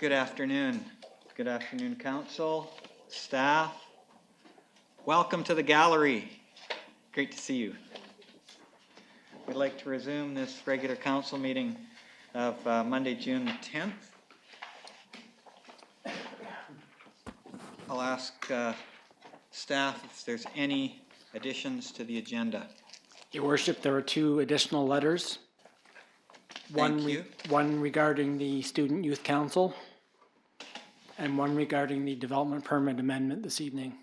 Good afternoon. Good afternoon, council, staff. Welcome to the gallery. Great to see you. We'd like to resume this regular council meeting of Monday, June 10th. I'll ask staff if there's any additions to the agenda. Your Worship, there are two additional letters. One regarding the Student Youth Council and one regarding the development permit amendment this evening.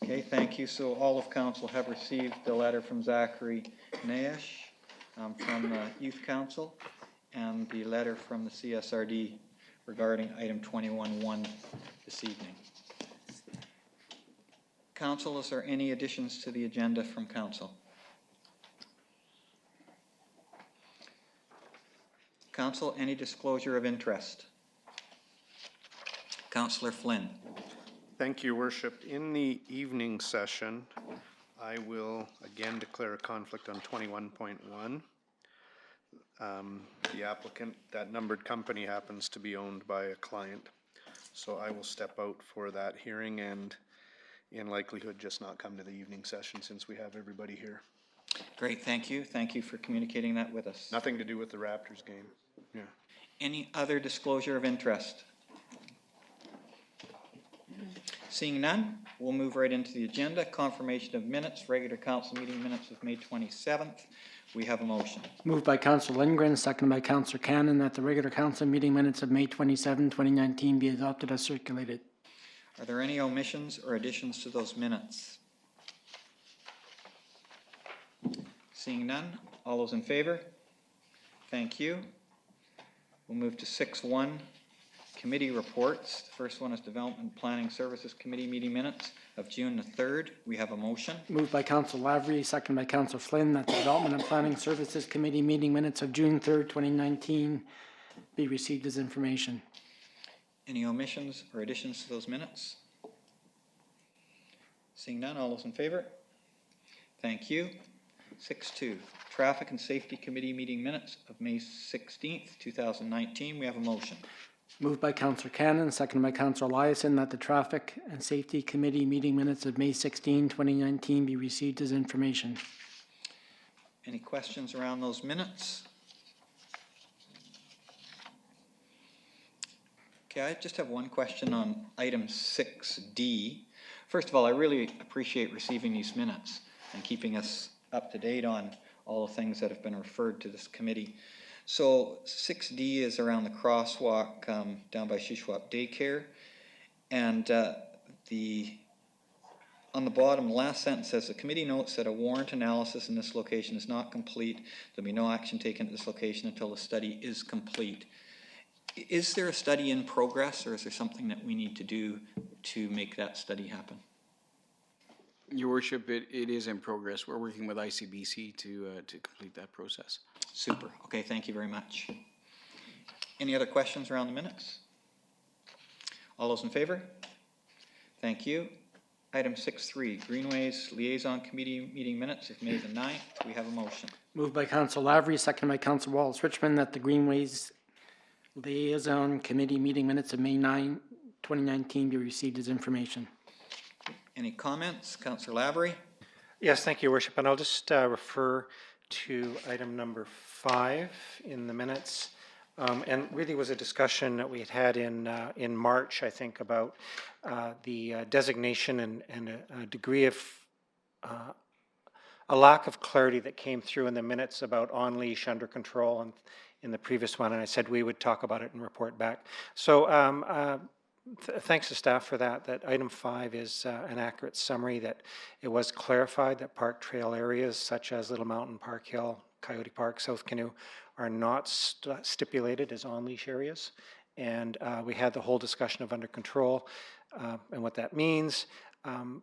Okay, thank you. So all of council have received the letter from Zachary Nash from the Youth Council and the letter from the CSRD regarding item 21.1 this evening. Council, is there any additions to the agenda from council? Council, any disclosure of interest? Councillor Flynn. Thank you, Worship. In the evening session, I will again declare a conflict on 21.1. The applicant, that numbered company, happens to be owned by a client. So I will step out for that hearing and in likelihood just not come to the evening session since we have everybody here. Great, thank you. Thank you for communicating that with us. Nothing to do with the Raptors game. Yeah. Any other disclosure of interest? Seeing none, we'll move right into the agenda. Confirmation of minutes, regular council meeting minutes of May 27th. We have a motion. Moved by Councillor Lindgren, seconded by Councillor Cannon, that the regular council meeting minutes of May 27, 2019 be adopted as circulated. Are there any omissions or additions to those minutes? Seeing none, all those in favor? Thank you. We'll move to 6.1, committee reports. The first one is Development Planning Services Committee meeting minutes of June the 3rd. We have a motion. Moved by Councillor Lavery, seconded by Councillor Flynn, that the Development and Planning Services Committee meeting minutes of June 3rd, 2019 be received as information. Any omissions or additions to those minutes? Seeing none, all those in favor? Thank you. 6.2, Traffic and Safety Committee meeting minutes of May 16th, 2019. We have a motion. Moved by Councillor Cannon, seconded by Councillor Eliason, that the Traffic and Safety Committee meeting minutes of May 16, 2019 be received as information. Any questions around those minutes? Okay, I just have one question on item 6D. First of all, I really appreciate receiving these minutes and keeping us up to date on all the things that have been referred to this committee. So 6D is around the crosswalk down by Shishwap Daycare. And on the bottom, last sentence says, the committee notes that a warrant analysis in this location is not complete. There'll be no action taken at this location until the study is complete. Is there a study in progress, or is there something that we need to do to make that study happen? Your Worship, it is in progress. We're working with ICBC to complete that process. Super. Okay, thank you very much. Any other questions around the minutes? All those in favor? Thank you. Item 6.3, Greenways Liaison Committee meeting minutes of May the 9th. We have a motion. Moved by Councillor Lavery, seconded by Councillor Wallace-Richmond, that the Greenways Liaison Committee meeting minutes of May 9, 2019 be received as information. Any comments? Councillor Lavery? Yes, thank you, Worship. And I'll just refer to item number 5 in the minutes. And really was a discussion that we had in March, I think, about the designation and a degree of a lack of clarity that came through in the minutes about on-leash, under control, and in the previous one. And I said we would talk about it and report back. So thanks to staff for that. That item 5 is an accurate summary, that it was clarified that park trail areas such as Little Mountain, Park Hill, Coyote Park, South Canoe are not stipulated as on-leash areas. And we had the whole discussion of under control and what that means.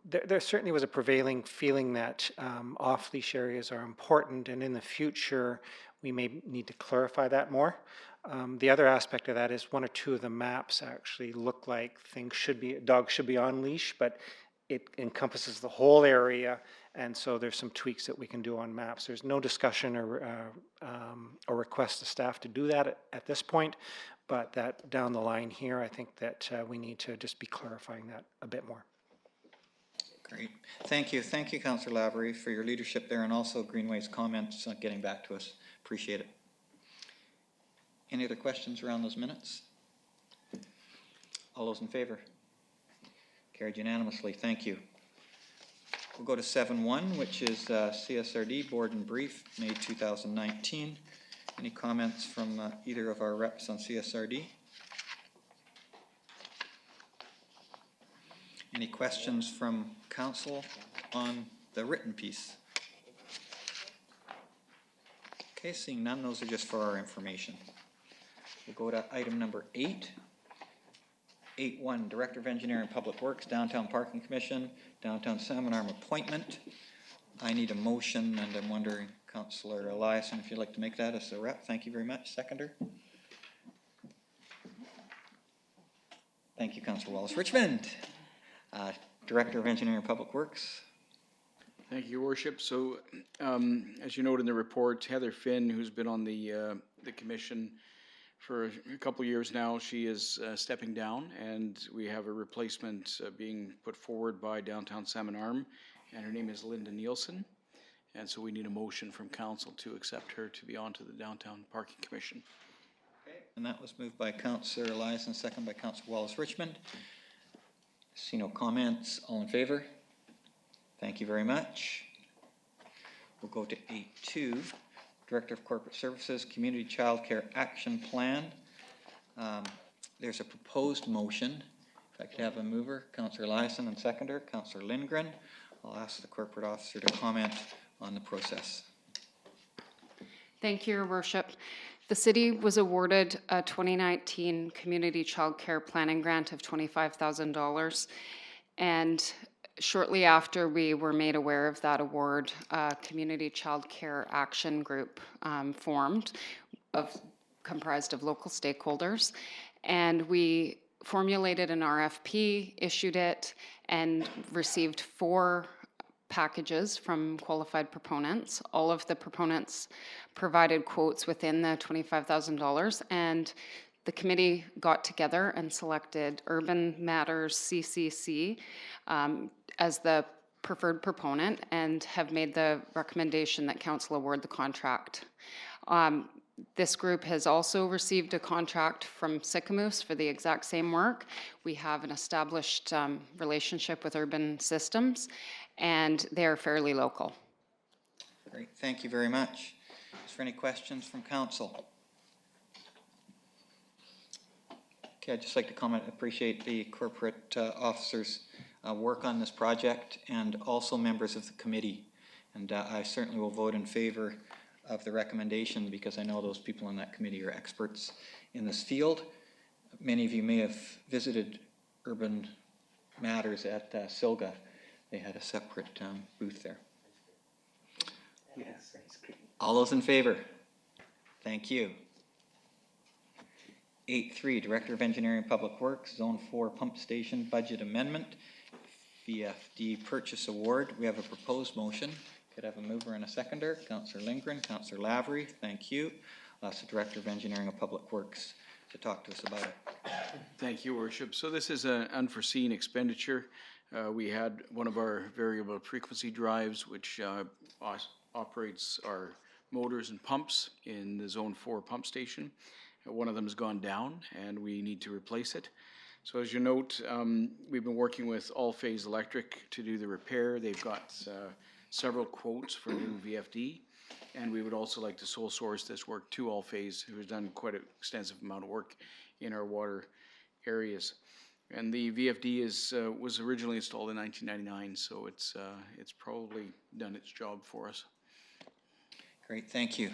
There certainly was a prevailing feeling that off-leash areas are important, and in the future we may need to clarify that more. The other aspect of that is one or two of the maps actually look like dogs should be on leash, but it encompasses the whole area, and so there's some tweaks that we can do on maps. There's no discussion or request to staff to do that at this point, but that down the line here, I think that we need to just be clarifying that a bit more. Great. Thank you. Thank you, Councillor Lavery, for your leadership there and also Greenway's comments on getting back to us. Appreciate it. Any other questions around those minutes? All those in favor? Carried unanimously. Thank you. We'll go to 7.1, which is CSRD Board and Brief, May 2019. Any comments from either of our reps on CSRD? Any questions from council on the written piece? Okay, seeing none, those are just for our information. We'll go to item number 8. 8.1, Director of Engineering and Public Works, Downtown Parking Commission, Downtown Salmon Arm appointment. I need a motion, and I'm wondering, Councillor Eliason, if you'd like to make that as the rep. Thank you very much. Seconder. Thank you, Councillor Wallace-Richmond. Director of Engineering and Public Works. Thank you, Your Worship. So, as you noted in the report, Heather Finn, who's been on the commission for a couple of years now, she is stepping down, and we have a replacement being put forward by Downtown Salmon Arm, and her name is Linda Nielsen. And so we need a motion from council to accept her to be on to the Downtown Parking Commission. Okay. And that was moved by Councillor Eliason, second by Councillor Wallace-Richmond. See no comments. All in favor? Thank you very much. We'll go to 8.2, Director of Corporate Services, Community Child Care Action Plan. There's a proposed motion. If I could have a mover, Councillor Eliason, and seconder, Councillor Lindgren. I'll ask the corporate officer to comment on the process. Thank you, Your Worship. The city was awarded a 2019 Community Child Care Planning Grant of $25,000. And shortly after we were made aware of that award, a Community Child Care Action Group formed, comprised of local stakeholders. And we formulated an RFP, issued it, and received 4 packages from qualified proponents. All of the proponents provided quotes within the $25,000, and the committee got together and selected Urban Matters CCC as the preferred proponent and have made the recommendation that council award the contract. This group has also received a contract from Sycamoose for the exact same work. We have an established relationship with Urban Systems, and they're fairly local. Great, thank you very much. Is there any questions from council? Okay, I'd just like to comment, appreciate the corporate officers' work on this project and also members of the committee. And I certainly will vote in favor of the recommendation because I know those people on that committee are experts in this field. Many of you may have visited Urban Matters at Silga. They had a separate booth there. Yes. All those in favor? Thank you. 8.3, Director of Engineering and Public Works, Zone 4 Pump Station Budget Amendment, VFD Purchase Award. We have a proposed motion. Could I have a mover and a seconder? Councillor Lindgren, Councillor Lavery, thank you. I'll ask the Director of Engineering and Public Works to talk to us about it. Thank you, Worship. So this is an unforeseen expenditure. We had one of our variable frequency drives, which operates our motors and pumps in the Zone 4 pump station. One of them has gone down, and we need to replace it. So as you note, we've been working with All Phase Electric to do the repair. They've got several quotes for new VFD, and we would also like to sole source this work to All Phase, who has done quite an extensive amount of work in our water areas. And the VFD was originally installed in 1999, so it's probably done its job for us. Great, thank you.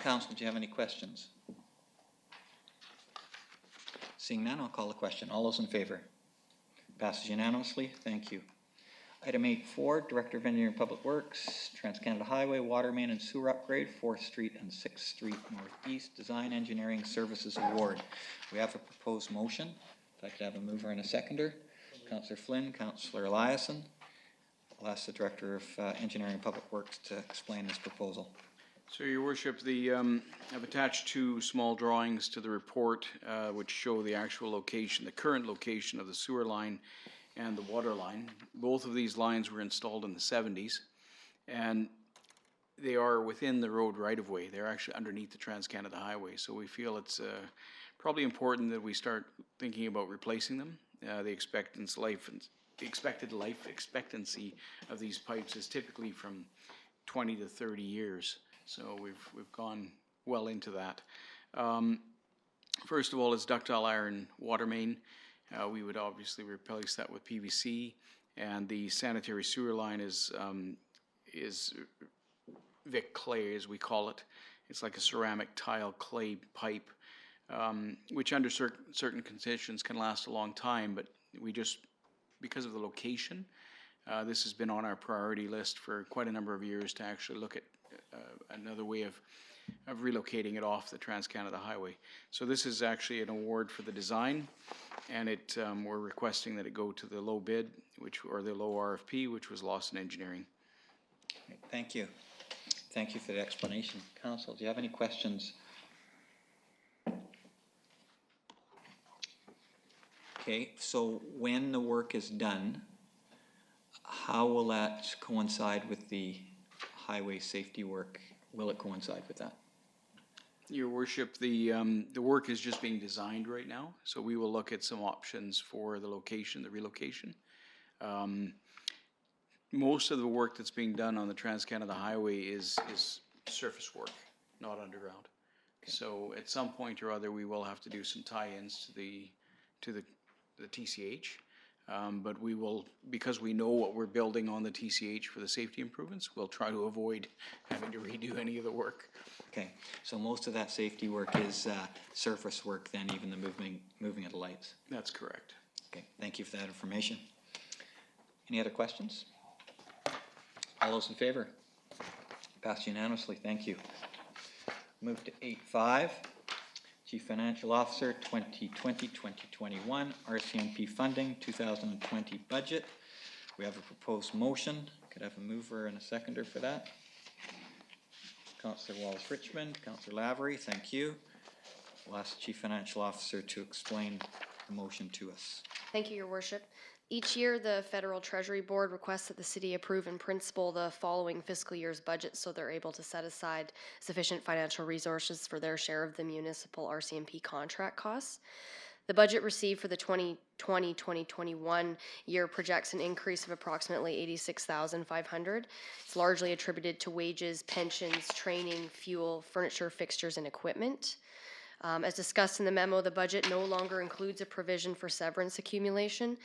Council, do you have any questions? Seeing none, I'll call the question. All those in favor? Passes unanimously. Thank you. Item 8.4, Director of Engineering and Public Works, Trans-Canada Highway, Water Main and Sewer Upgrade, 4th Street and 6th Street Northeast Design Engineering Services Award. We have a proposed motion. If I could have a mover and a seconder. Councillor Flynn, Councillor Eliason. I'll ask the Director of Engineering and Public Works to explain this proposal. So, Your Worship, I've attached two small drawings to the report, which show the actual location, the current location of the sewer line and the water line. Both of these lines were installed in the 70s, and they are within the road right-of-way. They're actually underneath the Trans-Canada Highway, so we feel it's probably important that we start thinking about replacing them. The expected life expectancy of these pipes is typically from 20 to 30 years. So we've gone well into that. First of all, is ductile iron water main. We would obviously replace that with PVC, and the sanitary sewer line is Vic clay, as we call it. It's like a ceramic tile clay pipe, which under certain conditions can last a long time, but we just, because of the location, this has been on our priority list for quite a number of years to actually look at another way of relocating it off the Trans-Canada Highway. So this is actually an award for the design, and we're requesting that it go to the low bid, or the low RFP, which was Lawson Engineering. Thank you. Thank you for the explanation. Council, do you have any questions? Okay, so when the work is done, how will that coincide with the highway safety work? Will it coincide with that? Your Worship, the work is just being designed right now, so we will look at some options for the location, the relocation. Most of the work that's being done on the Trans-Canada Highway is surface work, not underground. Okay. So at some point or other, we will have to do some tie-ins to the TCH. But we will, because we know what we're building on the TCH for the safety improvements, we'll try to avoid having to redo any of the work. Okay, so most of that safety work is surface work then, even the moving of the lights? That's correct. Okay, thank you for that information. Any other questions? All those in favor? Passed unanimously, thank you. Move to 8.5. Chief Financial Officer, 2020-2021, RCMP funding, 2020 budget. We have a proposed motion. Could I have a mover and a seconder for that? Councillor Wallace-Richmond, Councillor Lavery, thank you. We'll ask the Chief Financial Officer to explain the motion to us. Thank you, Your Worship. Each year, the Federal Treasury Board requests that the city approve in principle the following fiscal year's budget so they're able to set aside sufficient financial resources for their share of the municipal RCMP contract costs. The budget received for the 2020-2021 year projects an increase of approximately $86,500. It's largely attributed to wages, pensions, training, fuel, furniture, fixtures, and equipment. As discussed in the memo, the budget no longer includes a provision for severance accumulation.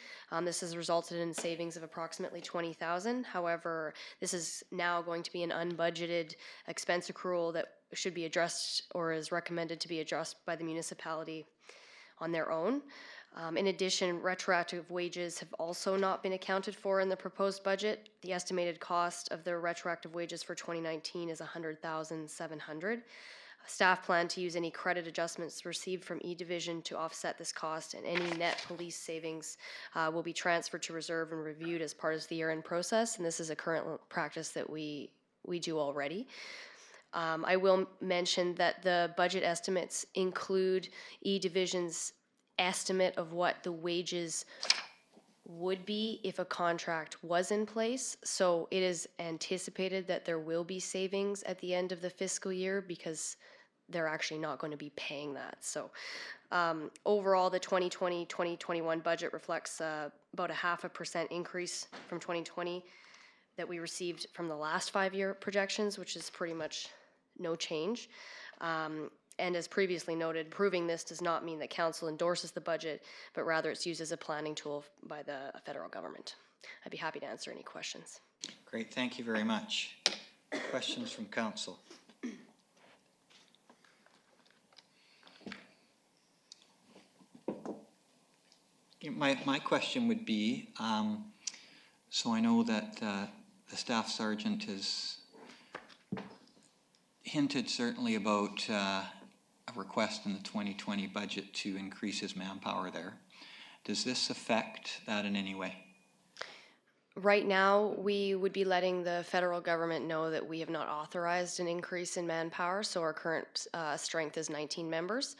This has resulted in savings of approximately $20,000. However, this is now going to be an unbudgeted expense accrual that should be addressed or is recommended to be addressed by the municipality on their own. In addition, retroactive wages have also not been accounted for in the proposed budget. The estimated cost of the retroactive wages for 2019 is $100,700. Staff plan to use any credit adjustments received from E-Division to offset this cost, and any net police savings will be transferred to reserve and reviewed as part of the year-end process, and this is a current practice that we do already. I will mention that the budget estimates include E-Division's estimate of what the wages would be if a contract was in place. So it is anticipated that there will be savings at the end of the fiscal year because they're actually not going to be paying that. So overall, the 2020-2021 budget reflects about a 0.5% increase from 2020 that we received from the last 5-year projections, which is pretty much no change. And as previously noted, approving this does not mean that council endorses the budget, but rather it's used as a planning tool by the federal government. I'd be happy to answer any questions. Great, thank you very much. Questions from council? My question would be, so I know that the staff sergeant has hinted certainly about a request in the 2020 budget to increase his manpower there. Does this affect that in any way? Right now, we would be letting the federal government know that we have not authorized an increase in manpower, so our current strength is 19 members.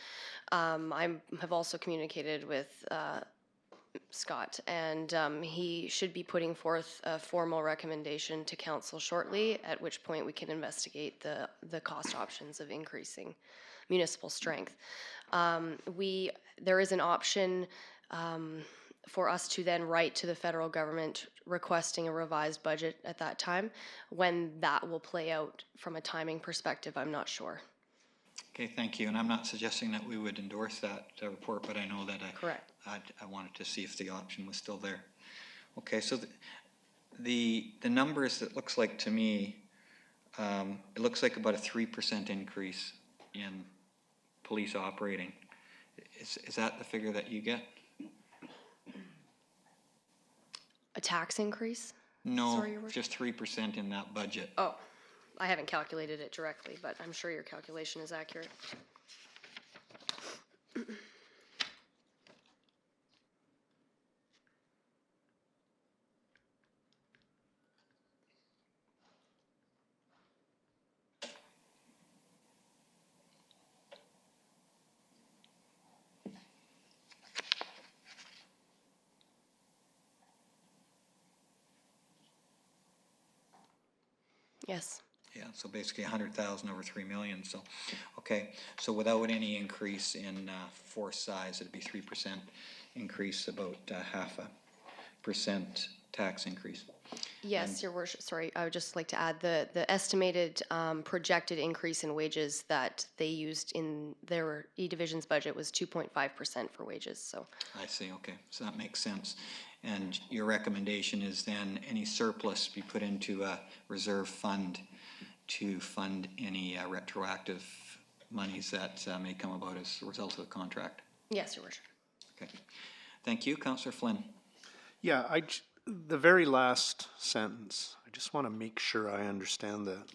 I have also communicated with Scott, and he should be putting forth a formal recommendation to council shortly, at which point we can investigate the cost options of increasing municipal strength. There is an option for us to then write to the federal government requesting a revised budget at that time. When that will play out from a timing perspective, I'm not sure. Okay, thank you. And I'm not suggesting that we would endorse that report, but I know that Correct. I wanted to see if the option was still there. Okay, so the numbers, it looks like to me, it looks like about a 3% increase in police operating. Is that the figure that you get? A tax increase? No, Sorry, Your Worship? just 3% in that budget. Oh, I haven't calculated it directly, but I'm sure your calculation is accurate. Yes. Yeah, so basically 100,000 over 3 million, so, okay. So without any increase in force size, it'd be 3% increase, about 0.5% tax increase. Yes, Your Worship, sorry, I would just like to add the estimated projected increase in wages that they used in their E-Division's budget was 2.5% for wages, so. I see, okay, so that makes sense. And your recommendation is then any surplus be put into a reserve fund to fund any retroactive monies that may come about as a result of the contract? Yes, Your Worship. Okay, thank you. Councillor Flynn. Yeah, the very last sentence, I just want to make sure I understand that.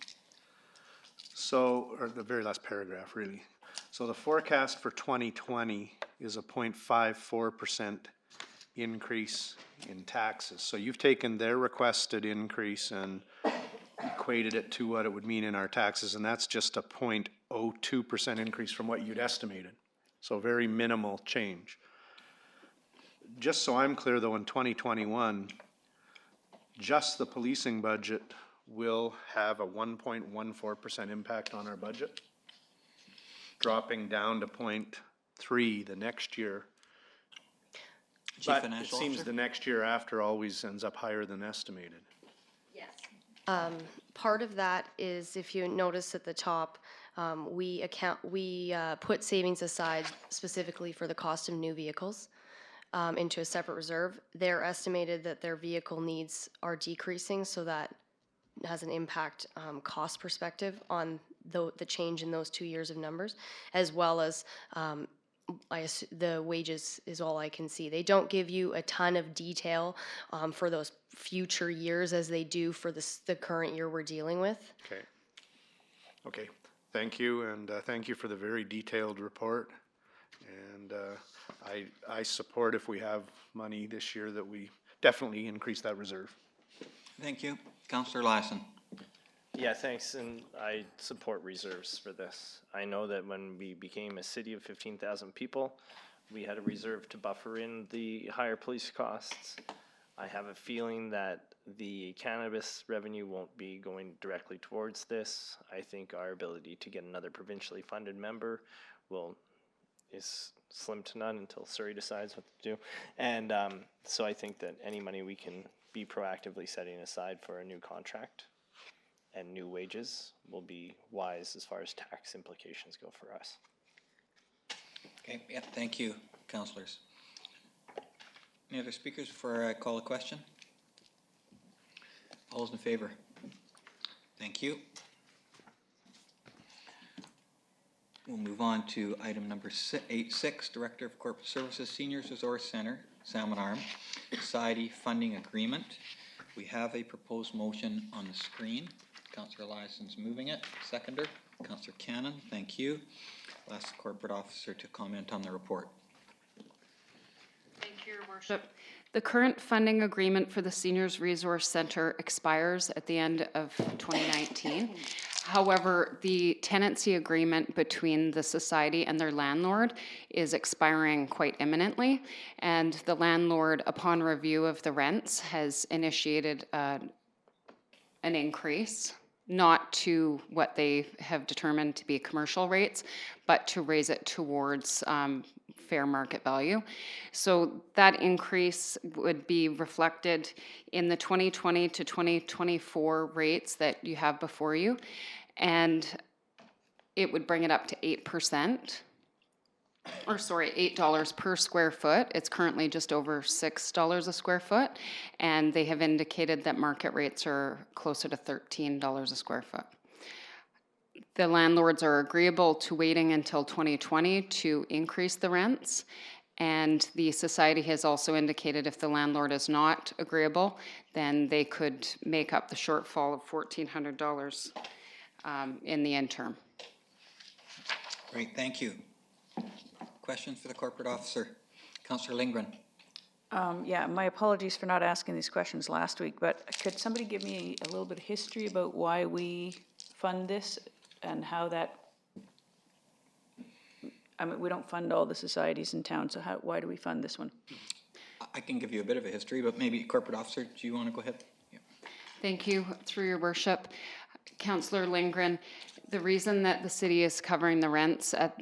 So, or the very last paragraph, really. So the forecast for 2020 is a 0.54% increase in taxes. So you've taken their requested increase and equated it to what it would mean in our taxes, and that's just a 0.02% increase from what you'd estimated. So very minimal change. Just so I'm clear though, in 2021, just the policing budget will have a 1.14% impact on our budget, dropping down to 0.3 the next year. Chief But it Financial seems Officer? the next year after always ends up higher than estimated. Part of that is, if you notice at the top, we put savings aside specifically for the cost of new vehicles into a separate reserve. They're estimated that their vehicle needs are decreasing, so that has an impact cost perspective on the change in those 2 years of numbers, as well as the wages is all I can see. They don't give you a ton of detail for those future years as they do for the current year we're dealing with. Okay. Okay, thank you, and thank you for the very detailed report. And I support if we have money this year that we definitely increase that reserve. Thank you. Councillor Lassen. Yeah, thanks, and I support reserves for this. I know that when we became a city of 15,000 people, we had a reserve to buffer in the higher police costs. I have a feeling that the cannabis revenue won't be going directly towards this. I think our ability to get another provincially funded member is slim to none until Surrey decides what to do. And so I think that any money we can be proactively setting aside for a new contract and new wages will be wise as far as tax implications go for us. Okay, yeah, thank you, councillors. Any other speakers before I call a question? All those in favor? Thank you. We'll move on to item number 8.6, Director of Corporate Services, Seniors Resource Center, Salmon Arm, Society Funding Agreement. We have a proposed motion on the screen. Councillor Eliason's moving it. Seconder, Councillor Cannon, thank you. I'll ask the Corporate Officer to comment on the report. Thank Your Worship. The current funding agreement for the Seniors Resource Center expires at the end of 2019. However, the tenancy agreement between the society and their landlord is expiring quite imminently, and the landlord, upon review of the rents, has initiated an increase, not to what they have determined to be commercial rates, but to raise it towards fair market value. So that increase would be reflected in the 2020 to 2024 rates that you have before you, and it would bring it up to 8%. Or sorry, $8 per square foot. It's currently just over $6 a square foot, and they have indicated that market rates are closer to $13 a square foot. The landlords are agreeable to waiting until 2020 to increase the rents, and the society has also indicated if the landlord is not agreeable, then they could make up the shortfall of $1,400 in the interim. Great, thank you. Question for the corporate officer. Councillor Lindgren. Yeah, my apologies for not asking these questions last week, but could somebody give me a little bit of history about why we fund this and how that, I mean, we don't fund all the societies in town, so why do we fund this one? I can give you a bit of a history, but maybe corporate officer, do you want to go ahead? Yeah. Thank you, through your worship. Councillor Lindgren, the reason that the city is covering the rents at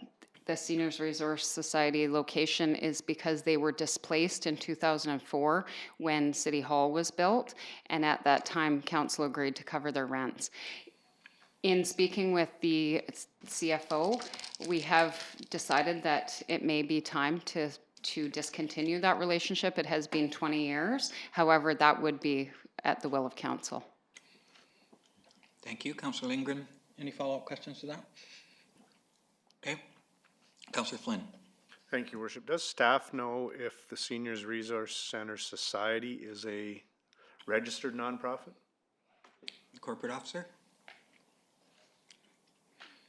the Seniors Resource Society location is because they were displaced in 2004 when City Hall was built, and at that time, council agreed to cover their rents. In speaking with the CFO, we have decided that it may be time to discontinue that relationship. It has been 20 years. However, that would be at the will of council. Thank you. Councillor Lindgren, any follow-up questions to that? Okay. Councillor Flynn. Thank you, Worship. Does staff know if the Seniors Resource Center Society is a registered nonprofit? Corporate officer.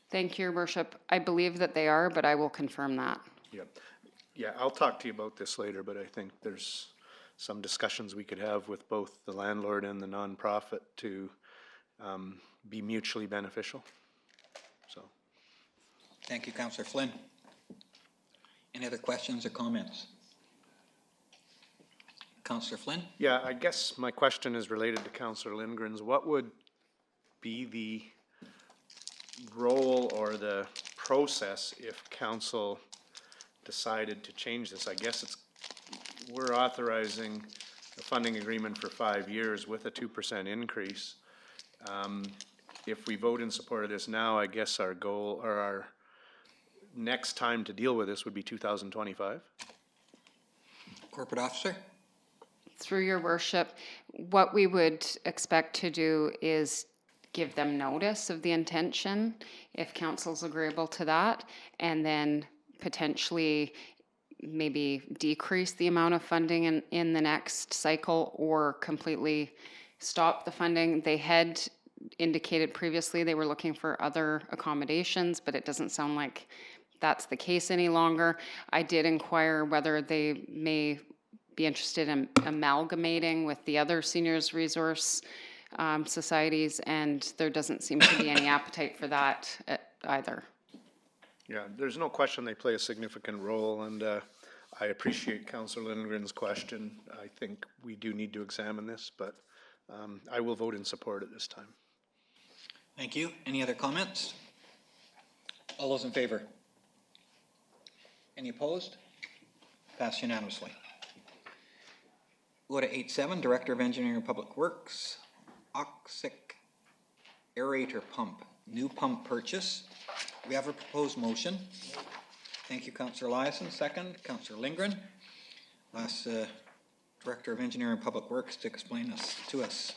Thank you, your worship. I believe that they are, but I will confirm that. Yeah, I'll talk to you about this later, but I think there's some discussions we could have with both the landlord and the nonprofit to be mutually beneficial. So. Thank you, Councillor Flynn. Any other questions or comments? Councillor Flynn? Yeah, I guess my question is related to Councillor Lindgren's. What would be the role or the process if council decided to change this? I guess we're authorizing a funding agreement for 5 years with a 2% increase. If we vote in support of this now, I guess our goal or our next time to deal with this would be 2025. Corporate officer? Through your worship, what we would expect to do is give them notice of the intention, if council's agreeable to that, and then potentially maybe decrease the amount of funding in the next cycle or completely stop the funding. They had indicated previously they were looking for other accommodations, but it doesn't sound like that's the case any longer. I did inquire whether they may be interested in amalgamating with the other seniors resource societies, and there doesn't seem to be any appetite for that either. Yeah, there's no question they play a significant role, and I appreciate Councillor Lindgren's question. I think we do need to examine this, but I will vote in support at this time. Thank you. Any other comments? All those in favor? Any opposed? Passed unanimously. Go to 8.7, Director of Engineering and Public Works, Oxic aerator pump, new pump purchase. We have a proposed motion. Thank you, Councillor Eliason. Second, Councillor Lindgren. Last Director of Engineering and Public Works to explain this to us.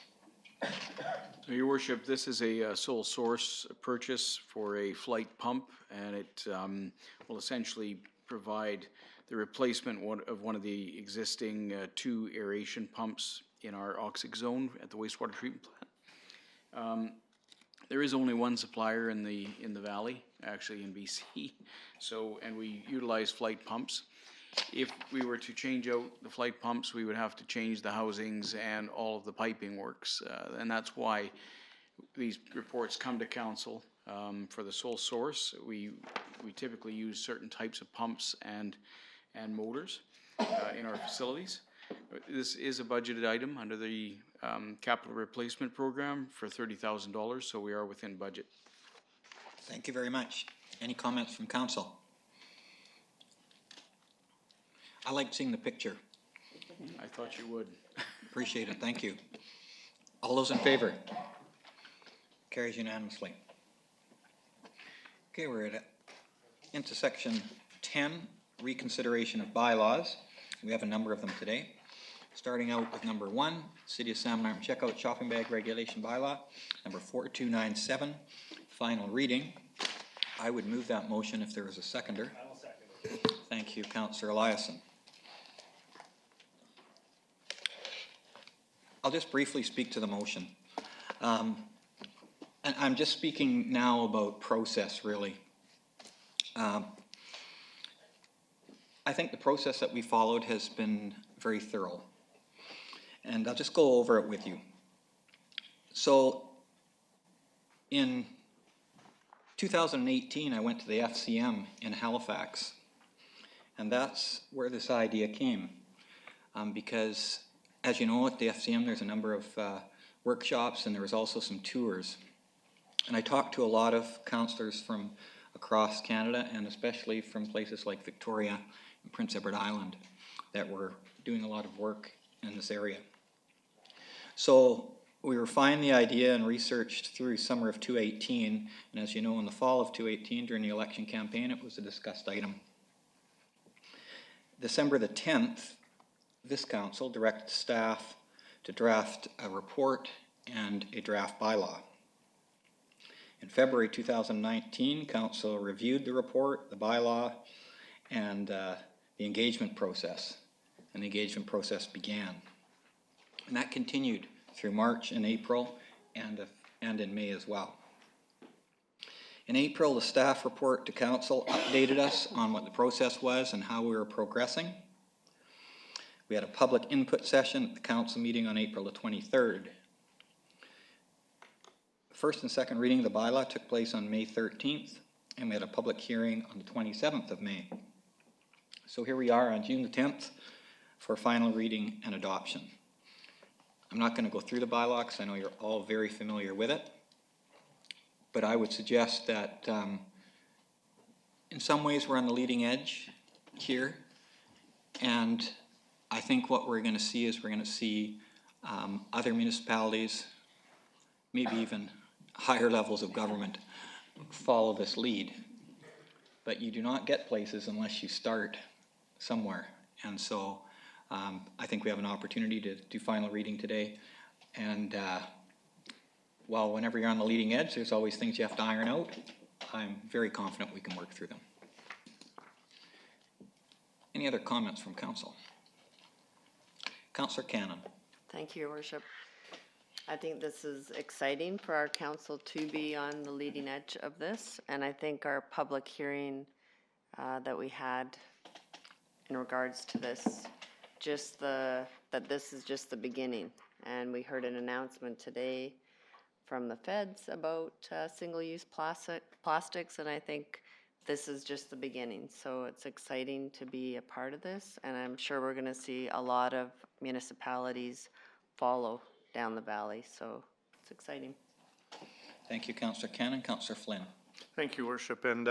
So, your worship, this is a sole source purchase for a flight pump, and it will essentially provide the replacement of one of the existing 2 aeration pumps in our Oxic zone at the wastewater treatment plant. There is only one supplier in the valley, actually in BC. So, and we utilize flight pumps. If we were to change out the flight pumps, we would have to change the housings and all of the piping works. And that's why these reports come to council for the sole source. We typically use certain types of pumps and motors in our facilities. This is a budgeted item under the capital replacement program for $30,000, so we are within budget. Thank you very much. Any comments from council? I like seeing the picture. I thought you would. Appreciate it, thank you. All those in favor? Carries unanimously. Okay, we're into section 10, reconsideration of bylaws. We have a number of them today. Starting out with number 1, City of Salmon checkout shopping bag regulation bylaw. Number 4297, final reading. I would move that motion if there is a seconder. I will second. Thank you, Councillor Eliason. I'll just briefly speak to the motion. And I'm just speaking now about process, really. I think the process that we followed has been very thorough. And I'll just go over it with you. So, in 2018, I went to the FCM in Halifax. And that's where this idea came. Because, as you know, at the FCM, there's a number of workshops, and there was also some tours. And I talked to a lot of councillors from across Canada, and especially from places like Victoria and Prince Edward Island that were doing a lot of work in this area. So we refined the idea and researched through summer of 2018, and as you know, in the fall of 2018, during the election campaign, it was a discussed item. December the 10th, this council directed staff to draft a report and a draft bylaw. In February 2019, council reviewed the report, the bylaw, and the engagement process. And the engagement process began. And that continued through March and April and in May as well. In April, the staff report to council updated us on what the process was and how we were progressing. We had a public input session at the council meeting on April the 23rd. First and second reading of the bylaw took place on May 13th, and we had a public hearing on the 27th of May. So here we are on June the 10th for final reading and adoption. I'm not going to go through the bylaw because I know you're all very familiar with it, but I would suggest that in some ways we're on the leading edge here, and I think what we're going to see is we're going to see other municipalities, maybe even higher levels of government, follow this lead. But you do not get places unless you start somewhere. And so I think we have an opportunity to do final reading today. And while whenever you're on the leading edge, there's always things you have to iron out, I'm very confident we can work through them. Any other comments from council? Councillor Cannon. Thank you, Your Worship. I think this is exciting for our council to be on the leading edge of this, and I think our public hearing that we had in regards to this, that this is just the beginning. And we heard an announcement today from the feds about single-use plastics, and I think this is just the beginning. So it's exciting to be a part of this, and I'm sure we're going to see a lot of municipalities follow down the valley, so it's exciting. Thank you, Councillor Cannon. Councillor Flynn. Thank you, Worship. And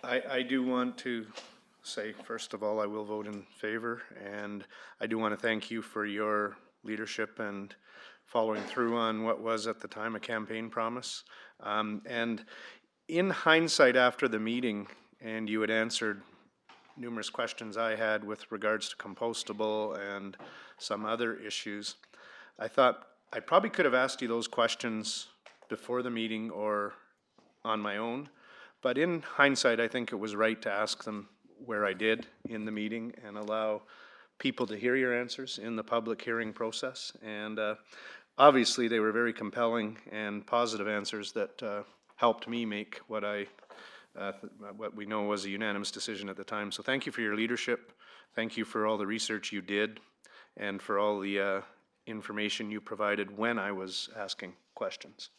I do want to say, first of all, I will vote in favor. And I do want to thank you for your leadership and following through on what was at the time a campaign promise. And in hindsight after the meeting, and you had answered numerous questions I had with regards to compostable and some other issues, I thought I probably could have asked you those questions before the meeting or on my own, but in hindsight, I think it was right to ask them where I did in the meeting and allow people to hear your answers in the public hearing process. And obviously, they were very compelling and positive answers that helped me make what I what we know was a unanimous decision at the time. So thank you for your leadership. Thank you for all the research you did and for all the information you provided when I was asking questions.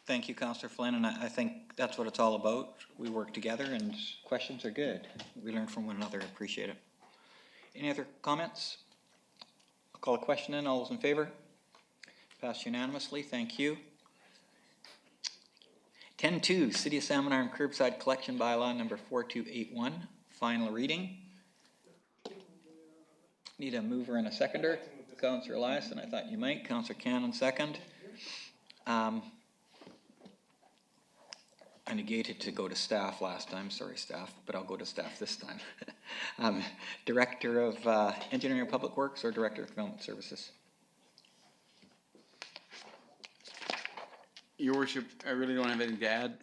Thank you, Councillor Flynn, and I think that's what it's all about. We work together and questions are good. We learn from one another. I appreciate it. Any other comments? I'll call a question in. All those in favor? Passed unanimously. Thank you. 10.2, City of Salmon Arm Curbside Collection Bylaw number 4281, final reading. Need a mover and a seconder. Councillor Eliason, I thought you might. Councillor Cannon, second. I negated to go to staff last time, sorry staff, but I'll go to staff this time. Director of Engineering and Public Works or Director of Development Services? Your Worship, I really don't have anything to add.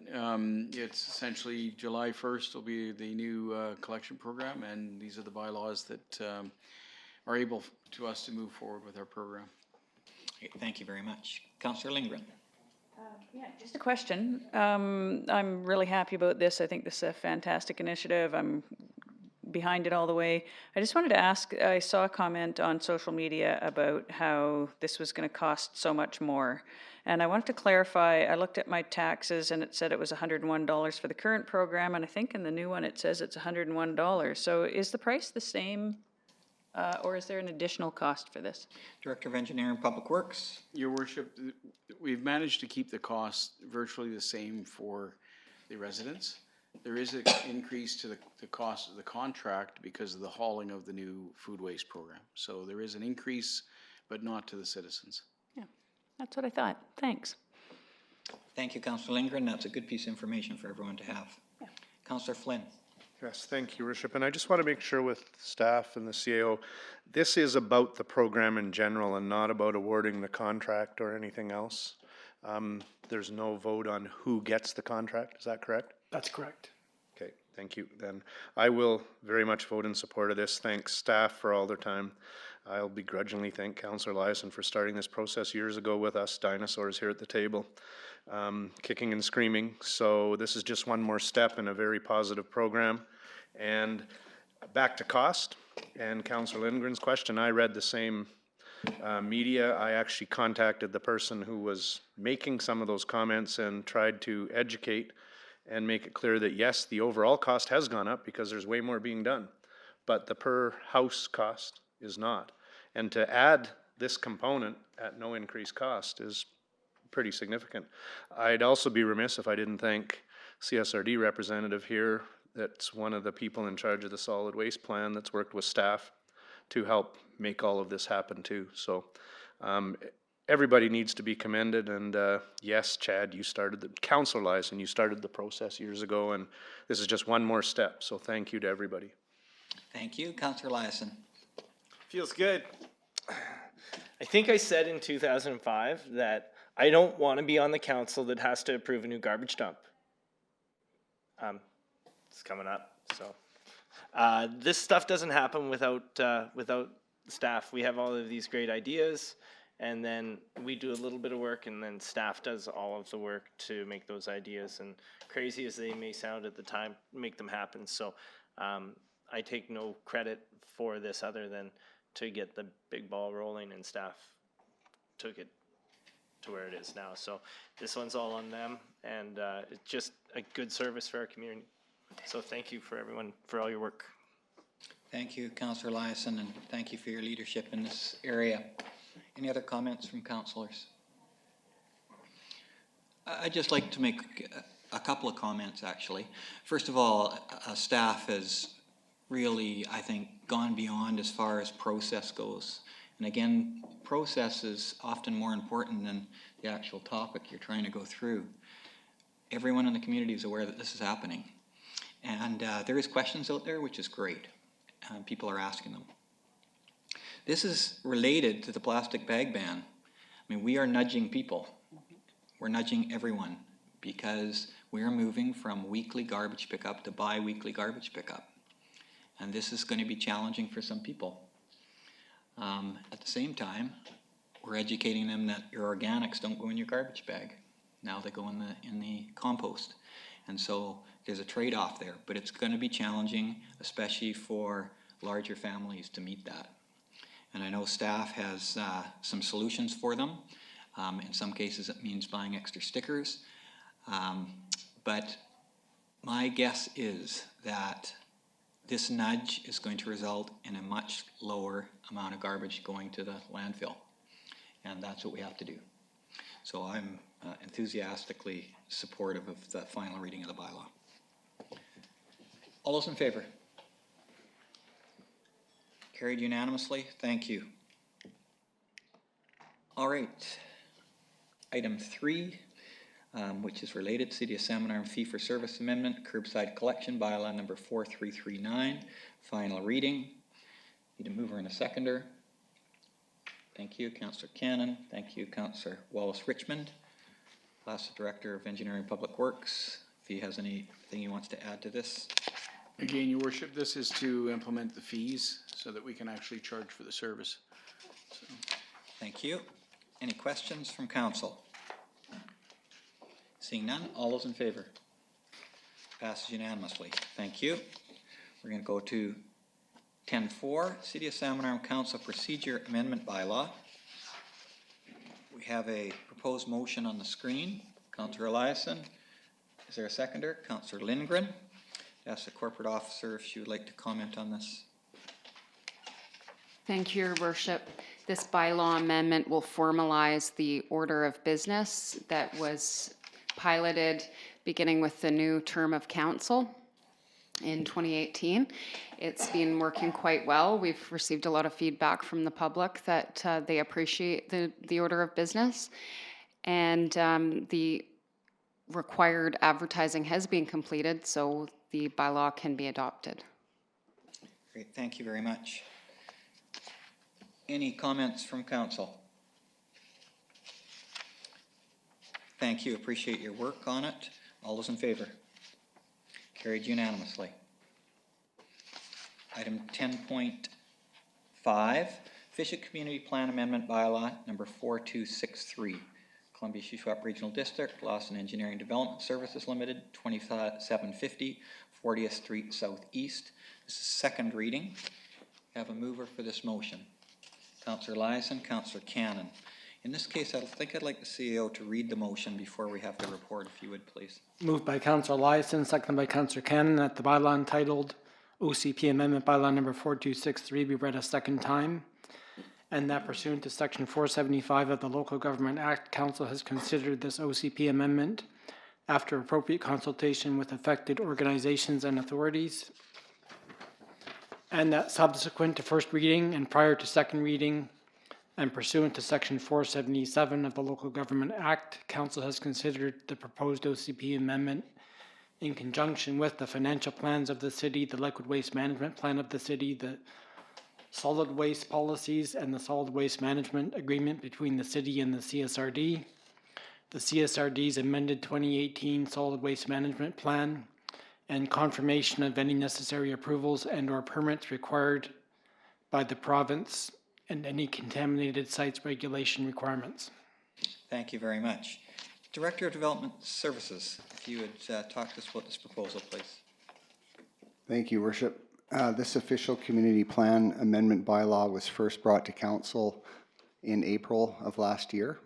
It's essentially July 1st will be the new collection program, and these are the bylaws that are able to us to move forward with our program. Okay, thank you very much. Councillor Lindgren. Yeah, just a question. I'm really happy about this. I think this is a fantastic initiative. I'm behind it all the way. I just wanted to ask, I saw a comment on social media about how this was going to cost so much more. And I wanted to clarify, I looked at my taxes and it said it was $101 for the current program, and I think in the new one it says it's $101. So is the price the same? Or is there an additional cost for this? Director of Engineering and Public Works. Your Worship, we've managed to keep the cost virtually the same for the residents. There is an increase to the cost of the contract because of the hauling of the new food waste program. So there is an increase, but not to the citizens. Yeah, that's what I thought. Thanks. Thank you, Councillor Lindgren. That's a good piece of information for everyone to have. Yeah. Councillor Flynn. Yes, thank you, Worship. And I just want to make sure with staff and the CAO, this is about the program in general and not about awarding the contract or anything else. There's no vote on who gets the contract, is that correct? That's correct. Okay, thank you. Then I will very much vote in support of this. Thanks staff for all their time. I'll begrudgingly thank Councillor Eliason for starting this process years ago with us dinosaurs here at the table, kicking and screaming. So this is just one more step in a very positive program. And back to cost and Councillor Lindgren's question, I read the same media. I actually contacted the person who was making some of those comments and tried to educate and make it clear that yes, the overall cost has gone up because there's way more being done, but the per house cost is not. And to add this component at no increased cost is pretty significant. I'd also be remiss if I didn't thank CSRD representative here. That's one of the people in charge of the solid waste plan that's worked with staff to help make all of this happen too. So everybody needs to be commended, and yes, Chad, you started the Councillor Eliason, you started the process years ago, and this is just one more step. So thank you to everybody. Thank you, Councillor Eliason. Feels good. I think I said in 2005 that I don't want to be on the council that has to approve a new garbage dump. It's coming up, so. This stuff doesn't happen without staff. We have all of these great ideas, and then we do a little bit of work, and then staff does all of the work to make those ideas, and crazy as they may sound at the time, make them happen. So I take no credit for this other than to get the big ball rolling, and staff took it to where it is now. So this one's all on them, and it's just a good service for our community. So thank you for everyone for all your work. Thank you, Councillor Eliason, and thank you for your leadership in this area. Any other comments from councillors? I'd just like to make a couple of comments, actually. First of all, staff has really, I think, gone beyond as far as process goes. And again, process is often more important than the actual topic you're trying to go through. Everyone in the community is aware that this is happening. And there is questions out there, which is great. People are asking them. This is related to the plastic bag ban. I mean, we are nudging people. We're nudging everyone because we're moving from weekly garbage pickup to bi-weekly garbage pickup. And this is going to be challenging for some people. At the same time, we're educating them that your organics don't go in your garbage bag. Now they go in the compost. And so there's a trade-off there, but it's going to be challenging, especially for larger families, to meet that. And I know staff has some solutions for them. In some cases, it means buying extra stickers. But my guess is that this nudge is going to result in a much lower amount of garbage going to the landfill. And that's what we have to do. So I'm enthusiastically supportive of the final reading of the bylaw. All those in favor? Carried unanimously. Thank you. All right. Item 3, which is related, City of Salmon Arm Fee for Service Amendment, Curbside Collection Bylaw number 4339, final reading. Need a mover and a seconder. Thank you, Councillor Cannon. Thank you, Councillor Wallace-Richmond. Ask the Director of Engineering Public Works if he has anything he wants to add to this. Again, Your Worship, this is to implement the fees so that we can actually charge for the service. So. Thank you. Any questions from Council? Seeing none, all those in favor? Passes unanimously. Thank you. We're going to go to 10.4, City of Salmon Arm Council Procedure Amendment Bylaw. We have a proposed motion on the screen. Councillor Eliason. Is there a seconder? Councillor Lindgren. Ask the corporate officer if she would like to comment on this. Thank you, Your Worship. This bylaw amendment will formalize the order of business that was piloted beginning with the new term of council in 2018. It's been working quite well. We've received a lot of feedback from the public that they appreciate the order of business. And the required advertising has been completed, so the bylaw can be adopted. Great, thank you very much. Any comments from council? Thank you, appreciate your work on it. All those in favor? Carried unanimously. Item 10.5, Fishit Community Plan Amendment Bylaw number 4263. Columbia Shuswap Regional District, Lawson Engineering Development Services Limited, 2750 40th Street Southeast. This is second reading. I have a mover for this motion. Councillor Eliason, Councillor Cannon. In this case, I think I'd like the CEO to read the motion before we have the report, if you would, please. Moved by Councillor Eliason, seconded by Councillor Cannon, that the bylaw entitled OCP Amendment Bylaw number 4263 be read a second time, and that pursuant to Section 475 of the Local Government Act, Council has considered this OCP amendment after appropriate consultation with affected organizations and authorities, and that subsequent to first reading and prior to second reading and pursuant to Section 477 of the Local Government Act, Council has considered the proposed OCP amendment in conjunction with the financial plans of the city, the liquid waste management plan of the city, the solid waste policies, and the solid waste management agreement between the city and the CSRD, the CSRD's amended 2018 solid waste management plan, and confirmation of any necessary approvals and/or permits required by the province and any contaminated sites regulation requirements. Thank you very much. Director of Development Services, if you would talk to us about this proposal, please. Thank you, Worship. This official community plan amendment bylaw was first brought to council in April of last year,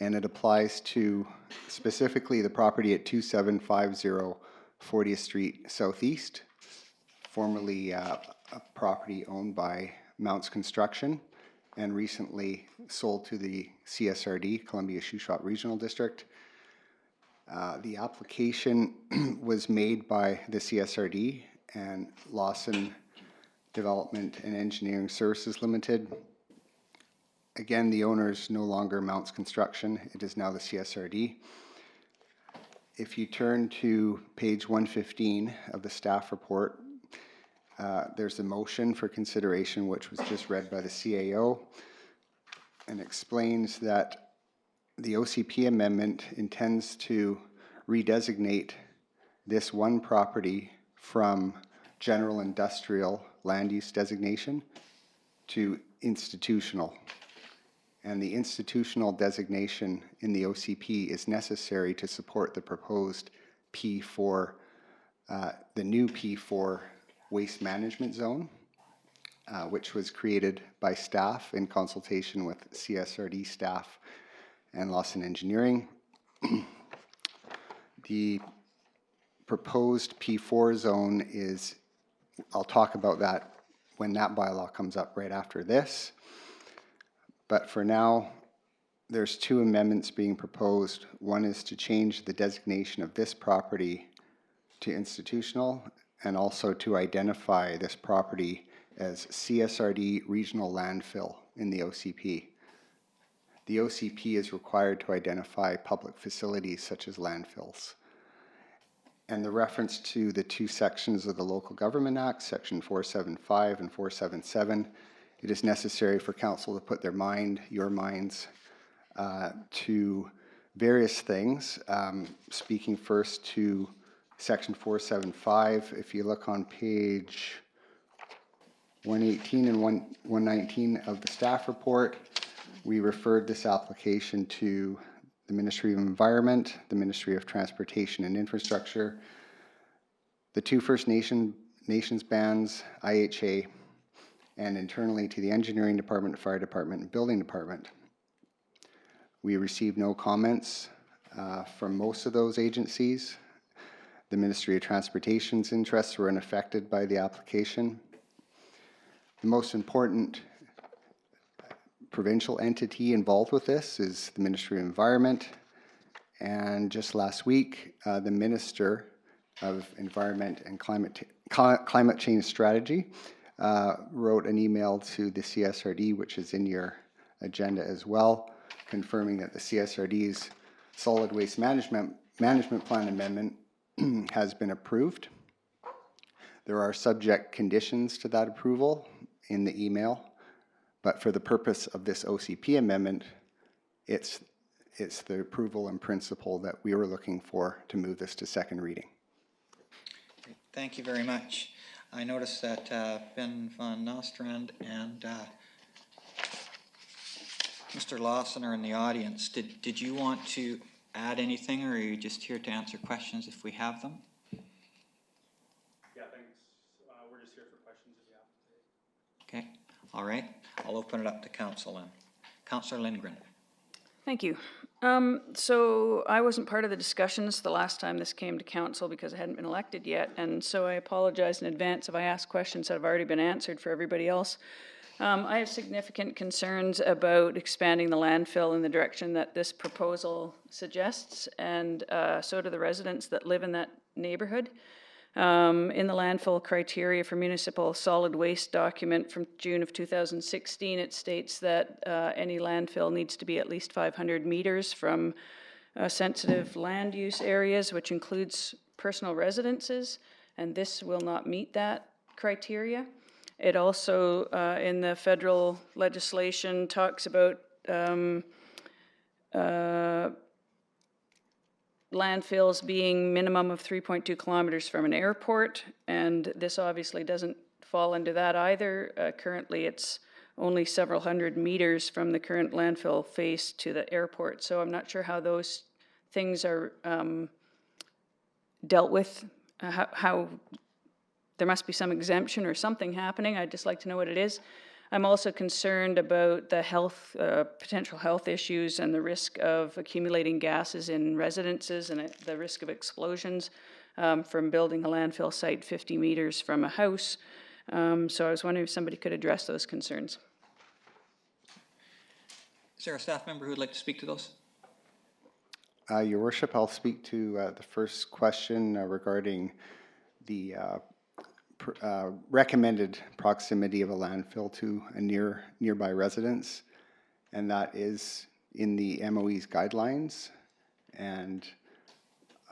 and it applies to specifically the property at 2750 40th Street Southeast, formerly a property owned by Mounts Construction and recently sold to the CSRD, Columbia Shuswap Regional District. The application was made by the CSRD and Lawson Development and Engineering Services Limited. Again, the owner is no longer Mounts Construction, it is now the CSRD. If you turn to page 115 of the staff report, there's a motion for consideration which was just read by the CAO and explains that the OCP amendment intends to redesignate this one property from general industrial land use designation to institutional. and the institutional designation in the OCP is necessary to support the proposed P4, the new P4 waste management zone, which was created by staff in consultation with CSRD staff and Lawson Engineering. The proposed P4 zone is, I'll talk about that when that bylaw comes up right after this. But for now, there's two amendments being proposed. One is to change the designation of this property to institutional, and also to identify this property as CSRD regional landfill in the OCP. The OCP is required to identify public facilities such as landfills. And the reference to the two sections of the Local Government Act, Section 475 and 477, it is necessary for council to put your minds to various things. Speaking first to Section 475, if you look on page 118 and 119 of the staff report, we referred this application to the Ministry of Environment, the Ministry of Transportation and Infrastructure, the two First Nations bands, IHA, and internally to the Engineering Department, Fire Department, and Building Department. We received no comments from most of those agencies. The Ministry of Transportation's interests were unaffected by the application. The most important provincial entity involved with this is the Ministry of Environment. And just last week, the Minister of Environment and Climate Change Strategy wrote an email to the CSRD, which is in your agenda as well, confirming that the CSRD's Solid Waste Management Plan Amendment has been approved. There are subject conditions to that approval in the email, but for the purpose of this OCP amendment, it's the approval in principle that we were looking for to move this to second reading. Thank you very much. I noticed that Ben van Nostrand and Mr. Lawson are in the audience. Did you want to add anything, or are you just here to answer questions if we have them? Yeah, thanks. We're just here for questions if you have. Okay, all right. I'll open it up to council then. Councillor Lindgren. Thank you. So I wasn't part of the discussions the last time this came to council because I hadn't been elected yet, and so I apologize in advance if I ask questions that have already been answered for everybody else. I have significant concerns about expanding the landfill in the direction that this proposal suggests, and so do the residents that live in that neighborhood. In the landfill criteria for municipal solid waste document from June of 2016, it states that any landfill needs to be at least 500 meters from sensitive land use areas, which includes personal residences, and this will not meet that criteria. It also, in the federal legislation, talks about landfills being minimum of 3.2 kilometers from an airport, and this obviously doesn't fall into that either. Currently, it's only several hundred meters from the current landfill face to the airport, so I'm not sure how those things are dealt with, how there must be some exemption or something happening. I'd just like to know what it is. I'm also concerned about the health, potential health issues and the risk of accumulating gases in residences and the risk of explosions from building a landfill site 50 meters from a house. So I was wondering if somebody could address those concerns. Is there a staff member who would like to speak to those? Your Worship, I'll speak to the first question regarding the recommended proximity of a landfill to a nearby residence, and that is in the MOE's guidelines, and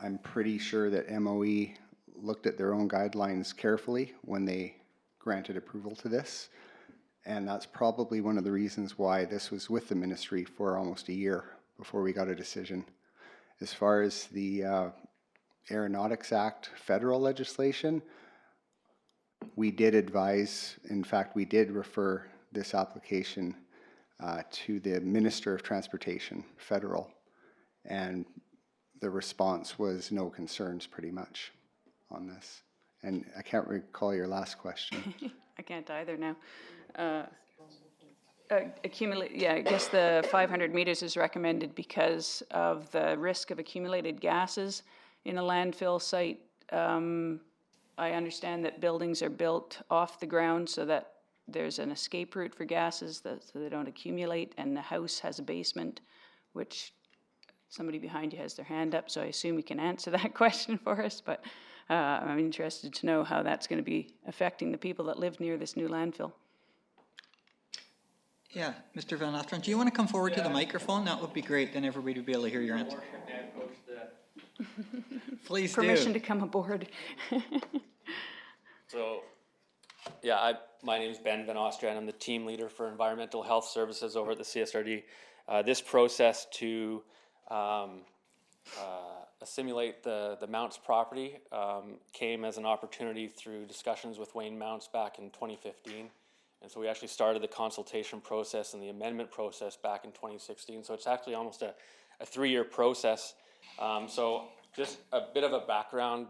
I'm pretty sure that MOE looked at their own guidelines carefully when they granted approval to this, and that's probably one of the reasons why this was with the ministry for almost a year before we got a decision. As far as the Aeronautics Act federal legislation, we did advise, in fact, we did refer this application to the Minister of Transportation, federal, and the response was no concerns pretty much on this. And I can't recall your last question. I can't either now. I guess the 500 meters is recommended because of the risk of accumulated gases in a landfill site. I understand that buildings are built off the ground so that there's an escape route for gases so they don't accumulate, and the house has a basement, which somebody behind you has their hand up, so I assume you can answer that question for us, but I'm interested to know how that's going to be affecting the people that live near this new landfill. Yeah, Mr. Van Afteren, do you want to come forward to the microphone? That would be great, then everybody would be able to hear your answer. Please do. Permission to come aboard. So, yeah, my name is Ben Van Ostrand. I'm the team leader for environmental health services over at the CSRD. This process to assimilate the Mounts property came as an opportunity through discussions with Wayne Mounts back in 2015. And so we actually started the consultation process and the amendment process back in 2016. So it's actually almost a 3-year process. So just a bit of a background,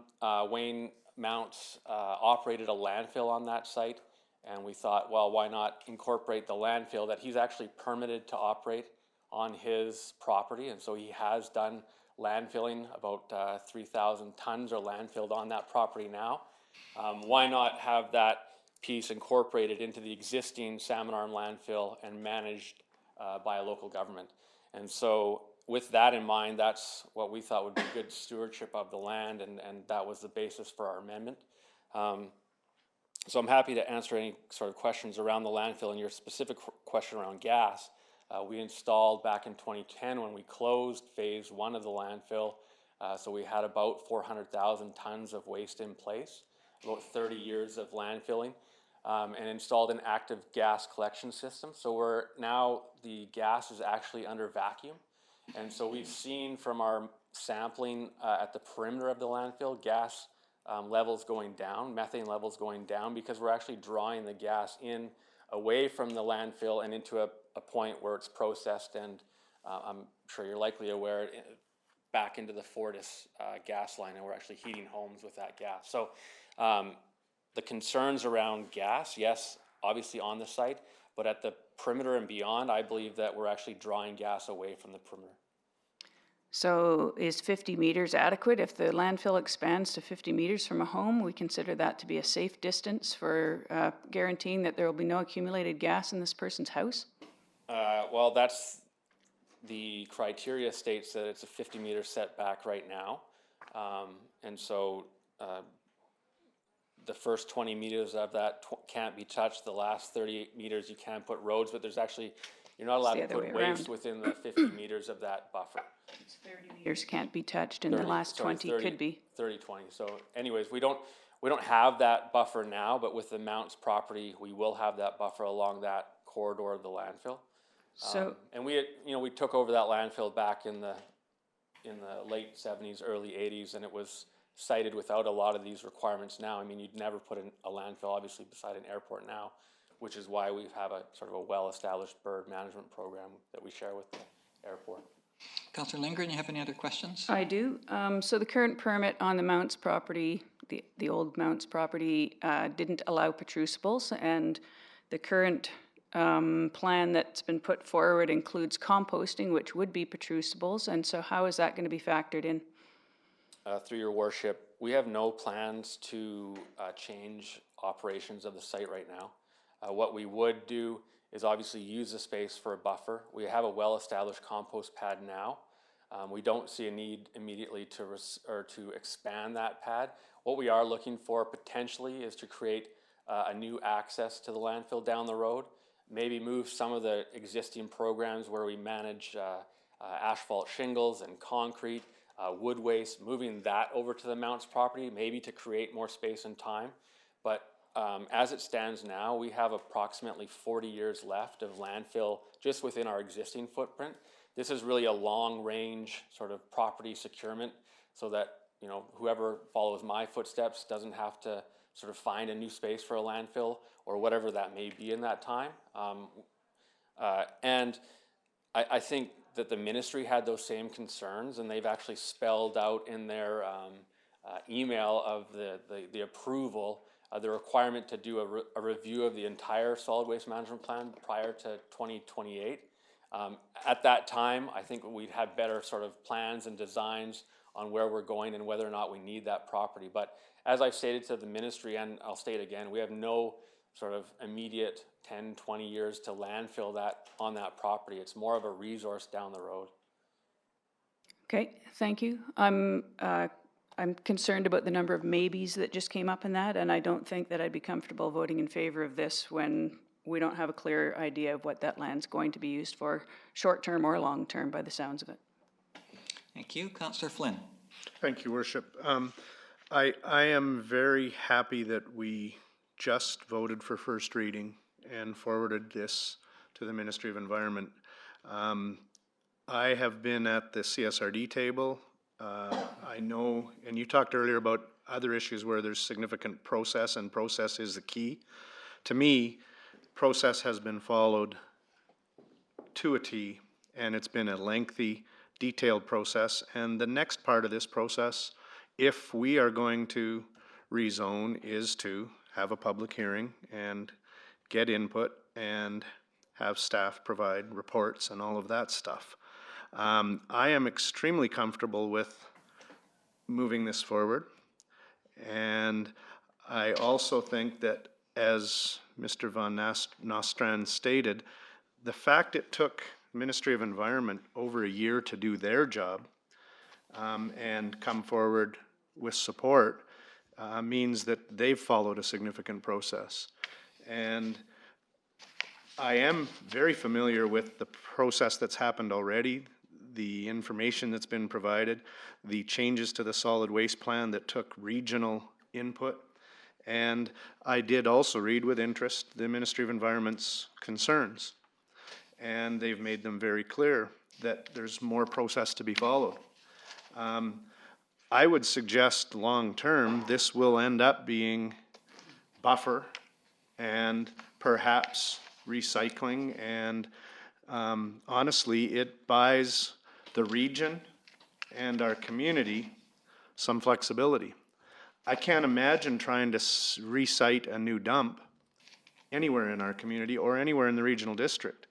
Wayne Mounts operated a landfill on that site. And we thought, well, why not incorporate the landfill that he's actually permitted to operate on his property. And so he has done landfilling, about 3,000 tons are landfilled on that property now. Why not have that piece incorporated into the existing Salmon Arm landfill and managed by a local government? And so with that in mind, that's what we thought would be good stewardship of the land, and that was the basis for our amendment. So I'm happy to answer any sort of questions around the landfill and your specific question around gas. We installed back in 2010 when we closed phase 1 of the landfill. So we had about 400,000 tons of waste in place, about 30 years of landfilling, and installed an active gas collection system. So now the gas is actually under vacuum. And so we've seen from our sampling at the perimeter of the landfill, gas levels going down, methane levels going down, because we're actually drawing the gas in away from the landfill and into a point where it's processed, and I'm sure you're likely aware, back into the Fortis gas line, and we're actually heating homes with that gas. So the concerns around gas, yes, obviously on the site, but at the perimeter and beyond, I believe that we're actually drawing gas away from the perimeter. So is 50 meters adequate? If the landfill expands to 50 meters from a home, we consider that to be a safe distance for guaranteeing that there will be no accumulated gas in this person's house? Well, that's the criteria states that it's a 50-meter setback right now. And so the first 20 meters of that can't be touched. The last 38 meters you can put roads, but there's actually, you're not allowed to put waste within the 50 meters of that buffer. 30 meters can't be touched, and the last 20 could be. 30, 20. So anyways, we don't have that buffer now, but with the Mounts property, we will have that buffer along that corridor of the landfill. So and we took over that landfill back in the late 70s, early 80s, and it was sited without a lot of these requirements now. I mean, you'd never put a landfill obviously beside an airport now, which is why we have a sort of a well-established bird management program that we share with the airport. Councillor Lindgren, you have any other questions? I do. So the current permit on the Mounts property, the old Mounts property, didn't allow protrusibles, and the current plan that's been put forward includes composting, which would be protrusibles. And so how is that going to be factored in? Through your worship, we have no plans to change operations of the site right now. What we would do is obviously use the space for a buffer. We have a well-established compost pad now. We don't see a need immediately to expand that pad. What we are looking for potentially is to create a new access to the landfill down the road. Maybe move some of the existing programs where we manage asphalt shingles and concrete, wood waste, moving that over to the Mounts property, maybe to create more space and time. But as it stands now, we have approximately 40 years left of landfill just within our existing footprint. This is really a long-range sort of property securement, so that whoever follows my footsteps doesn't have to sort of find a new space for a landfill or whatever that may be in that time. And I think that the ministry had those same concerns, and they've actually spelled out in their email of the approval, the requirement to do a review of the entire solid waste management plan prior to 2028. At that time, I think we'd have better sort of plans and designs on where we're going and whether or not we need that property. But as I've stated to the ministry, and I'll state again, we have no sort of immediate 10, 20 years to landfill that on that property. It's more of a resource down the road. Okay, thank you. I'm concerned about the number of maybes that just came up in that, and I don't think that I'd be comfortable voting in favor of this when we don't have a clear idea of what that land's going to be used for, short-term or long-term, by the sounds of it. Thank you. Councillor Flynn. Thank you, Worship. I am very happy that we just voted for first reading and forwarded this to the Ministry of Environment. I have been at the CSRD table. I know, and you talked earlier about other issues where there's significant process, and process is the key. To me, process has been followed to a T, and it's been a lengthy, detailed process. And the next part of this process, if we are going to rezone, is to have a public hearing and get input and have staff provide reports and all of that stuff. I am extremely comfortable with moving this forward. And I also think that, as Mr. Van Nostrand stated, the fact it took Ministry of Environment over a year to do their job and come forward with support means that they've followed a significant process. And I am very familiar with the process that's happened already, the information that's been provided, the changes to the solid waste plan that took regional input. And I did also read with interest the Ministry of Environment's concerns. And they've made them very clear that there's more process to be followed. I would suggest long-term, this will end up being buffer and perhaps recycling, and honestly, it buys the region and our community some flexibility. I can't imagine trying to recite a new dump anywhere in our community or anywhere in the regional district.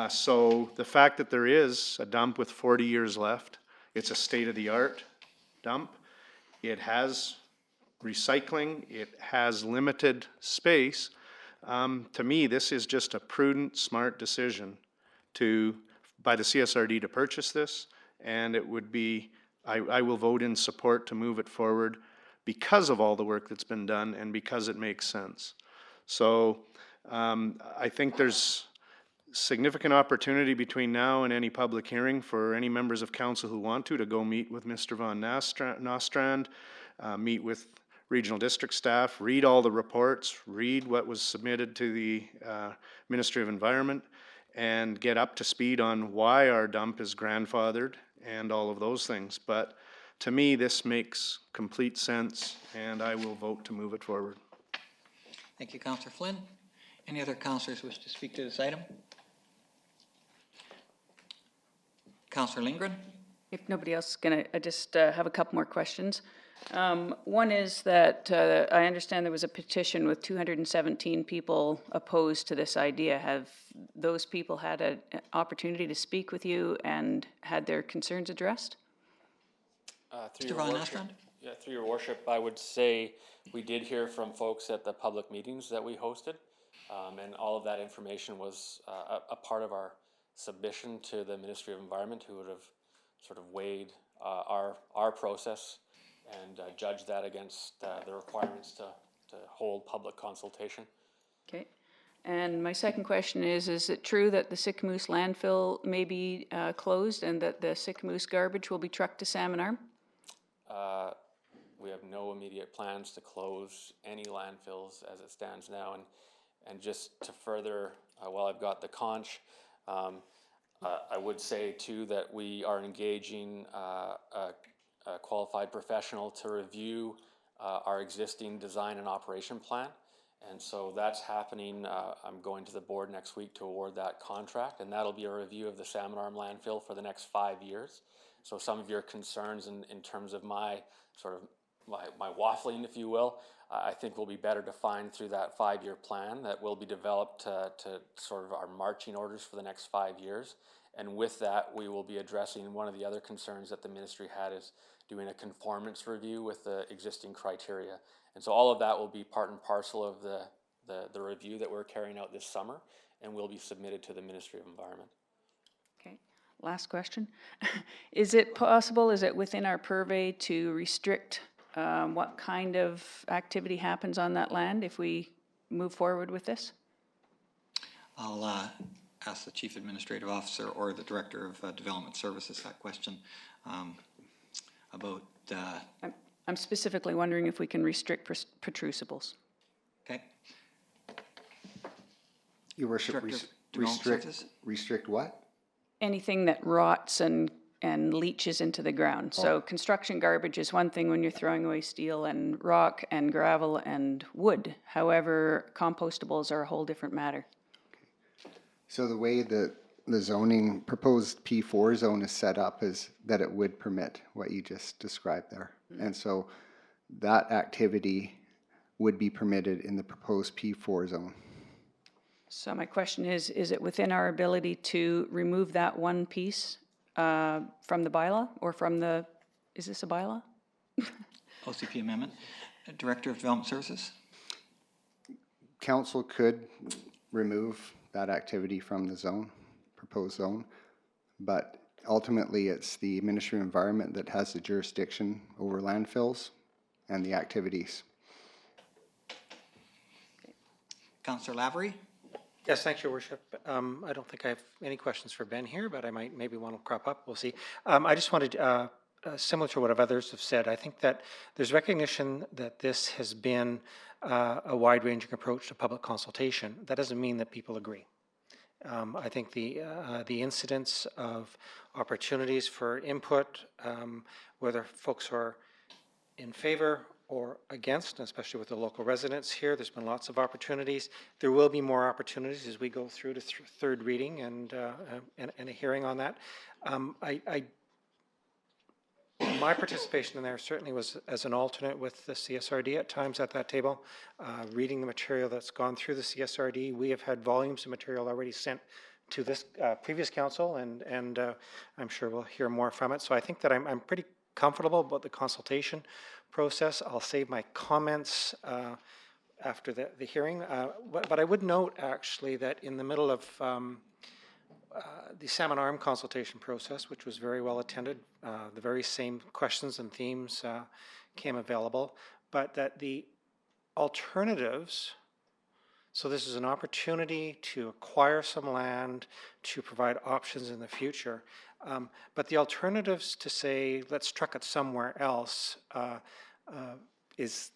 So the fact that there is a dump with 40 years left, it's a state-of-the-art dump, it has recycling, it has limited space. To me, this is just a prudent, smart decision by the CSRD to purchase this, and it would be, I will vote in support to move it forward because of all the work that's been done and because it makes sense. So I think there's significant opportunity between now and any public hearing for any members of council who want to go meet with Mr. Van Nostrand, meet with regional district staff, read all the reports, read what was submitted to the Ministry of Environment, and get up to speed on why our dump is grandfathered and all of those things. But to me, this makes complete sense, and I will vote to move it forward. Thank you, Councillor Flynn. Any other councillors wish to speak to this item? Councillor Lindgren? If nobody else is going to, I just have a couple more questions. One is that I understand there was a petition with 217 people opposed to this idea. Have those people had an opportunity to speak with you and had their concerns addressed? Through your worship, I would say we did hear from folks at the public meetings that we hosted, and all of that information was a part of our submission to the Ministry of Environment, who would have sort of weighed our process and judged that against the requirements to hold public consultation. Okay. And my second question is it true that the Sycamoose landfill may be closed and that the Sycamoose garbage will be trucked to Salmon Arm? We have no immediate plans to close any landfills as it stands now. And just to further, while I've got the conch, I would say too that we are engaging a qualified professional to review our existing design and operation plan And so that's happening. I'm going to the board next week to award that contract, and that'll be a review of the Salmon Arm landfill for the next 5 years. So some of your concerns in terms of my sort of my waffling, if you will, I think will be better defined through that 5-year plan that will be developed to sort of our marching orders for the next 5 years. And with that, we will be addressing one of the other concerns that the ministry had is doing a conformance review with the existing criteria. And so all of that will be part and parcel of the review that we're carrying out this summer and will be submitted to the Ministry of Environment. Okay, last question. Is it possible, is it within our purvey to restrict what kind of activity happens on that land if we move forward with this? I'll ask the Chief Administrative Officer or the Director of Development Services that question about... I'm specifically wondering if we can restrict protrusibles. Okay. Your worship, restrict what? Anything that rots and leaches into the ground. So construction garbage is one thing when you're throwing away steel and rock and gravel and wood. However, compostables are a whole different matter. So the way that the zoning, proposed P4 zone is set up is that it would permit what you just described there. And so that activity would be permitted in the proposed P4 zone. So my question is it within our ability to remove that one piece from the bylaw or from the, is this a bylaw? OCP amendment. Director of Development Services? Council could remove that activity from the zone, proposed zone, but ultimately it's the Ministry of Environment that has the jurisdiction over landfills and the activities. Councillor Lavery? Yes, thanks, Your Worship. I don't think I have any questions for Ben here, but I might maybe one will crop up. We'll see. I just wanted, similar to what others have said, I think that there's recognition that this has been a wide-ranging approach to public consultation. That doesn't mean that people agree. I think the incidence of opportunities for input, whether folks are in favor or against, especially with the local residents here, there's been lots of opportunities. There will be more opportunities as we go through to third reading and a hearing on that. My participation in there certainly was as an alternate with the CSRD at times at that table, reading the material that's gone through the CSRD. We have had volumes of material already sent to this previous council, and I'm sure we'll hear more from it. So I think that I'm pretty comfortable about the consultation process. I'll save my comments after the hearing, but I would note actually that in the middle of the Salmon Arm consultation process, which was very well attended, the very same questions and themes came available, but that the alternatives, so this is an opportunity to acquire some land, to provide options in the future, but the alternatives to say, let's truck it somewhere else is,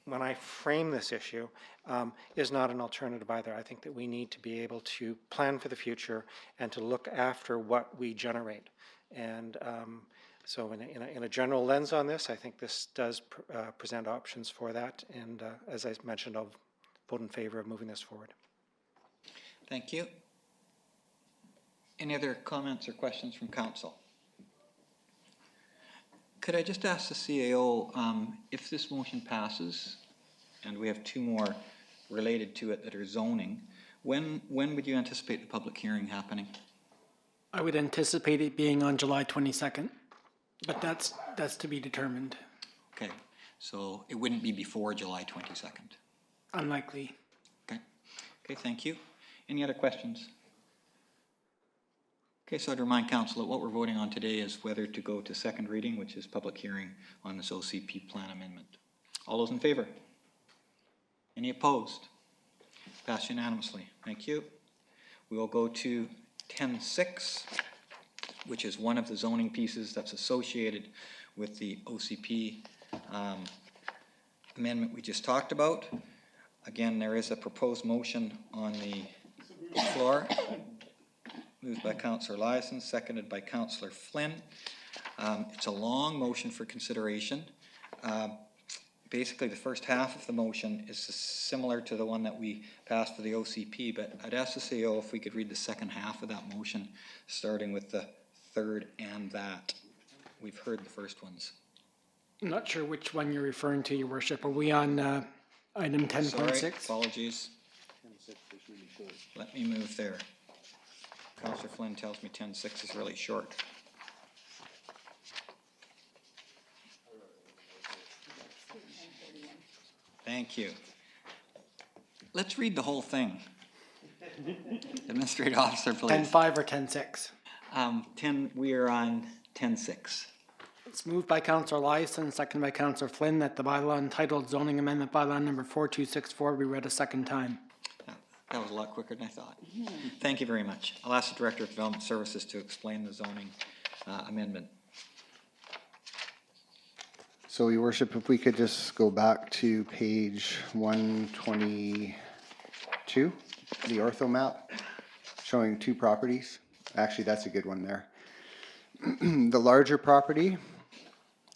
when I frame this issue, is not an alternative either. I think that we need to be able to plan for the future and to look after what we generate. And so in a general lens on this, I think this does present options for that. And as I mentioned, I'll vote in favor of moving this forward. Thank you. Any other comments or questions from council? Could I just ask the CAO, if this motion passes, and we have two more related to it that are zoning, when would you anticipate the public hearing happening? I would anticipate it being on July 22nd, but that's to be determined. Okay, so it wouldn't be before July 22nd? Unlikely. Okay, thank you. Any other questions? Okay, so I'd remind council that what we're voting on today is whether to go to second reading, which is public hearing on this OCP plan amendment. All those in favor? Any opposed? Passed unanimously. Thank you. We will go to 10.6, which is one of the zoning pieces that's associated with the OCP amendment we just talked about. Again, there is a proposed motion on the floor. Moved by Councillor Eliason, seconded by Councillor Flynn. It's a long motion for consideration. basically the first half of the motion is similar to the one that we passed for the OCP, but I'd ask the CEO if we could read the second half of that motion, starting with the third and that. We've heard the first ones. I'm not sure which one you're referring to, Your Worship. Are we on item 10.6? Sorry, apologies. Let me move there. Councillor Flynn tells me 10.6 is really short. Thank you. Let's read the whole thing. Administrative Officer, please. 10.5 or 10.6? We are on 10.6. It's moved by Councillor Eliason, seconded by Councillor Flynn, that the bylaw entitled Zoning Amendment Bylaw number 4264 be read a second time. That was a lot quicker than I thought. Thank you very much. I'll ask the Director of Development Services to explain the zoning amendment. So, Your Worship, if we could just go back to page 122, the ortho map, showing two properties. Actually, that's a good one there. The larger property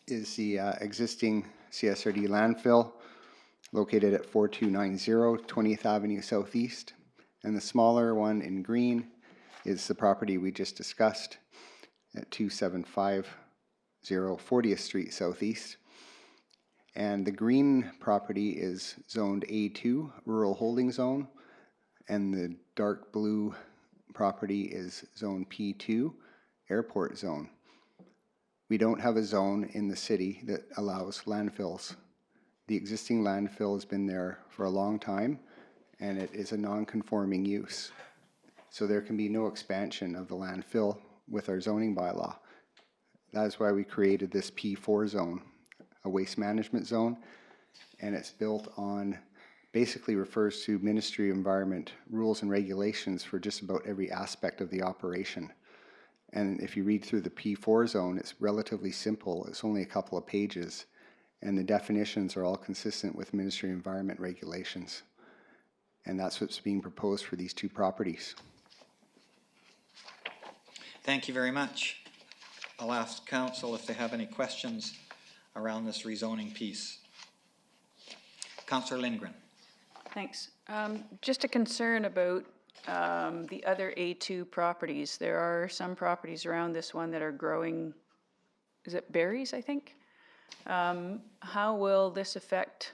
is the existing CSRD landfill located at 4290 20th Avenue Southeast. And the smaller one in green is the property we just discussed at 2750 40th Street Southeast. And the green property is zoned A2, Rural Holding Zone, and the dark blue property is zone P2, Airport Zone. We don't have a zone in the city that allows landfills. The existing landfill has been there for a long time, and it is a non-conforming use. So there can be no expansion of the landfill with our zoning bylaw. That is why we created this P4 zone, a waste management zone, and it's built on, basically refers to Ministry of Environment rules and regulations for just about every aspect of the operation. And if you read through the P4 zone, it's relatively simple. It's only a couple of pages, and the definitions are all consistent with Ministry of Environment regulations. And that's what's being proposed for these two properties. Thank you very much. I'll ask Council if they have any questions around this rezoning piece. Councillor Lindgren. Thanks. Just a concern about the other A2 properties. There are some properties around this one that are growing, is it berries, I think? How will this affect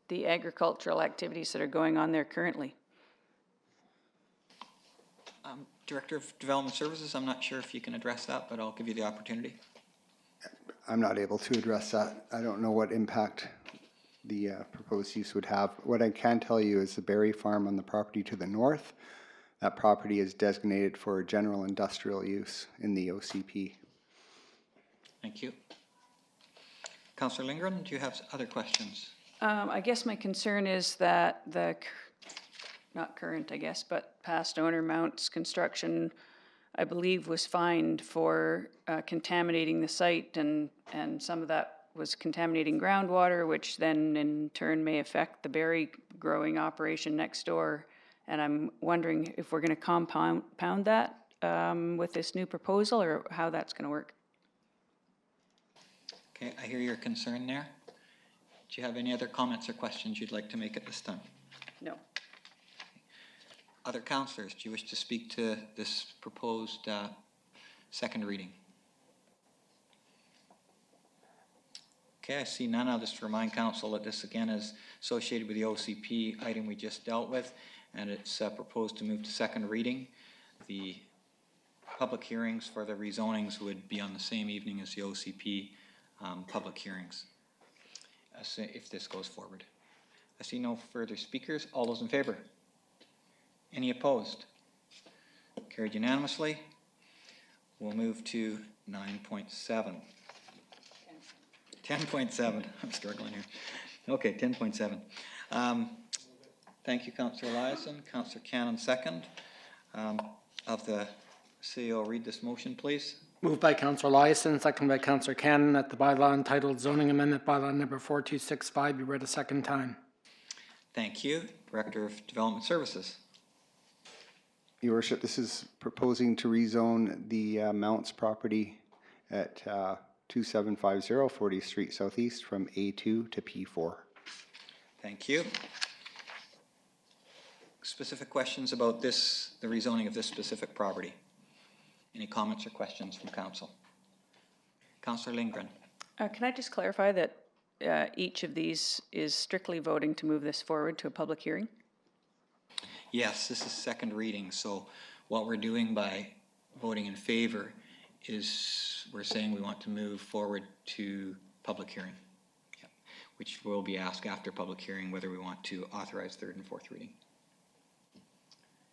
the agricultural activities that are going on there currently? Director of Development Services, I'm not sure if you can address that, but I'll give you the opportunity. I'm not able to address that. I don't know what impact the proposed use would have. What I can tell you is the berry farm on the property to the north, that property is designated for general industrial use in the OCP. Thank you. Councillor Lindgren, do you have other questions? I guess my concern is that the, not current, I guess, but past owner Mounts Construction, I believe, was fined for contaminating the site, and some of that was contaminating groundwater, which then in turn may affect the berry growing operation next door. And I'm wondering if we're going to compound that with this new proposal, or how that's going to work. Okay, I hear your concern there. Do you have any other comments or questions you'd like to make at this time? No. Other councillors, do you wish to speak to this proposed second reading? Okay, I see none. I'll just remind council that this again is associated with the OCP item we just dealt with, and it's proposed to move to second reading. The public hearings for the rezonings would be on the same evening as the OCP public hearings, if this goes forward. I see no further speakers. All those in favor? Any opposed? Carried unanimously. We'll move to 9.7. 10.7. I'm struggling here. Okay, 10.7. Thank you, Councillor Eliason. Councillor Cannon, second. Of the CEO, read this motion, please. Moved by Councillor Eliason, seconded by Councillor Cannon, that the bylaw entitled Zoning Amendment Bylaw number 4265 be read a second time. Thank you. Director of Development Services. Your Worship, this is proposing to rezone the Mounts property at 2750 40th Street Southeast from A2 to P4. Thank you. Specific questions about this, the rezoning of this specific property? Any comments or questions from council? Councillor Lindgren. Can I just clarify that each of these is strictly voting to move this forward to a public hearing? Yes, this is second reading, so what we're doing by voting in favor is we're saying we want to move forward to public hearing, which will be asked after public hearing whether we want to authorize third and fourth reading.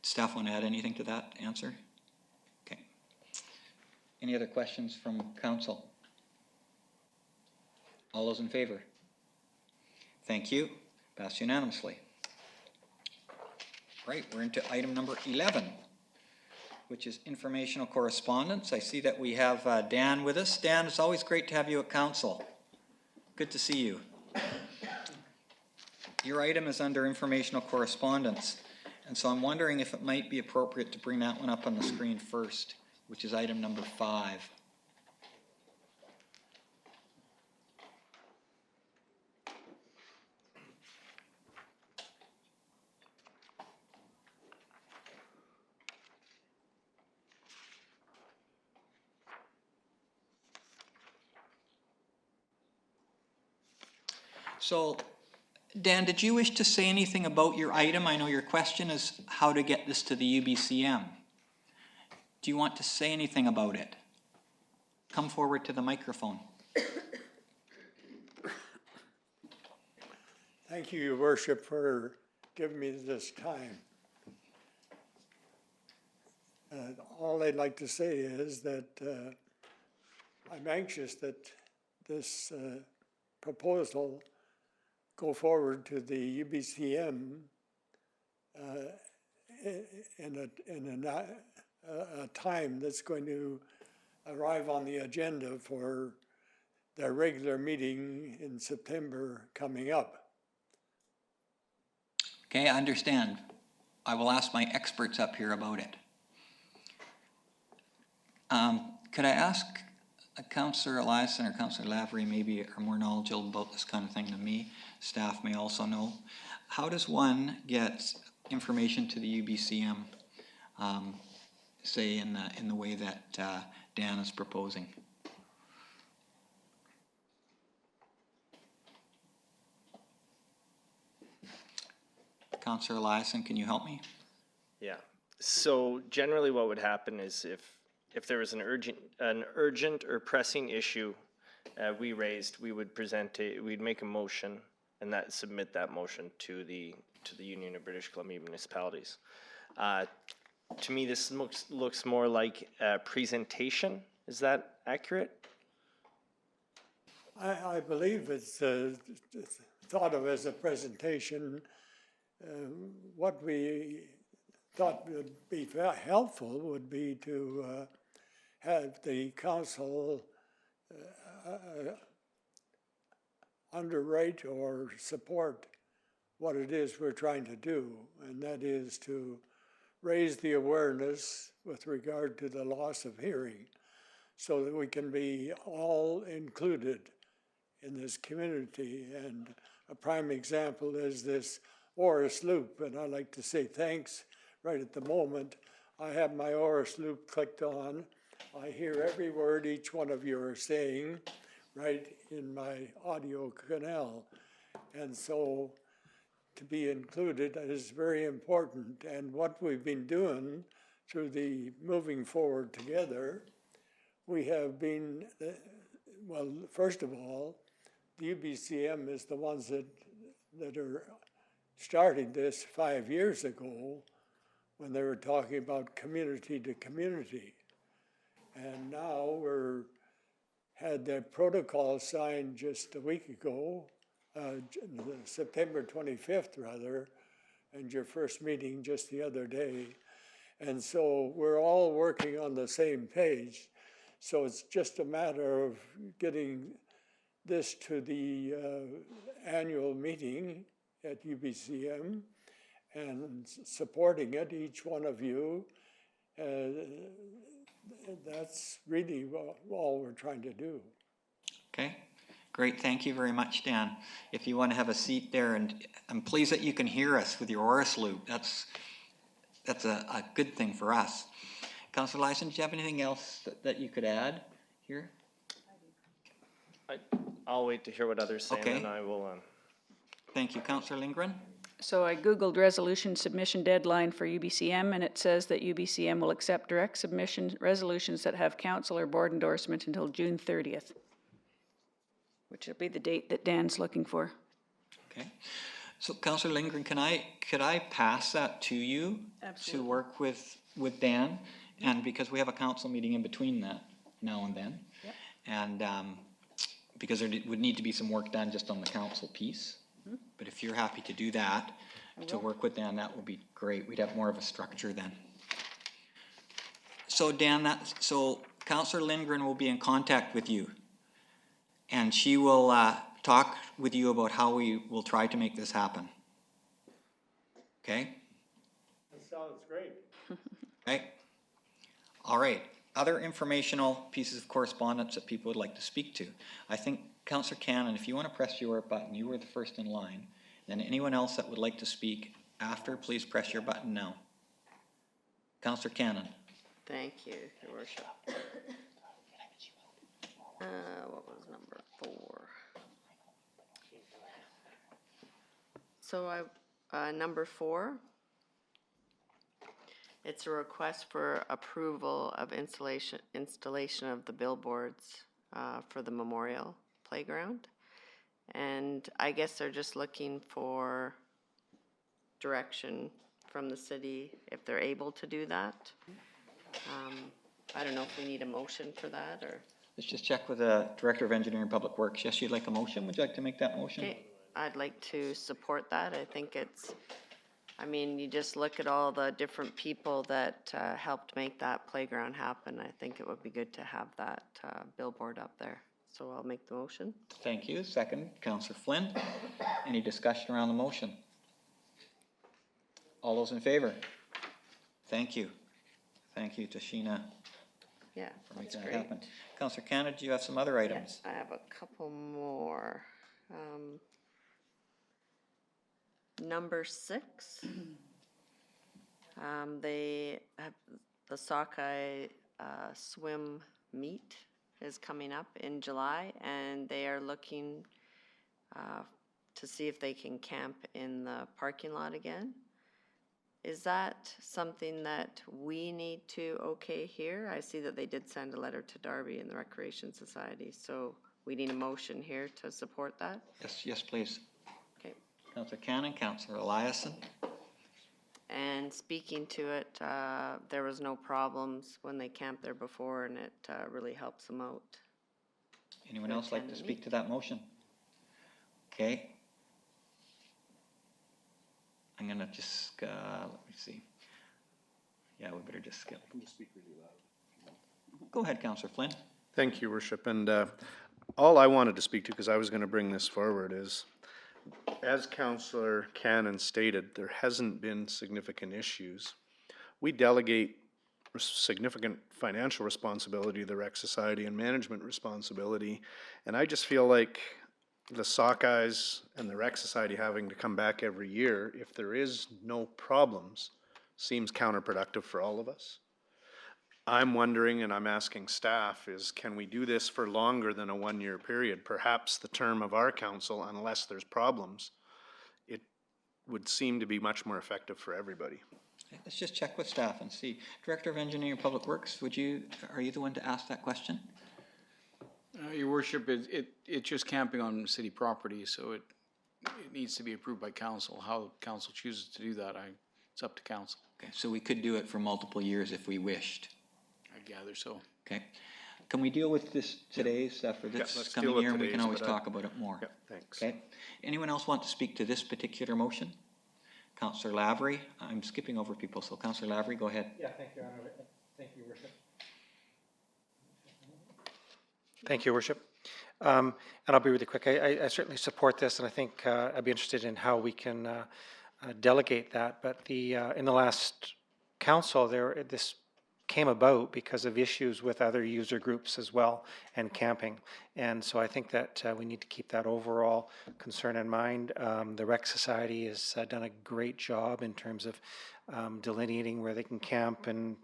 Staff want to add anything to that answer? Okay. Any other questions from council? All those in favor? Thank you. Passed unanimously. Right, we're into item number 11, which is informational correspondence. I see that we have Dan with us. Dan, it's always great to have you at council. Good to see you. Your item is under informational correspondence, and so I'm wondering if it might be appropriate to bring that one up on the screen first, which is item number 5. So, Dan, did you wish to say anything about your item? I know your question is how to get this to the UBCM. Do you want to say anything about it? Come forward to the microphone. Thank you, Your Worship, for giving me this time. All I'd like to say is that I'm anxious that this proposal go forward to the UBCM in a time that's going to arrive on the agenda for their regular meeting in September coming up. Okay, I understand. I will ask my experts up here about it. Could I ask Councillor Eliason or Councillor Lavery maybe are more knowledgeable about this kind of thing than me? Staff may also know. How does one get information to the UBCM, say in the way that Dan is proposing? Councillor Eliason, can you help me? Yeah. So generally what would happen is if there was an urgent or pressing issue we raised, we would we'd make a motion and submit that motion to the Union of British Columbia Municipalities. To me, this looks more like a presentation. Is that accurate? I believe it's thought of as a presentation. What we thought would be helpful would be to have the council underwrite or support what it is we're trying to do, and that is to raise the awareness with regard to the loss of hearing so that we can be all included in this community. And a prime example is this Oris Loop, and I'd like to say thanks right at the moment. I have my Oris Loop clicked on. I hear every word each one of you are saying right in my audio canal. And so to be included is very important. And what we've been doing through the moving forward together, we have been, well, first of all, the UBCM is the ones that are starting this 5 years ago when they were talking about community to community. And now had the protocol signed just a week ago, September 25th rather, and your first meeting just the other day. And so we're all working on the same page. So it's just a matter of getting this to the annual meeting at UBCM and supporting it, each one of you. That's really all we're trying to do. Okay, great, thank you very much, Dan. If you want to have a seat there, and I'm pleased that you can hear us with your Oris loop. That's a good thing for us. Councillor Lyson, do you have anything else that you could add here? I'll wait to hear what others say, Okay. and then I will. Thank you, Councillor Lindgren. So I Googled resolution submission deadline for UBCM, and it says that UBCM will accept direct submission resolutions that have council or board endorsement until June 30th, which will be the date that Dan's looking for. Okay. So Councillor Lindgren, could I pass that to you? Absolutely. To work with Dan? And because we have a council meeting in between that now and then. Yep. And because there would need to be some work done just on the council piece. But if you're happy to do that, to work with Dan, that would be great. We'd have more of a structure then. So Dan, so Councillor Lindgren will be in contact with you. And she will talk with you about how we will try to make this happen. Okay? That sounds great. Okay? All right. Other informational pieces of correspondence that people would like to speak to. I think, Councillor Cannon, if you want to press your button, you were the first in line. Then anyone else that would like to speak after, please press your button now. Councillor Cannon. Thank you, Your Worship. What was number 4? So number 4, it's a request for approval of installation of the billboards for the memorial playground. And I guess they're just looking for direction from the city if they're able to do that. I don't know if we need a motion for that, or. Let's just check with the Director of Engineering and Public Works. Yes, you'd like a motion? Would you like to make that motion? Okay, I'd like to support that. I think I mean, you just look at all the different people that helped make that playground happen. I think it would be good to have that billboard up there. So I'll make the motion. Thank you. Second, Councillor Flynn. Any discussion around the motion? All those in favor? Thank you. Thank you, Tashina, Yeah, for making that's that great. happen. Councillor Canada, do you have some other items? I have a couple more. Number 6. They have the sockeye swim meet is coming up in July, and they are looking to see if they can camp in the parking lot again. Is that something that we need to okay here? I see that they did send a letter to Darby and the Recreation Society, so we need a motion here to support that. Yes, please. Okay. Councillor Cannon, Councillor Eliason. And speaking to it, there was no problems when they camped there before, and it really helps them out. Anyone else like to speak to that motion? Okay. I'm going to just, let me see. Yeah, we better just skip. Go ahead, Councillor Flynn. Thank you, Your Worship. And all I wanted to speak to, because I was going to bring this forward, is as Councillor Cannon stated, there hasn't been significant issues. We delegate significant financial responsibility to the Rec Society and management responsibility, and I just feel like the Sockeyes and the Rec Society having to come back every year, if there is no problems, seems counterproductive for all of us. I'm wondering, and I'm asking staff, is can we do this for longer than a 1-year period? Perhaps the term of our council, unless there's problems, it would seem to be much more effective for everybody. Let's just check with staff and see. Director of Engineering and Public Works, are you the one to ask that question? Your Worship, it's just camping on city property, so it needs to be approved by council. How council chooses to do that, it's up to council. Okay, so we could do it for multiple years if we wished. I gather so. Okay. Can we deal with this today's stuff or this let's coming deal with year, and we can today's, always but talk about it more? Yeah, thanks. Okay. Anyone else want to speak to this particular motion? Councillor Lavery, I'm skipping over people, so Councillor Lavery, go ahead. Yeah, thank you, Honor. Thank you, Worship. Thank you, Worship. And I'll be really quick. I certainly support this, and I think I'd be interested in how we can delegate that. But in the last council, this came about because of issues with other user groups as well and camping. And so I think that we need to keep that overall concern in mind. The Rec Society has done a great job in terms of delineating where they can camp and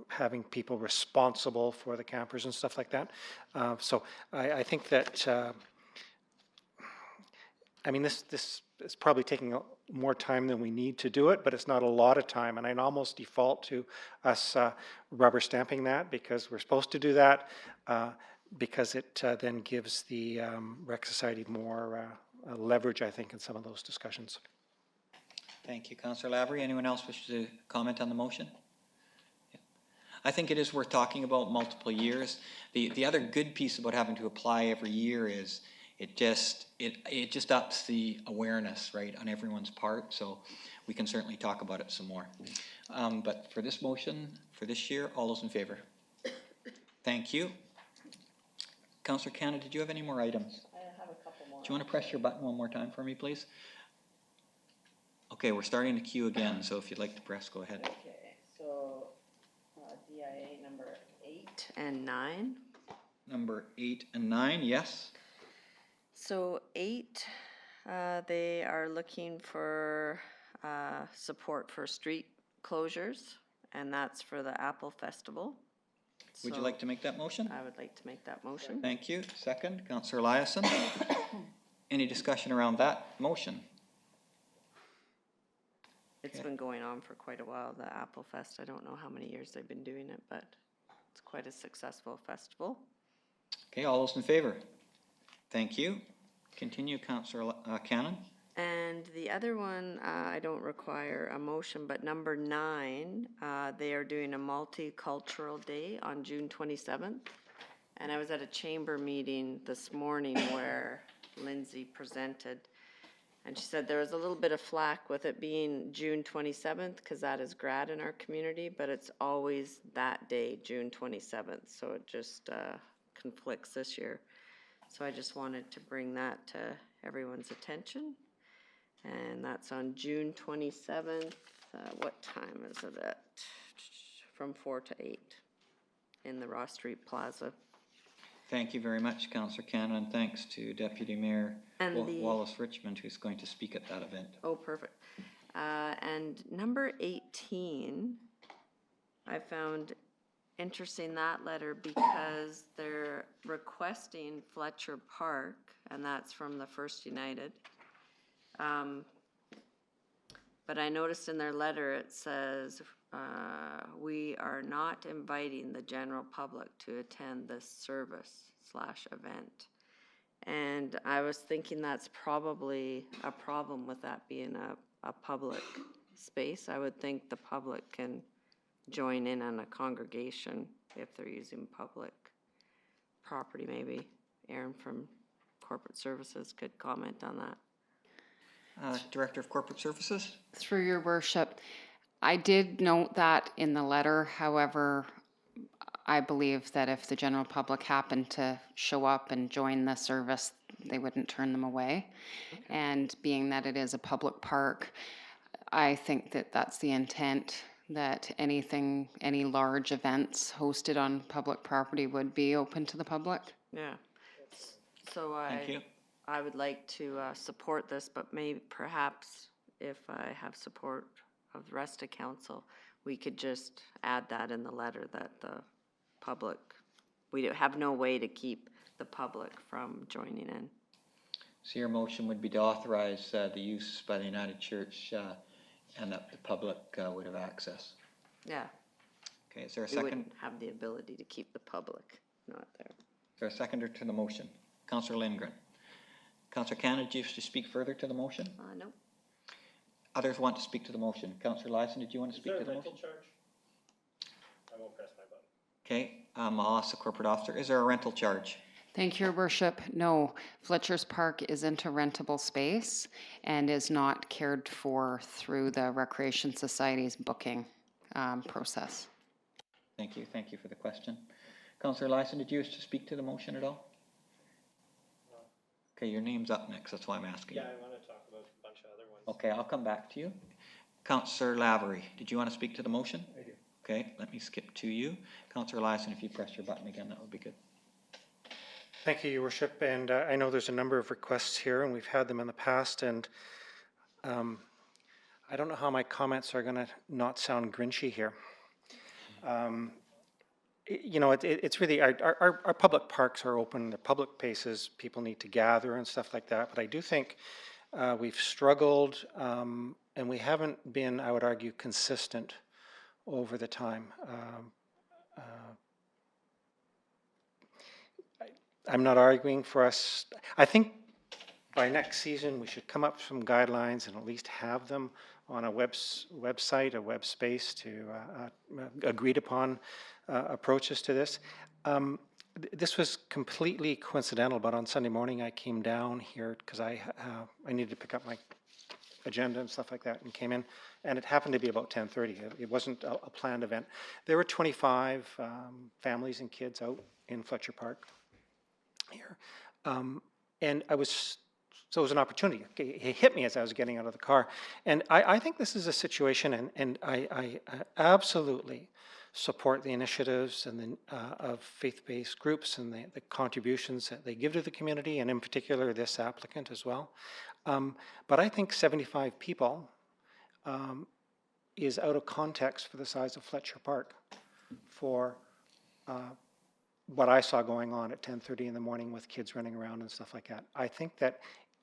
having people responsible for the campers and stuff like that. So I think that, I mean, this is probably taking more time than we need to do it, but it's not a lot of time. And I'd almost default to us rubber stamping that because we're supposed to do that because it then gives the Rec Society more leverage, I think, in some of those discussions. Thank you, Councillor Lavery. Anyone else wish to comment on the motion? Yeah. I think it is worth talking about multiple years. The other good piece about having to apply every year is it just ups the awareness, right, on everyone's part. So we can certainly talk about it some more. But for this motion, for this year, all those in favor? Thank you. Councillor Canada, did you have any more items? I have a couple more. Do you want to press your button one more time for me, please? Okay, we're starting the queue again, so if you'd like to press, go ahead. Okay, so DIA number 8 and 9. Number 8 and 9, yes. So 8, they are looking for support for street closures, and that's for the Apple Festival. Would you like to make that motion? I would like to make that motion. Thank you. Second, Councillor Eliason. Any discussion around that motion? It's been going on for quite a while, the Apple Fest. I don't know how many years they've been doing it, but it's quite a successful festival. Okay, all those in favor? Thank you. Continue, Councillor Cannon. And the other one, I don't require a motion, but number 9, they are doing a multicultural day on June 27th. And I was at a chamber meeting this morning where Lindsay presented, and she said there was a little bit of flack with it being June 27th because that is grad in our community, but it's always that day, June 27th. So it just conflicts this year. So I just wanted to bring that to everyone's attention. And that's on June 27th. What time is it at? From 4 to 8 in the Ross Street Plaza. Thank you very much, Councillor Cannon, and thanks to Deputy Mayor Wallace Richmond, who's going to speak at that event. Oh, perfect. And number 18, I found interesting that letter because they're requesting Fletcher Park, and that's from the First United. But I noticed in their letter it says, we are not inviting the general public to attend this service/event. And I was thinking that's probably a problem with that being a public space. I would think the public can join in on a congregation if they're using public property. Maybe Aaron from Corporate Services could comment on that. Director of Corporate Services? Through your worship, I did note that in the letter. However, I believe that if the general public happened to show up and join the service, they wouldn't turn them away. Okay. And being that it is a public park, I think that that's the intent, that any large events hosted on public property would be open to the public. Yeah. So Thank you. I would like to support this, but maybe perhaps if I have support of the rest of council, we could just add that in the letter that the public, we have no way to keep the public from joining in. So your motion would be to authorize the use by the United Church and that the public would have access. Yeah. Okay, is there a We second? wouldn't have the ability to keep the public not there. Is there a seconder to the motion? Councillor Lindgren. Councillor Canada, do you wish to speak further to the motion? No. Others want to speak to the motion. Councillor Lyson, did you want to speak to the motion? Charge? I won't press my button. Okay, I'll ask the corporate officer. Is there a rental charge? Thank you, Your Worship. No, Fletcher's Park isn't a rentable space and is not cared for through the Recreation Society's booking process. Thank you. Thank you for the question. Councillor Lyson, did you wish to speak to the motion at all? No. Okay, your name's up next. That's why I'm asking. Yeah, I want to talk about a bunch of other ones. Okay, I'll come back to you. Councillor Lavery, did you want to speak to the motion? I do. Okay, let me skip to you. Councillor Eliason, if you press your button again, that would be good. Thank you, Your Worship, and I know there's a number of requests here, and we've had them in the past, and I don't know how my comments are going to not sound grinchy here. You know, it's really, our public parks are open, they're public places, people need to gather and stuff like that, but I do think we've struggled, and we haven't been, I would argue, consistent over the time. I'm not arguing for us. I think by next season, we should come up with some guidelines and at least have them on a website, a web space to agreed upon approaches to this. This was completely coincidental, but on Sunday morning I came down here because I needed to pick up my agenda and stuff like that, and came in, and it happened to be about 10:30. It wasn't a planned event. There were 25 families and kids out in Fletcher Park here, and so it was an opportunity. It hit me as I was getting out of the car, and I think this is a situation, and I absolutely support the initiatives and of faith-based groups and the contributions that they give to the community, and in particular this applicant as well. But I think 75 people is out of context for the size of Fletcher Park for what I saw going on at 10:30 in the morning with kids running around and stuff like that. I think that,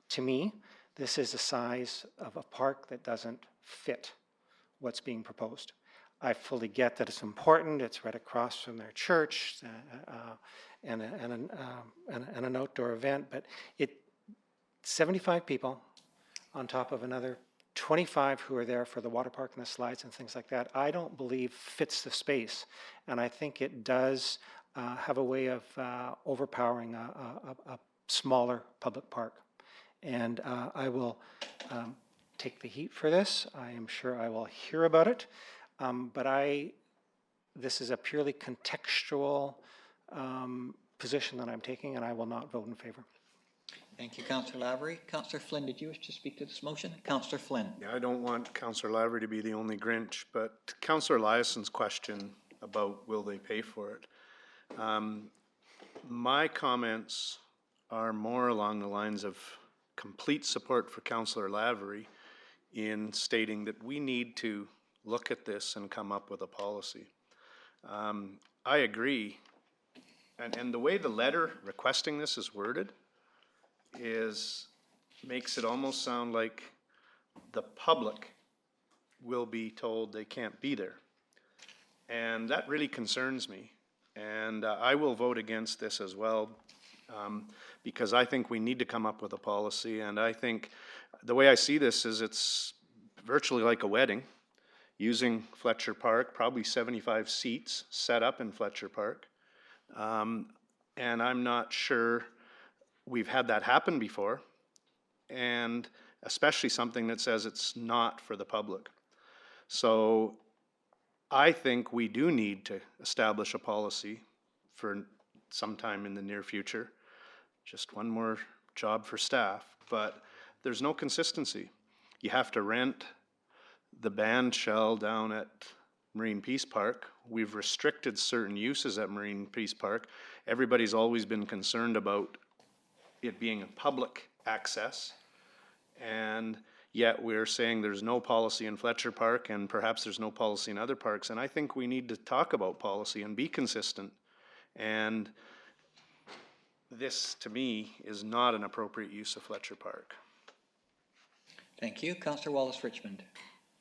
to me, this is the size of a park that doesn't fit what's being proposed. I fully get that it's important. It's right across from their church and an outdoor event, but 75 people on top of another 25 who are there for the water park and the slides and things like that, I don't believe fits the space. And I think it does have a way of overpowering a smaller public park. And I will take the heat for this. I am sure I will hear about it. But this is a purely contextual position that I'm taking, and I will not vote in favor. Thank you, Councillor Lavery. Councillor Flynn, did you wish to speak to this motion? Councillor Flynn. Yeah, I don't want Councillor Lavery to be the only Grinch, but Councillor Eliason's question about will they pay for it? My comments are more along the lines of complete support for Councillor Lavery in stating that we need to look at this and come up with a policy. I agree, and the way the letter requesting this is worded makes it almost sound like the public will be told they can't be there. And that really concerns me. And I will vote against this as well, because I think we need to come up with a policy. And I think the way I see this is it's virtually like a wedding, using Fletcher Park, probably 75 seats set up in Fletcher Park. And I'm not sure we've had that happen before, and especially something that says it's not for the public. So I think we do need to establish a policy for sometime in the near future. Just one more job for staff, but there's no consistency. You have to rent the band shell down at Marine Peace Park. We've restricted certain uses at Marine Peace Park. Everybody's always been concerned about it being a public access, and yet we're saying there's no policy in Fletcher Park, and perhaps there's no policy in other parks. And I think we need to talk about policy and be consistent. And this, to me, is not an appropriate use of Fletcher Park. Thank you. Councillor Wallace-Richmond.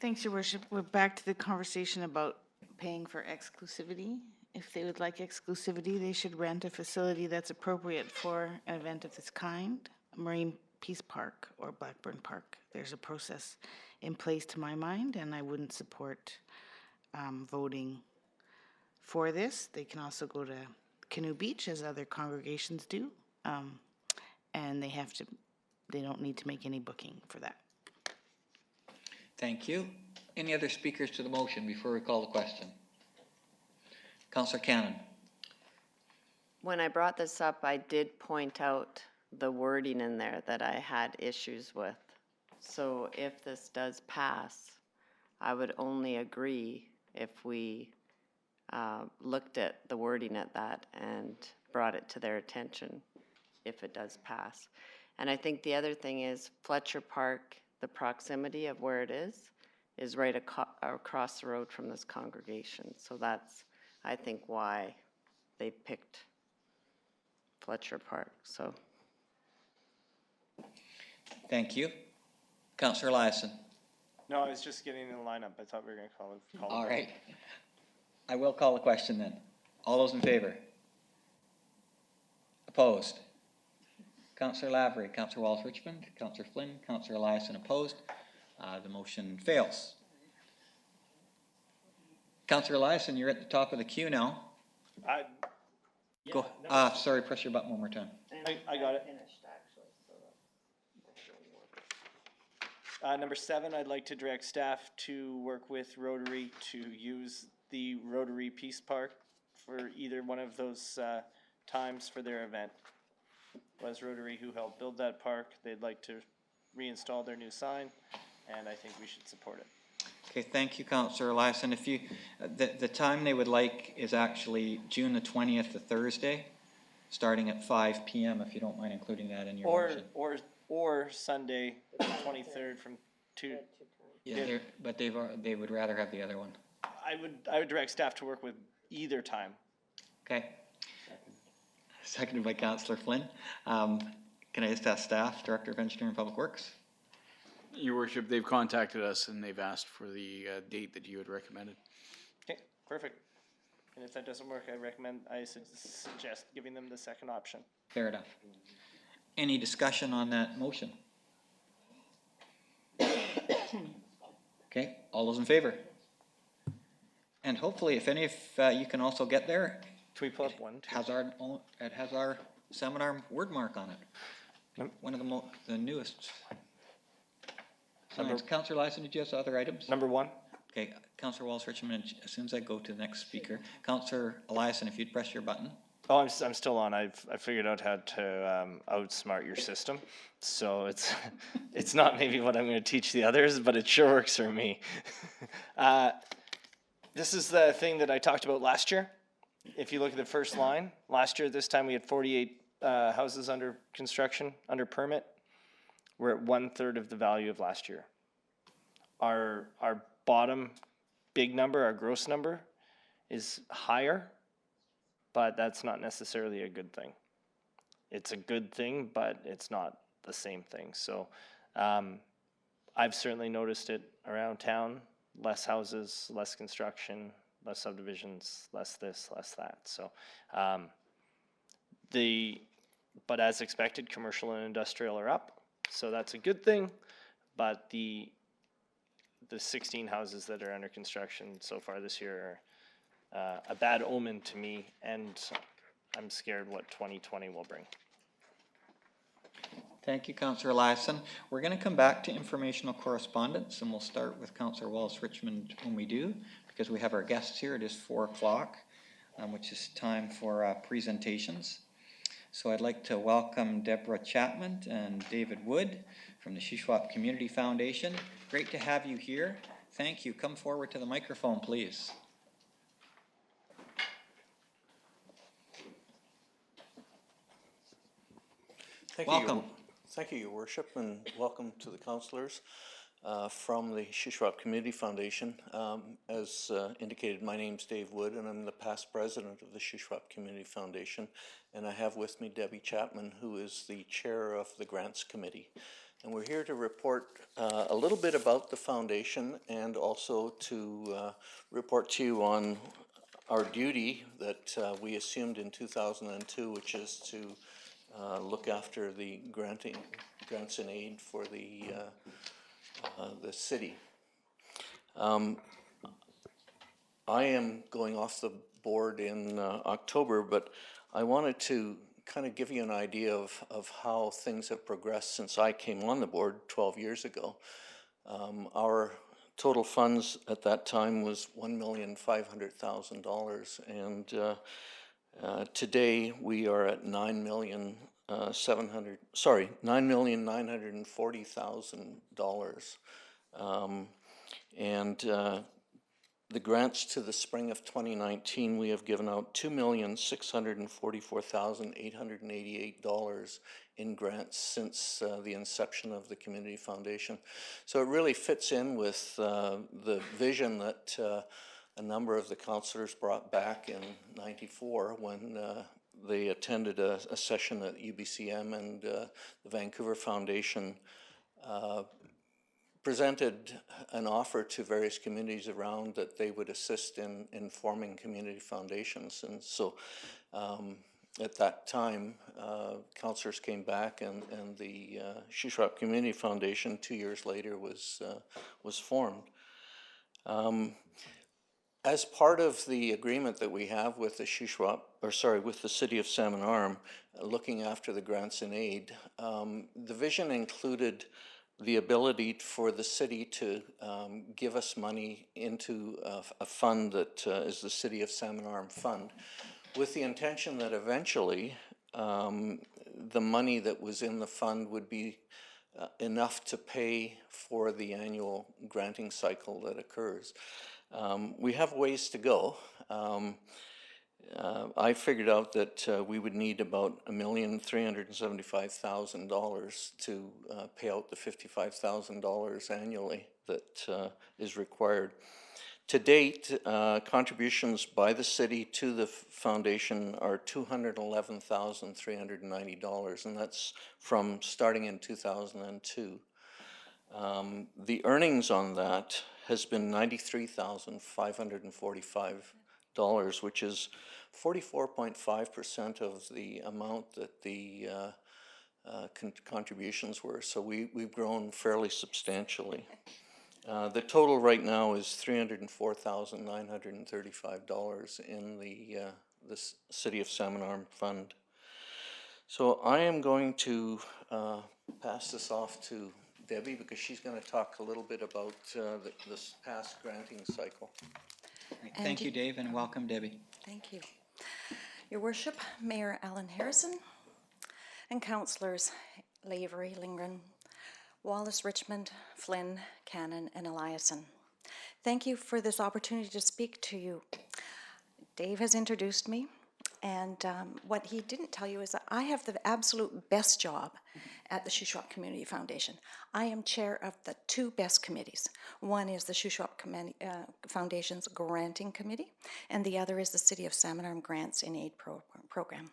Thanks, Your Worship. We're back to the conversation about paying for exclusivity. If they would like exclusivity, they should rent a facility that's appropriate for an event of this kind, Marine Peace Park or Blackburn Park. There's a process in place to my mind, and I wouldn't support voting for this. They can also go to Canoe Beach, as other congregations do, and they don't need to make any booking for that. Thank you. Any other speakers to the motion before we call the question? Councillor Cannon. When I brought this up, I did point out the wording in there that I had issues with. So if this does pass, I would only agree if we looked at the wording at that and brought it to their attention if it does pass. And I think the other thing is Fletcher Park, the proximity of where it is right across the road from this congregation. So that's, I think, why they picked Fletcher Park, so. Thank you. Councillor Eliason. No, I was just getting in the lineup. I thought we were going to call it. All right. I will call the question then. All those in favor? Opposed? Councillor Lavery, Councillor Wallace-Richmond, Councillor Flynn, Councillor Eliason opposed. The motion fails. Councillor Eliason, you're at the top of the queue now. Go. Sorry, press your button one more time. I got it. Number 7, I'd like to direct staff to work with Rotary to use the Rotary Peace Park for either one of those times for their event. Was Rotary who helped build that park. They'd like to reinstall their new sign, and I think we should support it. Okay, thank you, Councillor Eliason. If you, the time they would like is actually June the 20th, the Thursday, starting at 5 p.m. if you don't mind including that in your motion. Or Sunday, 23rd from 2. Yeah, but they would rather have the other one. I would direct staff to work with either time. Okay. Seconded by Councillor Flynn. Can I just ask staff, Director of Engineering and Public Works? Your worship, they've contacted us and they've asked for the date that you had recommended. Okay, perfect. And if that doesn't work, I suggest giving them the second option. Fair enough. Any discussion on that motion? Okay, all those in favor? And hopefully, if you can also get there, Can we pull up one? it has our seminar word mark on it. One of the newest. Councillor Lyson, did you have other items? Number 1. Okay, Councillor Wallace-Richmond, as soon as I go to the next speaker. Councillor Eliason, if you'd press your button. Oh, I'm still on. I figured out how to outsmart your system. So it's not maybe what I'm going to teach the others, but it sure works for me. This is the thing that I talked about last year. If you look at the first line, last year at this time we had 48 houses under construction, under permit. We're at 1/3 of the value of last year. Our bottom big number, our gross number, is higher, but that's not necessarily a good thing. It's a good thing, but it's not the same thing. So I've certainly noticed it around town. Less houses, less construction, less subdivisions, less this, less that. So but as expected, commercial and industrial are up. So that's a good thing, but the 16 houses that are under construction so far this year are a bad omen to me, and I'm scared what 2020 will bring. Thank you, Councillor Eliason. We're going to come back to informational correspondence, and we'll start with Councillor Wallace-Richmond when we do, because we have our guests here. It is 4 o'clock, which is time for presentations. So I'd like to welcome Deborah Chapman and David Wood from the Shuswap Community Foundation. Great to have you here. Thank you. Come forward to the microphone, please. Welcome. Thank you, Your Worship, and welcome to the councillors from the Shuswap Community Foundation. As indicated, my name's Dave Wood, and I'm the past president of the Shuswap Community Foundation. And I have with me Debbie Chapman, who is the chair of the Grants Committee. And we're here to report a little bit about the foundation and also to report to you on our duty that we assumed in 2002, which is to look after the grants and aid for the city. I am going off the board in October, but I wanted to kind of give you an idea of how things have progressed since I came on the board 12 years ago. Our total funds at that time was $1,500,000, and today we are at $9,940,000, and the grants to the spring of 2019, we have given out $2,644,888 in grants since the inception of the Community Foundation. So it really fits in with the vision that a number of the councillors brought back in '94 when they attended a session at UBCM, and the Vancouver Foundation presented an offer to various communities around that they would assist in forming community foundations. And so at that time, councillors came back, and the Shuswap Community Foundation 2 years later was formed. As part of the agreement that we have with the with the City of Salmon Arm, looking after the grants and aid, the vision included the ability for the city to give us money into a fund that is the City of Salmon Arm Fund, with the intention that eventually the money that was in the fund would be enough to pay for the annual granting cycle that occurs. We have ways to go. I figured out that we would need about $1,375,000 to pay out the $55,000 annually that is required. To date, contributions by the city to the foundation are $211,390, and that's from starting in 2002. The earnings on that has been $93,545, which is 44.5% of the amount that the contributions were. So we've grown fairly substantially. The total right now is $304,935 in the City of Salmon Arm Fund. So I am going to pass this off to Debbie, because she's going to talk a little bit about this past granting cycle. Thank you, Dave, and welcome, Debbie. Thank you. Your Worship, Mayor Alan Harrison, and Councillors Lavery, Lindgren, Wallace, Richmond, Flynn, Cannon, and Eliason. Thank you for this opportunity to speak to you. Dave has introduced me, and what he didn't tell you is that I have the absolute best job at the Shuswap Community Foundation. I am chair of the two best committees. One is the Shuswap Foundation's Granting Committee, and the other is the City of Salmon Arm Grants and Aid Program.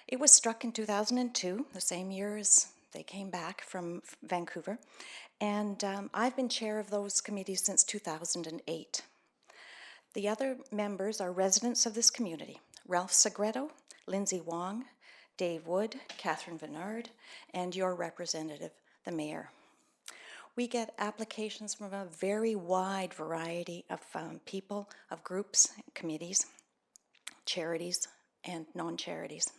It was struck in 2002, the same year as they came back from Vancouver, and I've been chair of those committees since 2008. The other members are residents of this community: Ralph Sagredo, Lindsay Wong, Dave Wood, Catherine Vennard, and your representative, the mayor. We get applications from a very wide variety of people, of groups, committees, charities, and non-charities.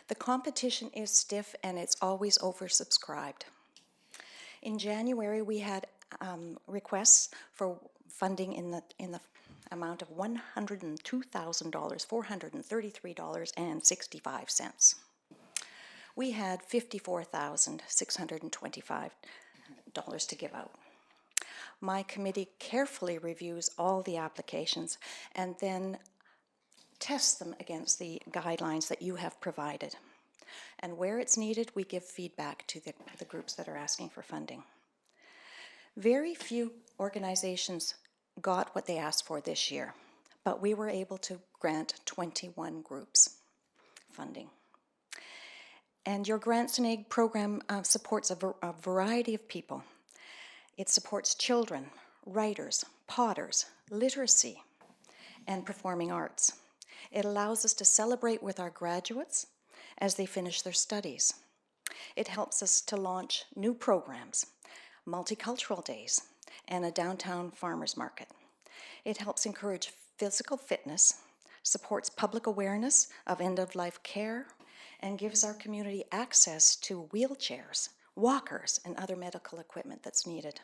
The competition is stiff, and it's always oversubscribed. In January, we had requests for funding in the amount of $102,433.65. We had $54,625 to give out. My committee carefully reviews all the applications and then tests them against the guidelines that you have provided. And where it's needed, we give feedback to the groups that are asking for funding. Very few organizations got what they asked for this year, but we were able to grant 21 groups funding. And your Grants and Aid program supports a variety of people. It supports children, writers, potters, literacy, and performing arts. It allows us to celebrate with our graduates as they finish their studies. It helps us to launch new programs, multicultural days, and a downtown farmers market. It helps encourage physical fitness, supports public awareness of end-of-life care, and gives our community access to wheelchairs, walkers, and other medical equipment that's needed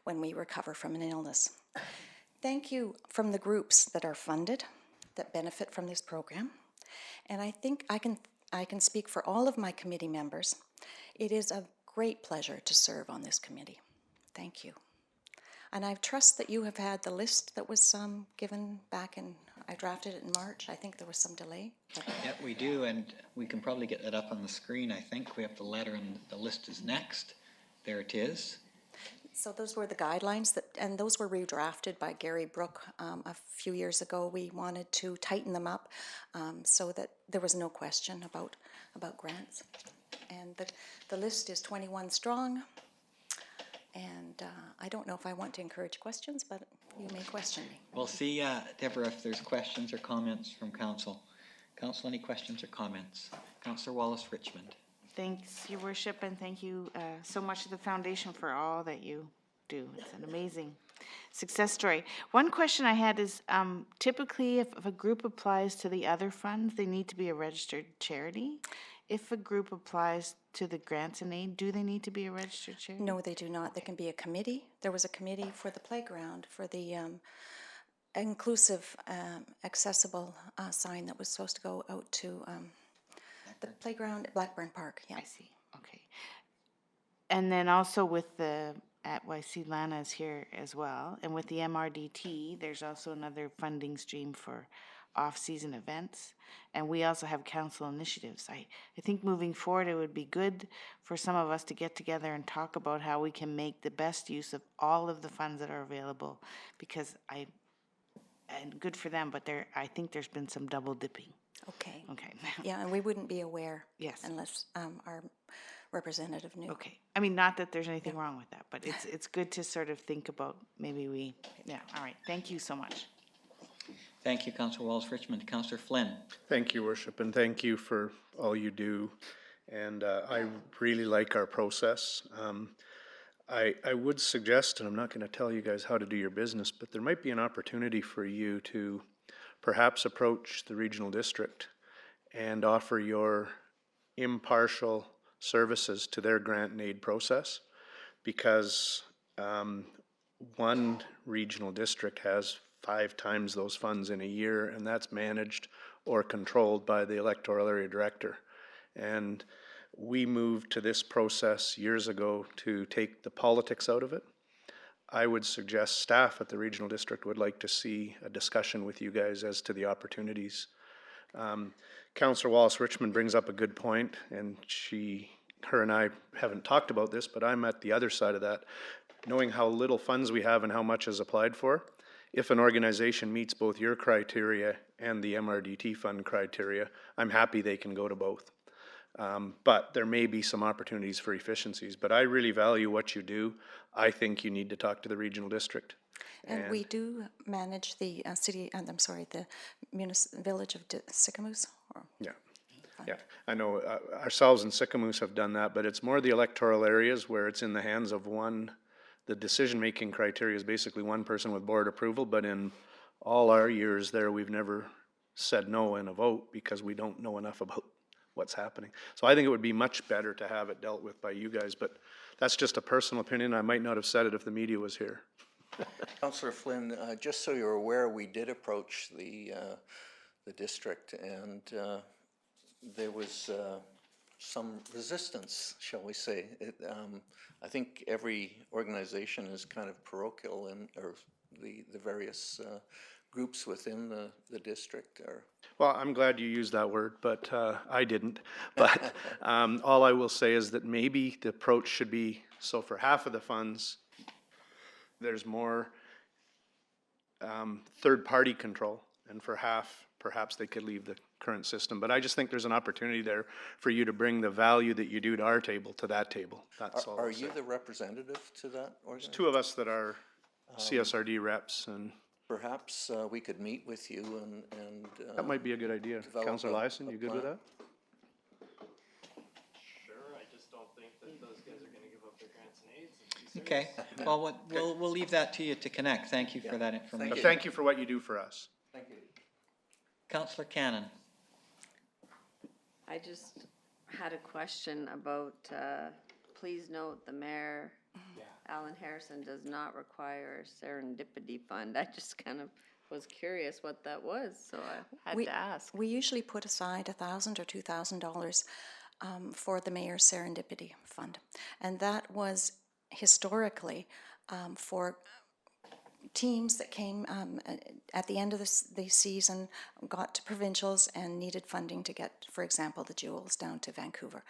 when we recover from an illness. Thank you from the groups that are funded, that benefit from this program. And I think I can speak for all of my committee members. It is a great pleasure to serve on this committee. Thank you. And I trust that you have had the list that was given back in, I drafted it in March. I think there was some delay. Yep, we do, and we can probably get that up on the screen, I think. We have the letter and the list is next. There it is. So those were the guidelines that, and those were redrafted by Gary Brook a few years ago. We wanted to tighten them up so that there was no question about grants. And the list is 21 strong. And I don't know if I want to encourage questions, but you may question me. We'll see, Deborah, if there's questions or comments from council. Council, any questions or comments? Councillor Wallace-Richmond. Thanks, Your Worship, and thank you so much to the foundation for all that you do. It's an amazing success story. One question I had is, typically if a group applies to the other funds, they need to be a registered charity. If a group applies to the grants and aid, do they need to be a registered charity? No, they do not. They can be a committee. There was a committee for the playground, for the inclusive, accessible sign that was supposed to go out to the playground at Blackburn Park. Yeah. I see. Okay. And then also with the, at YC Lana is here as well, and with the MRDT, there's also another funding stream for off-season events, and we also have council initiatives. I think moving forward, it would be good for some of us to get together and talk about how we can make the best use of all of the funds that are available, because and good for them, but I think there's been some double dipping. Okay. Okay. Yeah, and we wouldn't be aware. Yes. Unless our representative knew. Okay. I mean, not that there's anything wrong with that, but it's good to sort of think about maybe all right. Thank you so much. Thank you, Councillor Wallace-Richmond. Councillor Flynn. Thank you, Worship, and thank you for all you do. And I really like our process. I would suggest, and I'm not going to tell you guys how to do your business, but there might be an opportunity for you to perhaps approach the regional district and offer your impartial services to their grant and aid process, because one regional district has 5 times those funds in a year, and that's managed or controlled by the electoral area director. And we moved to this process years ago to take the politics out of it. I would suggest staff at the regional district would like to see a discussion with you guys as to the opportunities. Councillor Wallace-Richmond brings up a good point, and her and I haven't talked about this, but I'm at the other side of that. Knowing how little funds we have and how much is applied for, if an organization meets both your criteria and the MRDT fund criteria, I'm happy they can go to both. But there may be some opportunities for efficiencies, but I really value what you do. I think you need to talk to the regional district. And we do manage the the village of Sycamoose. Yeah. Yeah, I know ourselves and Sycamoose have done that, but it's more the electoral areas where it's in the hands of one. The decision-making criteria is basically one person with board approval, but in all our years there, we've never said no in a vote because we don't know enough about what's happening. So I think it would be much better to have it dealt with by you guys, but that's just a personal opinion. I might not have said it if the media was here. Councillor Flynn, just so you're aware, we did approach the district, and there was some resistance, shall we say. I think every organization is kind of parochial, or the various groups within the district are. Well, I'm glad you used that word, but I didn't. But all I will say is that maybe the approach should be, so for half of the funds, there's more third-party control, and for half, perhaps they could leave the current system. But I just think there's an opportunity there for you to bring the value that you do to our table to that table. That's all. Are you the representative to that organization? There's 2 of us that are CSRD reps, and perhaps we could meet with you and that might be a good idea. Councillor Lyson, you good with that? Sure, I just don't think that those guys are gonna give up their grants and aids. Okay, well, we'll leave that to you to connect. Thank you for that information. Thank you for what you do for us. Thank you. Councillor Cannon. I just had a question about, please note the mayor, Alan Harrison, does not require a serendipity fund. I just kind of was curious what that was, so I had to ask. We usually put aside $1,000 or $2,000 for the mayor's serendipity fund, and that was historically for teams that came at the end of the season, got to provincials and needed funding to get, for example, the Jewels down to Vancouver.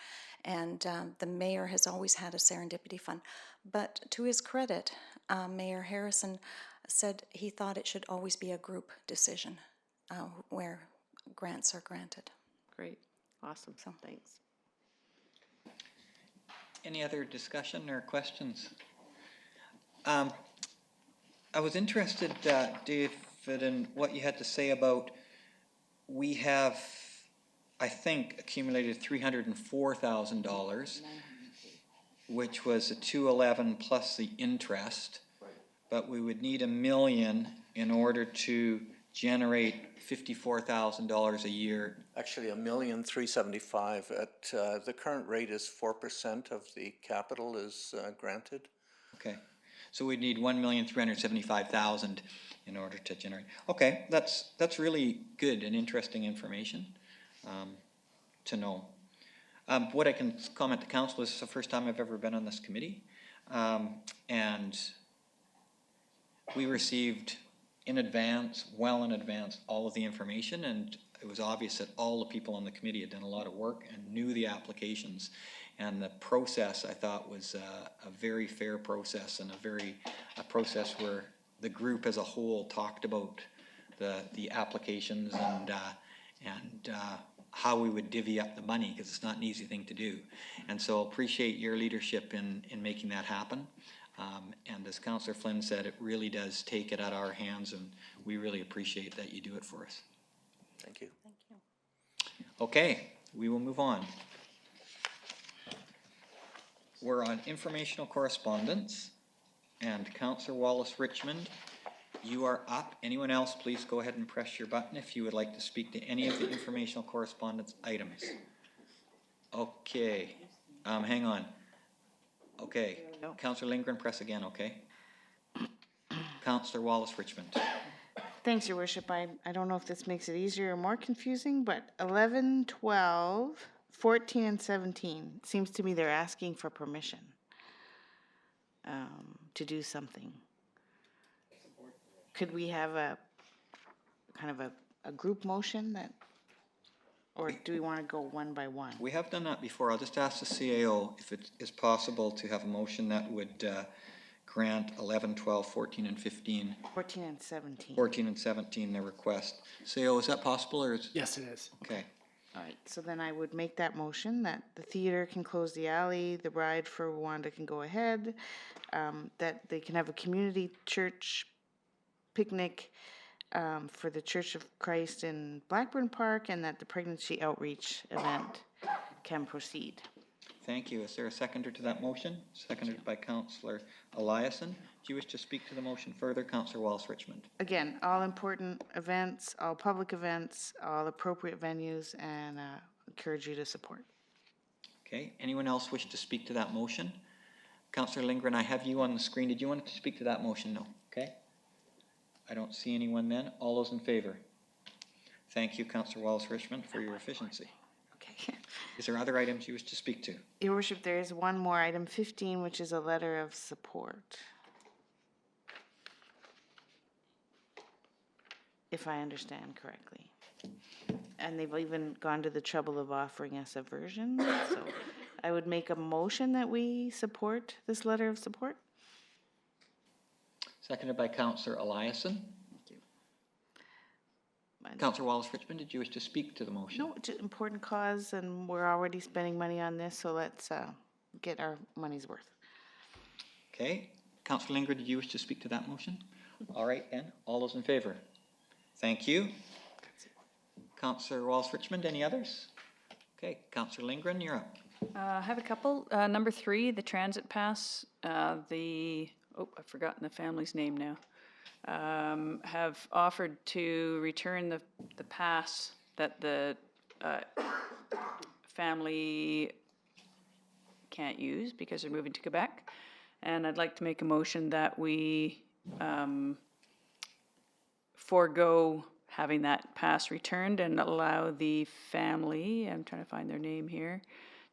And the mayor has always had a serendipity fund. But to his credit, Mayor Harrison said he thought it should always be a group decision where grants are granted. Great, awesome, thanks. Any other discussion or questions? I was interested, David, in what you had to say about, we have, I think, accumulated $304,000, which was a 211 plus the interest, but we would need $1 million in order to generate $54,000 a year. Actually, $1,375,000 at the current rate is 4% of the capital is granted. Okay, so we'd need $1,375,000 in order to generate. Okay, that's really good and interesting information to know. What I can comment to council is the first time I've ever been on this committee, and we received in advance, well in advance, all of the information, and it was obvious that all the people on the committee had done a lot of work and knew the applications. And the process, I thought, was a very fair process, and a process where the group as a whole talked about the applications and how we would divvy up the money, because it's not an easy thing to do. And so appreciate your leadership in making that happen. And as Councillor Flynn said, it really does take it out of our hands, and we really appreciate that you do it for us. Thank you. Thank you. Okay, we will move on. We're on informational correspondence, and Councillor Wallace Richmond, you are up. Anyone else, please go ahead and press your button if you would like to speak to any of the informational correspondence items. Okay, hang on. Okay, Councillor Lindgren, press again, okay? Councillor Wallace Richmond. Thanks, Your Worship. I don't know if this makes it easier or more confusing, but 11, 12, 14, and 17, seems to me they're asking for permission to do something. Could we have a kind of a group motion that, or do we want to go one by one? We have done that before. I'll just ask the CAO if it is possible to have a motion that would grant 11, 12, 14, and 15. 14 and 17. 14 and 17, their request. CAO, is that possible, or is? Yes, it is. Okay. All right, so then I would make that motion that the theater can close the alley, the Bride for Rwanda can go ahead, that they can have a community church picnic for the Church of Christ in Blackburn Park, and that the pregnancy outreach event can proceed. Thank you. Is there a seconder to that motion? Seconded by Councillor Eliason. Do you wish to speak to the motion further, Councillor Wallace Richmond? Again, all important events, all public events, all appropriate venues, and encourage you to support. Okay. Anyone else wish to speak to that motion? Councillor Lindgren, I have you on the screen. Did you want to speak to that motion? No. Okay. I don't see anyone then. All those in favor? Thank you, Councillor Wallace Richmond, for your efficiency. Okay. Is there other items you wish to speak to? Your Worship, there is one more, item 15, which is a letter of support. If I understand correctly. And they've even gone to the trouble of offering us a version, so I would make a motion that we support this letter of support. Seconded by Councillor Eliason. Councillor Wallace Richmond, did you wish to speak to the motion? No, it's an important cause, and we're already spending money on this, so let's get our money's worth. Okay. Councillor Lindgren, did you wish to speak to that motion? All right, then. All those in favor? Thank you. Councillor Wallace Richmond, any others? Okay. Councillor Lindgren, you're up. I have a couple. Number 3, the transit pass. I've forgotten the family's name now. Have offered to return the pass that the family can't use because they're moving to Quebec. And I'd like to make a motion that we forego having that pass returned and allow the family, I'm trying to find their name here,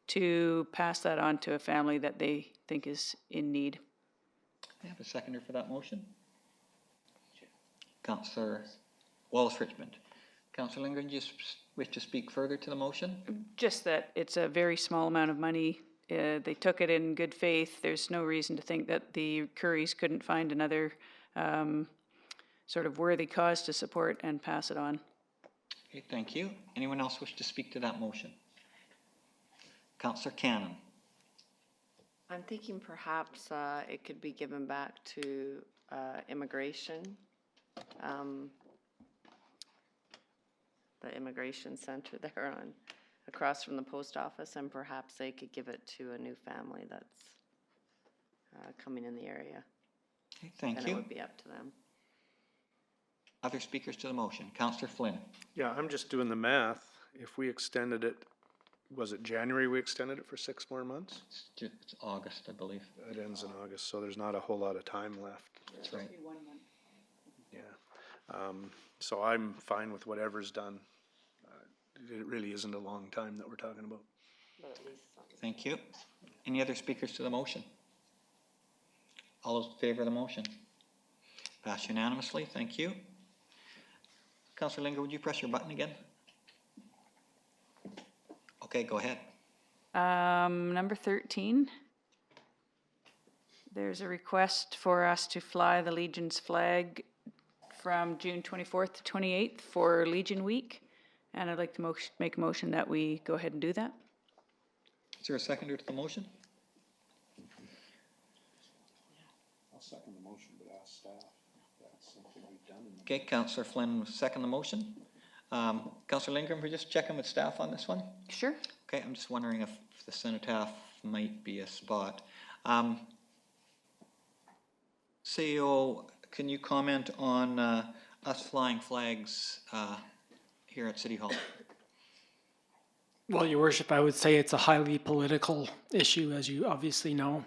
to pass that on to a family that they think is in need. I have a seconder for that motion. Councillor Wallace Richmond. Councillor Lindgren, do you wish to speak further to the motion? Just that it's a very small amount of money. They took it in good faith. There's no reason to think that the Currys couldn't find another sort of worthy cause to support and pass it on. Okay, thank you. Anyone else wish to speak to that motion? Councillor Cannon. I'm thinking perhaps it could be given back to immigration, the immigration center there on across from the post office, and perhaps they could give it to a new family that's coming in the area. Okay, thank And you. it would be up to them. Other speakers to the motion. Councillor Flynn. Yeah, I'm just doing the math. If we extended it, was it January we extended it for 6 more months? It's August, I believe. It ends in August, so there's not a whole lot of time left. That's right. Yeah. So I'm fine with whatever's done. It really isn't a long time that we're talking about. But at least something. Thank you. Any other speakers to the motion? All those in favor of the motion? Passed unanimously. Thank you. Councillor Linger, would you press your button again? Okay, go ahead. Number 13. There's a request for us to fly the Legion's flag from June 24th to 28th for Legion Week. And I'd like to make a motion that we go ahead and do that. Is there a seconder to the motion? I'll second the motion, but ask staff if that's something we've done. Okay, Councillor Flynn will second the motion. Councillor Lindgren, we're just checking with staff on this one? Sure. Okay, I'm just wondering if the cenotaph might be a spot. CEO, can you comment on us flying flags here at City Hall? Well, Your Worship, I would say it's a highly political issue, as you obviously know,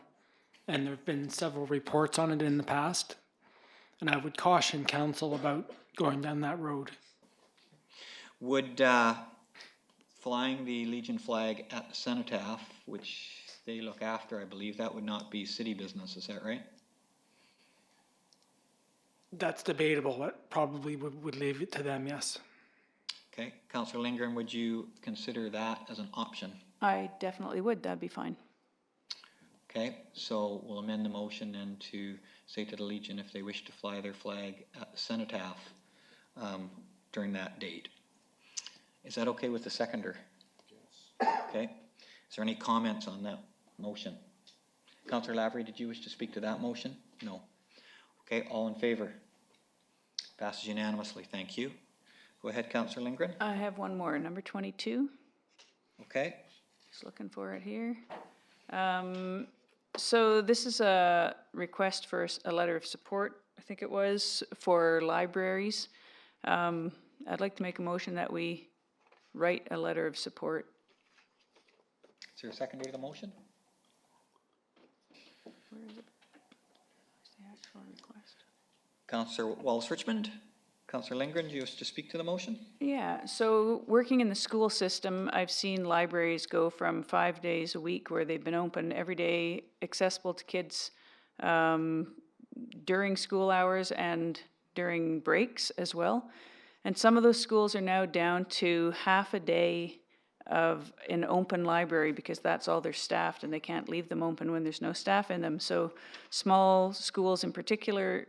and there have been several reports on it in the past, and I would caution council about going down that road. Would flying the Legion flag at the cenotaph, which they look after, I believe, that would not be city business, is that right? That's debatable, but probably would leave it to them, yes. Okay, Councillor Lindgren, would you consider that as an option? I definitely would. That'd be fine. Okay, so we'll amend the motion then to say to the Legion if they wish to fly their flag at the cenotaph during that date. Is that okay with the seconder? Yes. Okay. Is there any comments on that motion? Councillor Lavery, did you wish to speak to that motion? No. Okay, all in favor? Passes unanimously. Thank you. Go ahead, Councillor Lindgren. I have one more, number 22. Okay. Just looking for it here. So this is a request for a letter of support, I think it was, for libraries. I'd like to make a motion that we write a letter of support. Is there a seconder to the motion? Where is it? Where's the actual request? Councillor Wallace Richmond. Councillor Lindgren, do you wish to speak to the motion? Yeah, so working in the school system, I've seen libraries go from 5 days a week where they've been open every day, accessible to kids during school hours and during breaks as well. And some of those schools are now down to half a day of an open library because that's all they're staffed and they can't leave them open when there's no staff in them. So small schools in particular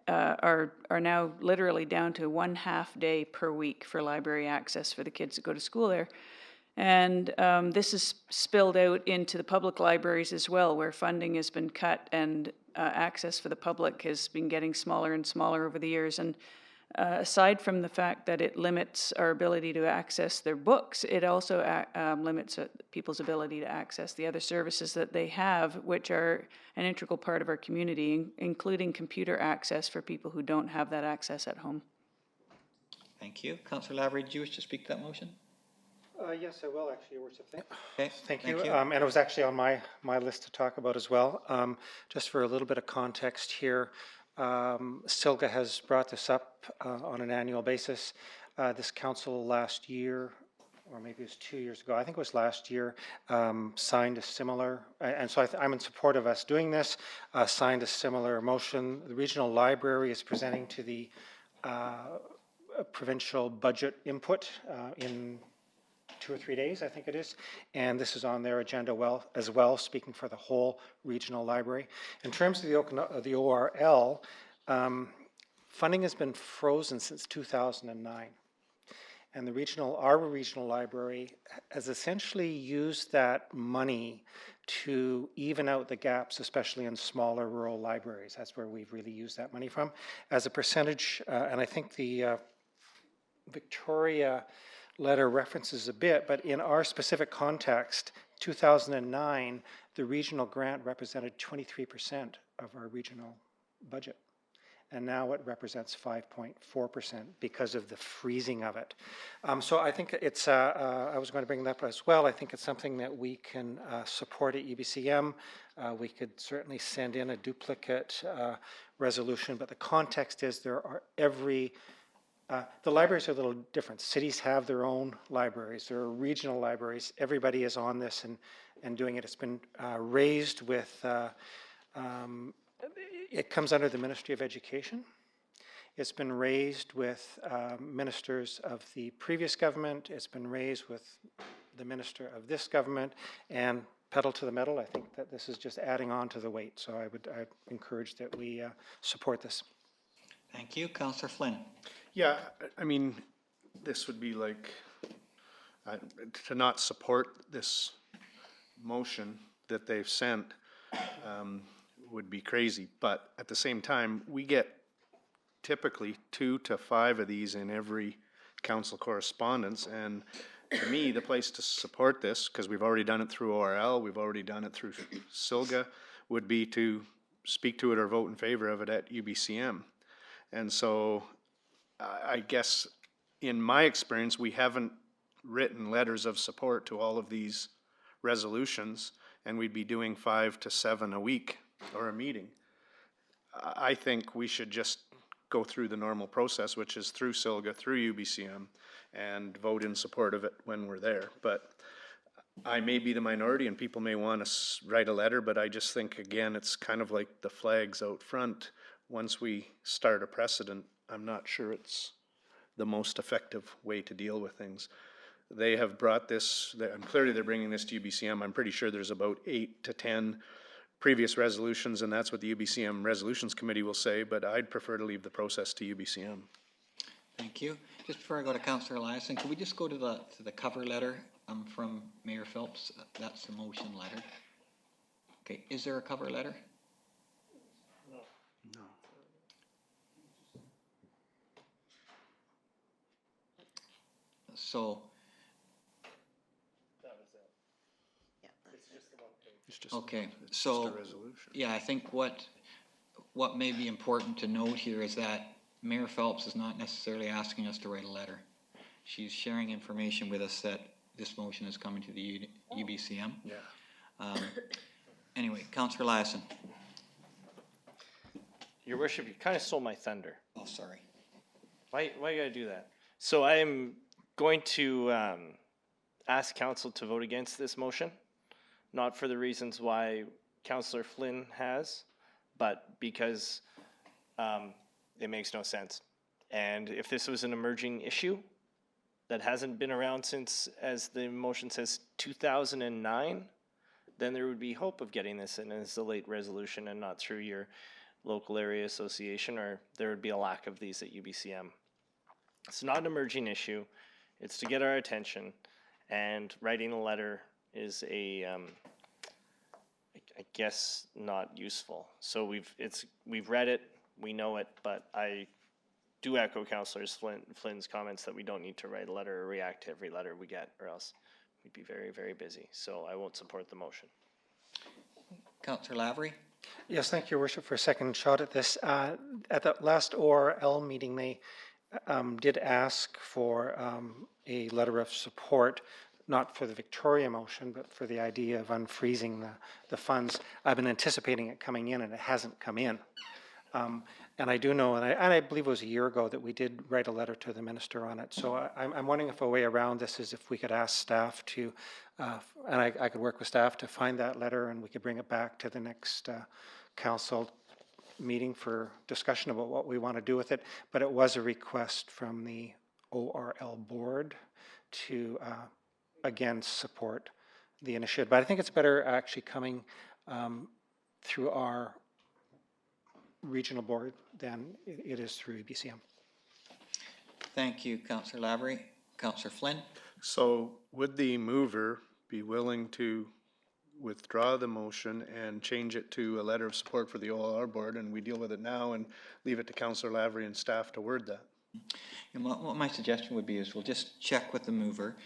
are now literally down to 1/2 day per week for library access for the kids that go to school there. And this is spilled out into the public libraries as well, where funding has been cut and access for the public has been getting smaller and smaller over the years. And aside from the fact that it limits our ability to access their books, it also limits people's ability to access the other services that they have, which are an integral part of our community, including computer access for people who don't have that access at home. Thank you. Councillor Lavery, do you wish to speak to that motion? Yes, I will actually, Your Worship. Okay. Thank you. And it was actually on my list to talk about as well. Just for a little bit of context here, Silga has brought this up on an annual basis. This council last year or maybe it was 2 years ago, I think it was last year, signed a similar, and so I'm in support of us doing this, signed a similar motion. The regional library is presenting to the provincial budget input in 2 or 3 days, I think it is, and this is on their agenda as well, speaking for the whole regional library. In terms of the ORL, funding has been frozen since 2009. And our regional library has essentially used that money to even out the gaps, especially in smaller rural libraries. That's where we've really used that money from. As a percentage, and I think the Victoria letter references a bit, but in our specific context, 2009, the regional grant represented 23% of our regional budget. And now it represents 5.4% because of the freezing of it. So I think it's, I was going to bring that up as well. I think it's something that we can support at UBCM. We could certainly send in a duplicate resolution, but the context is there are the libraries are a little different. Cities have their own libraries. There are regional libraries. Everybody is on this and doing it. It's been raised with it comes under the Ministry of Education. It's been raised with ministers of the previous government. It's been raised with the minister of this government, and pedal to the metal. I think that this is just adding on to the weight. So I encourage that we support this. Thank you. Councillor Flynn. Yeah, I mean, this would be like, to not support this motion that they've sent would be crazy. But at the same time, we get typically 2 to 5 of these in every council correspondence. And to me, the place to support this, because we've already done it through ORL, we've already done it through SILGA, would be to speak to it or vote in favor of it at UBCM. And so I guess in my experience, we haven't written letters of support to all of these resolutions, and we'd be doing 5 to 7 a week or a meeting. I think we should just go through the normal process, which is through SILGA, through UBCM, and vote in support of it when we're there. But I may be the minority and people may want to write a letter, but I just think, again, it's kind of like the flags out front. Once we start a precedent, I'm not sure it's the most effective way to deal with things. They have brought this, and clearly they're bringing this to UBCM. I'm pretty sure there's about 8 to 10 previous resolutions, and that's what the UBCM Resolutions Committee will say, but I'd prefer to leave the process to UBCM. Thank you. Just before I go to Councillor Eliason, could we just go to the cover letter from Mayor Phelps? That's the motion letter. Okay, is there a cover letter? No. So, okay, so, yeah, I think what may be important to note here is that Mayor Phelps is not necessarily asking us to write a letter. She's sharing information with us that this motion is coming to the UBCM. Yeah. Anyway, Councillor Eliason. Your Worship, you kind of stole my thunder. Oh, sorry. Why you gotta do that? So I am going to ask council to vote against this motion, not for the reasons why Councillor Flynn has, but because it makes no sense. And if this was an emerging issue that hasn't been around since, as the motion says, 2009, then there would be hope of getting this in as a late resolution and not through your local area association, or there would be a lack of these at UBCM. It's not an emerging issue. It's to get our attention, and writing a letter is I guess not useful. So we've read it, we know it, but I do echo Councillor Flynn's comments that we don't need to write a letter or react to every letter we get, or else we'd be very, very busy. So I won't support the motion. Councillor Lavery. Yes, thank you, Your Worship, for a second shot at this. At the last ORL meeting, they did ask for a letter of support, not for the Victoria motion, but for the idea of unfreezing the funds. I've been anticipating it coming in, and it hasn't come in. And I do know, and I believe it was a year ago, that we did write a letter to the minister on it. So I'm wondering if a way around this is if we could ask staff to, and I could work with staff to find that letter, and we could bring it back to the next council meeting for discussion about what we want to do with it. But it was a request from the ORL board to, again, support the initiative. But I think it's better actually coming through our regional board than it is through BCM. Thank you, Councillor Lavery. Councillor Flynn? So would the mover be willing to withdraw the motion and change it to a letter of support for the OLR board, and we deal with it now and leave it to Councillor Lavery and staff to word that? And what my suggestion would be is we'll just check with the mover.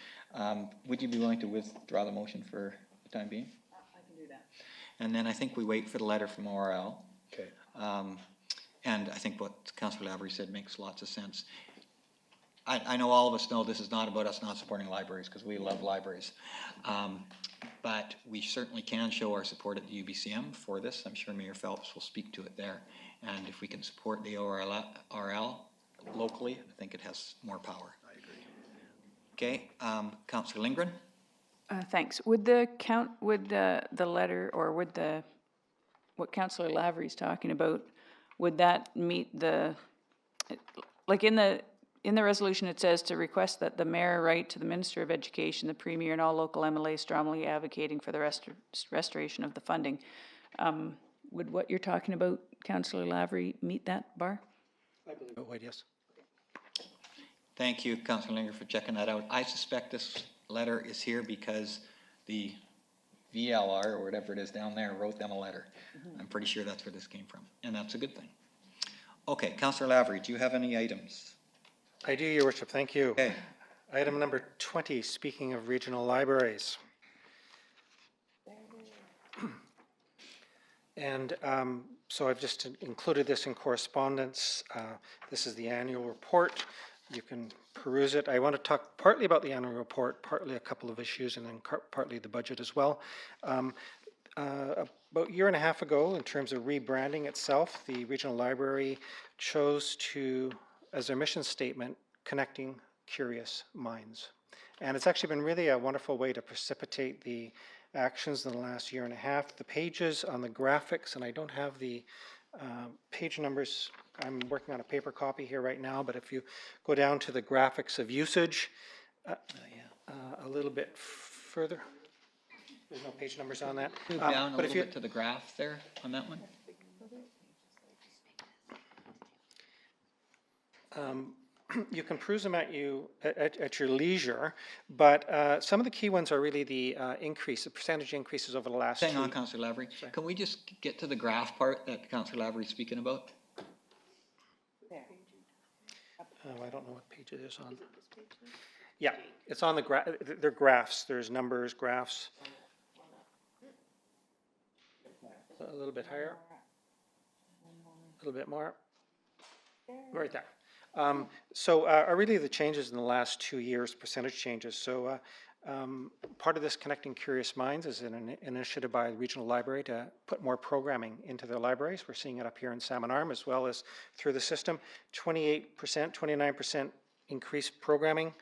Would you be willing to withdraw the motion for the time being? I can do that. And then I think we wait for the letter from ORL. Okay. And I think what Councillor Lavery said makes lots of sense. I know all of us know this is not about us not supporting libraries, because we love libraries. But we certainly can show our support at the UBCM for this. I'm sure Mayor Phelps will speak to it there. And if we can support the ORL locally, I think it has more power. I agree. Okay, Councillor Lindgren? Thanks. Would the letter, or would what Councillor Lavery's talking about, would that meet the, like in the resolution it says to request that the mayor write to the Minister of Education, the Premier, and all local MLAs strongly advocating for the restoration of the funding. Would what you're talking about, Councillor Lavery, meet that bar? I believe it would, yes. Thank you, Councillor Lindgren, for checking that out. I suspect this letter is here because the VLR, or whatever it is down there, wrote them a letter. I'm pretty sure that's where this came from, and that's a good thing. Okay, Councillor Lavery, do you have any items? I do, Your Worship, thank you. Okay. Item number 20, speaking of regional libraries. And so I've just included this in correspondence. This is the annual report. You can peruse it. I want to talk partly about the annual report, partly a couple of issues, and then partly the budget as well. About a year and a half ago, in terms of rebranding itself, the regional library chose to, as their mission statement, connecting curious minds. And it's actually been really a wonderful way to precipitate the actions in the last year and a half. The pages on the graphics, and I don't have the page numbers, I'm working on a paper copy here right now, but if you go down to the graphics of usage, a little bit further, there's no page numbers on that. Move down a little bit to the graph there on that one. You can peruse them at your leisure, but some of the key ones are really the increase, the percentage increases over the last Hang on, Councillor Lavery. Can we just get to the graph part that Councillor Lavery is speaking about? I don't know what page it is on. Yeah, it's on the graph. They're graphs. There's numbers, graphs. A little bit higher. A little bit more. Right there. So are really the changes in the last 2 years, percentage changes. So part of this Connecting Curious Minds is an initiative by the Regional Library to put more programming into their libraries. We're seeing it up here in Salmon Arm as well as through the system. 28%, 29% increased programming.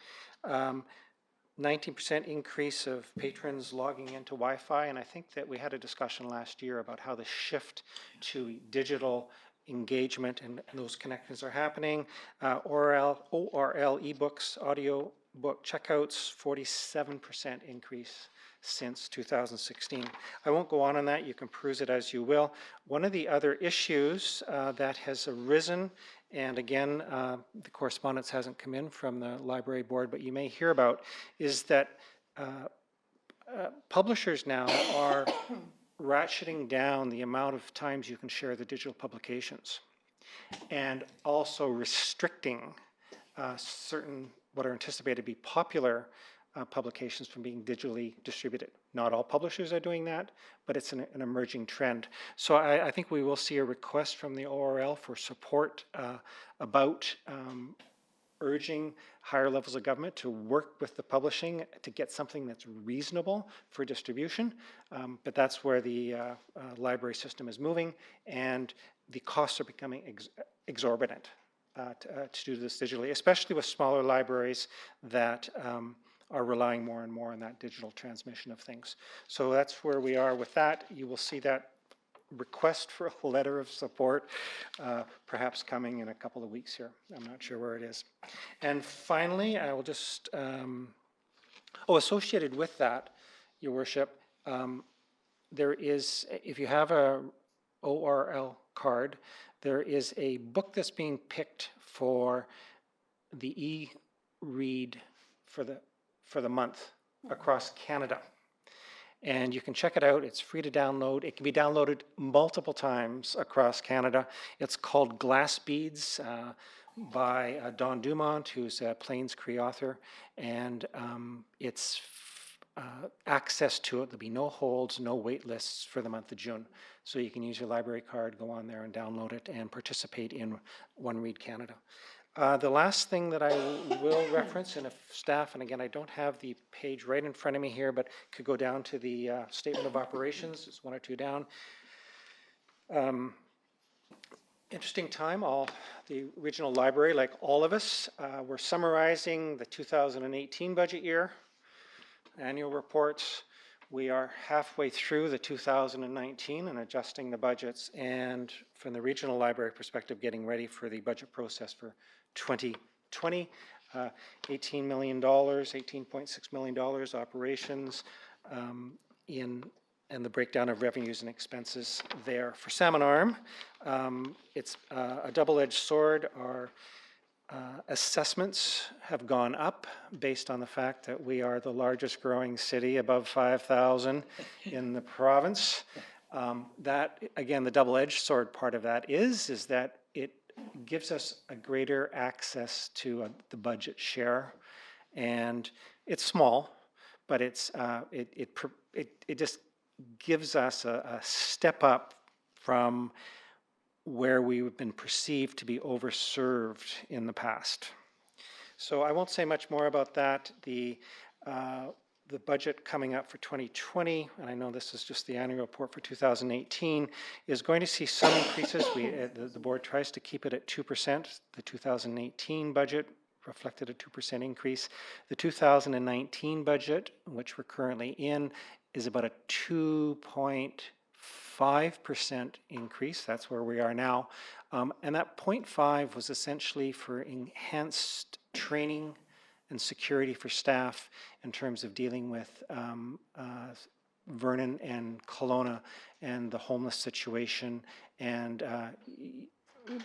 19% increase of patrons logging into Wi-Fi, and I think that we had a discussion last year about how the shift to digital engagement and those connections are happening. ORL ebooks, audio book checkouts, 47% increase since 2016. I won't go on that, you can peruse it as you will. One of the other issues that has arisen, and again, the correspondence hasn't come in from the library board, but you may hear about, is that publishers now are ratcheting down the amount of times you can share the digital publications, and also restricting certain what are anticipated to be popular publications from being digitally distributed. Not all publishers are doing that, but it's an emerging trend. So I think we will see a request from the ORL for support about urging higher levels of government to work with the publishing to get something that's reasonable for distribution. But that's where the library system is moving, and the costs are becoming exorbitant to do this digitally, especially with smaller libraries that are relying more and more on that digital transmission of things. So that's where we are with that. You will see that request for a letter of support perhaps coming in a couple of weeks here. I'm not sure where it is. And finally, I will just, associated with that, Your Worship, there is, if you have a ORL card, there is a book that's being picked for the e-read for the month across Canada. And you can check it out. It's free to download. It can be downloaded multiple times across Canada. It's called Glass Beads by Don Dumont, who's a Plains Cree author. And it's access to it. There'll be no holds, no wait lists for the month of June. So you can use your library card, go on there and download it and participate in One Read Canada. The last thing that I will reference, and if staff, and again, I don't have the page right in front of me here, but could go down to the Statement of Operations, it's one or two down. Interesting time, the regional library, like all of us, we're summarizing the 2018 budget year, annual reports. We are halfway through the 2019 and adjusting the budgets, and from the regional library perspective, getting ready for the budget process for 2020, $18 million, $18.6 million operations and the breakdown of revenues and expenses there. For Salmon Arm, it's a double-edged sword. Our assessments have gone up based on the fact that we are the largest growing city, above 5,000 in the province. That, again, the double-edged sword part of that is that it gives us a greater access to the budget share, and it's small, but it just gives us a step up from where we've been perceived to be overserved in the past. So I won't say much more about that. The budget coming up for 2020, and I know this is just the annual report for 2018, is going to see some increases. The board tries to keep it at 2%. The 2018 budget reflected a 2% increase. The 2019 budget, which we're currently in, is about a 2.5% increase. That's where we are now. And that 0.5 was essentially for enhanced training and security for staff in terms of dealing with Vernon and Kelowna and the homeless situation, and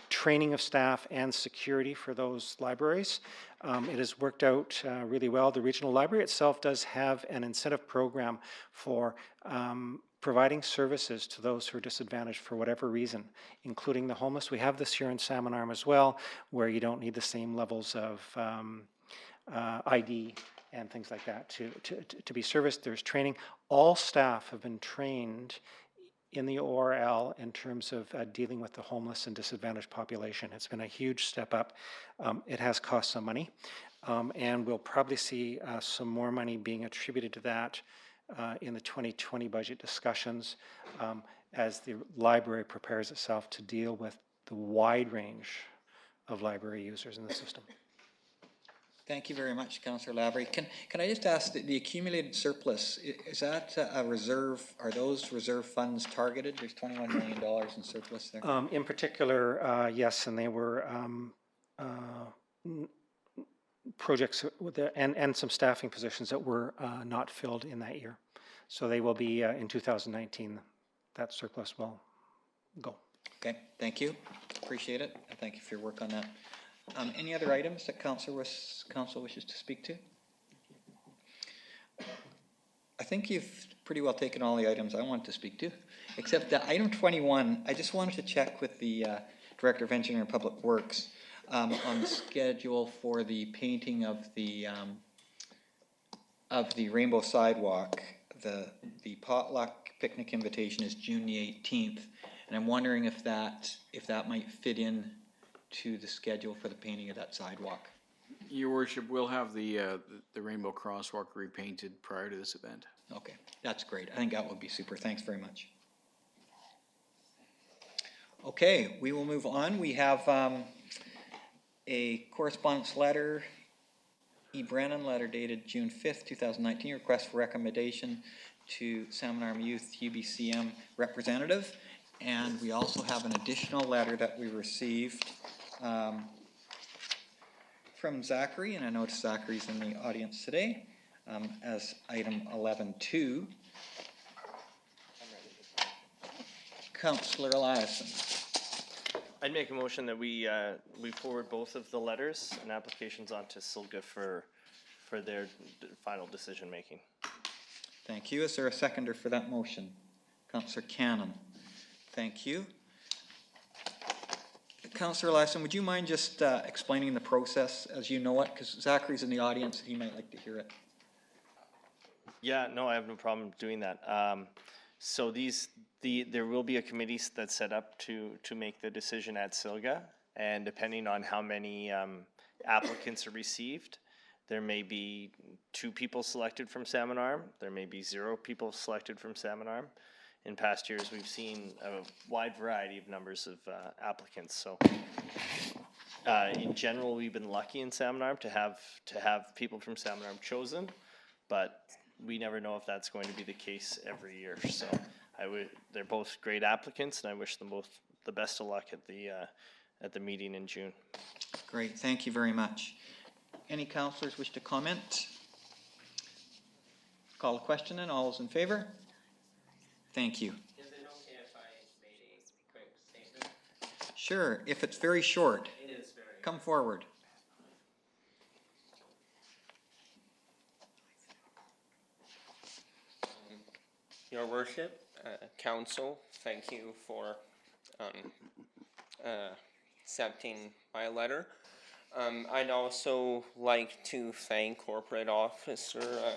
training of staff and security for those libraries. It has worked out really well. The regional library itself does have an incentive program for providing services to those who are disadvantaged for whatever reason, including the homeless. We have this here in Salmon Arm as well, where you don't need the same levels of ID and things like that to be serviced. There's training. All staff have been trained in the ORL in terms of dealing with the homeless and disadvantaged population. It's been a huge step up. It has cost some money, and we'll probably see some more money being attributed to that in the 2020 budget discussions as the library prepares itself to deal with the wide range of library users in the system. Thank you very much, Councillor Lavery. Can I just ask, the accumulated surplus, is that a reserve, are those reserve funds targeted? There's $21 million in surplus there. In particular, yes, and they were projects and some staffing positions that were not filled in that year. So they will be in 2019, that surplus will go. Okay, thank you. Appreciate it. Thank you for your work on that. Any other items that council wishes to speak to? I think you've pretty well taken all the items I want to speak to, except that item 21, I just wanted to check with the Director of Engineering and Public Works on the schedule for the painting of the Rainbow Sidewalk. The potluck picnic invitation is June the 18th, and I'm wondering if that might fit in to the schedule for the painting of that sidewalk. Your Worship, we'll have the Rainbow Crosswalk repainted prior to this event. Okay, that's great. I think that would be super. Thanks very much. Okay, we will move on. We have a correspondence letter, E. Brennan, letter dated June 5th, 2019, request for recommendation to Salmon Arm Youth UBCM representative. And we also have an additional letter that we received from Zachary, and I noticed Zachary's in the audience today, as item 11.2. Councillor Eliason. I'd make a motion that we forward both of the letters and applications on to SILGA for their final decision making. Thank you. Is there a seconder for that motion? Councillor Cannon. Thank you. Councillor Eliason, would you mind just explaining the process as you know it? Because Zachary's in the audience, he might like to hear it. Yeah, no, I have no problem doing that. So there will be a committee that's set up to make the decision at SILGA, and depending on how many applicants are received, there may be 2 people selected from Salmon Arm, there may be 0 people selected from Salmon Arm. In past years, we've seen a wide variety of numbers of applicants. So, in general, we've been lucky in Salmon Arm to have people from Salmon Arm chosen, but we never know if that's going to be the case every year. So, they're both great applicants, and I wish them both the best of luck at the meeting in June. Great, thank you very much. Any councillors wish to comment? Call a question in. All those in favor? Thank you. Is it okay if I made a quick statement? Sure, if it's very short. It is very. Come forward. Your Worship, Council, thank you for accepting my letter. I'd also like to thank Corporate Officer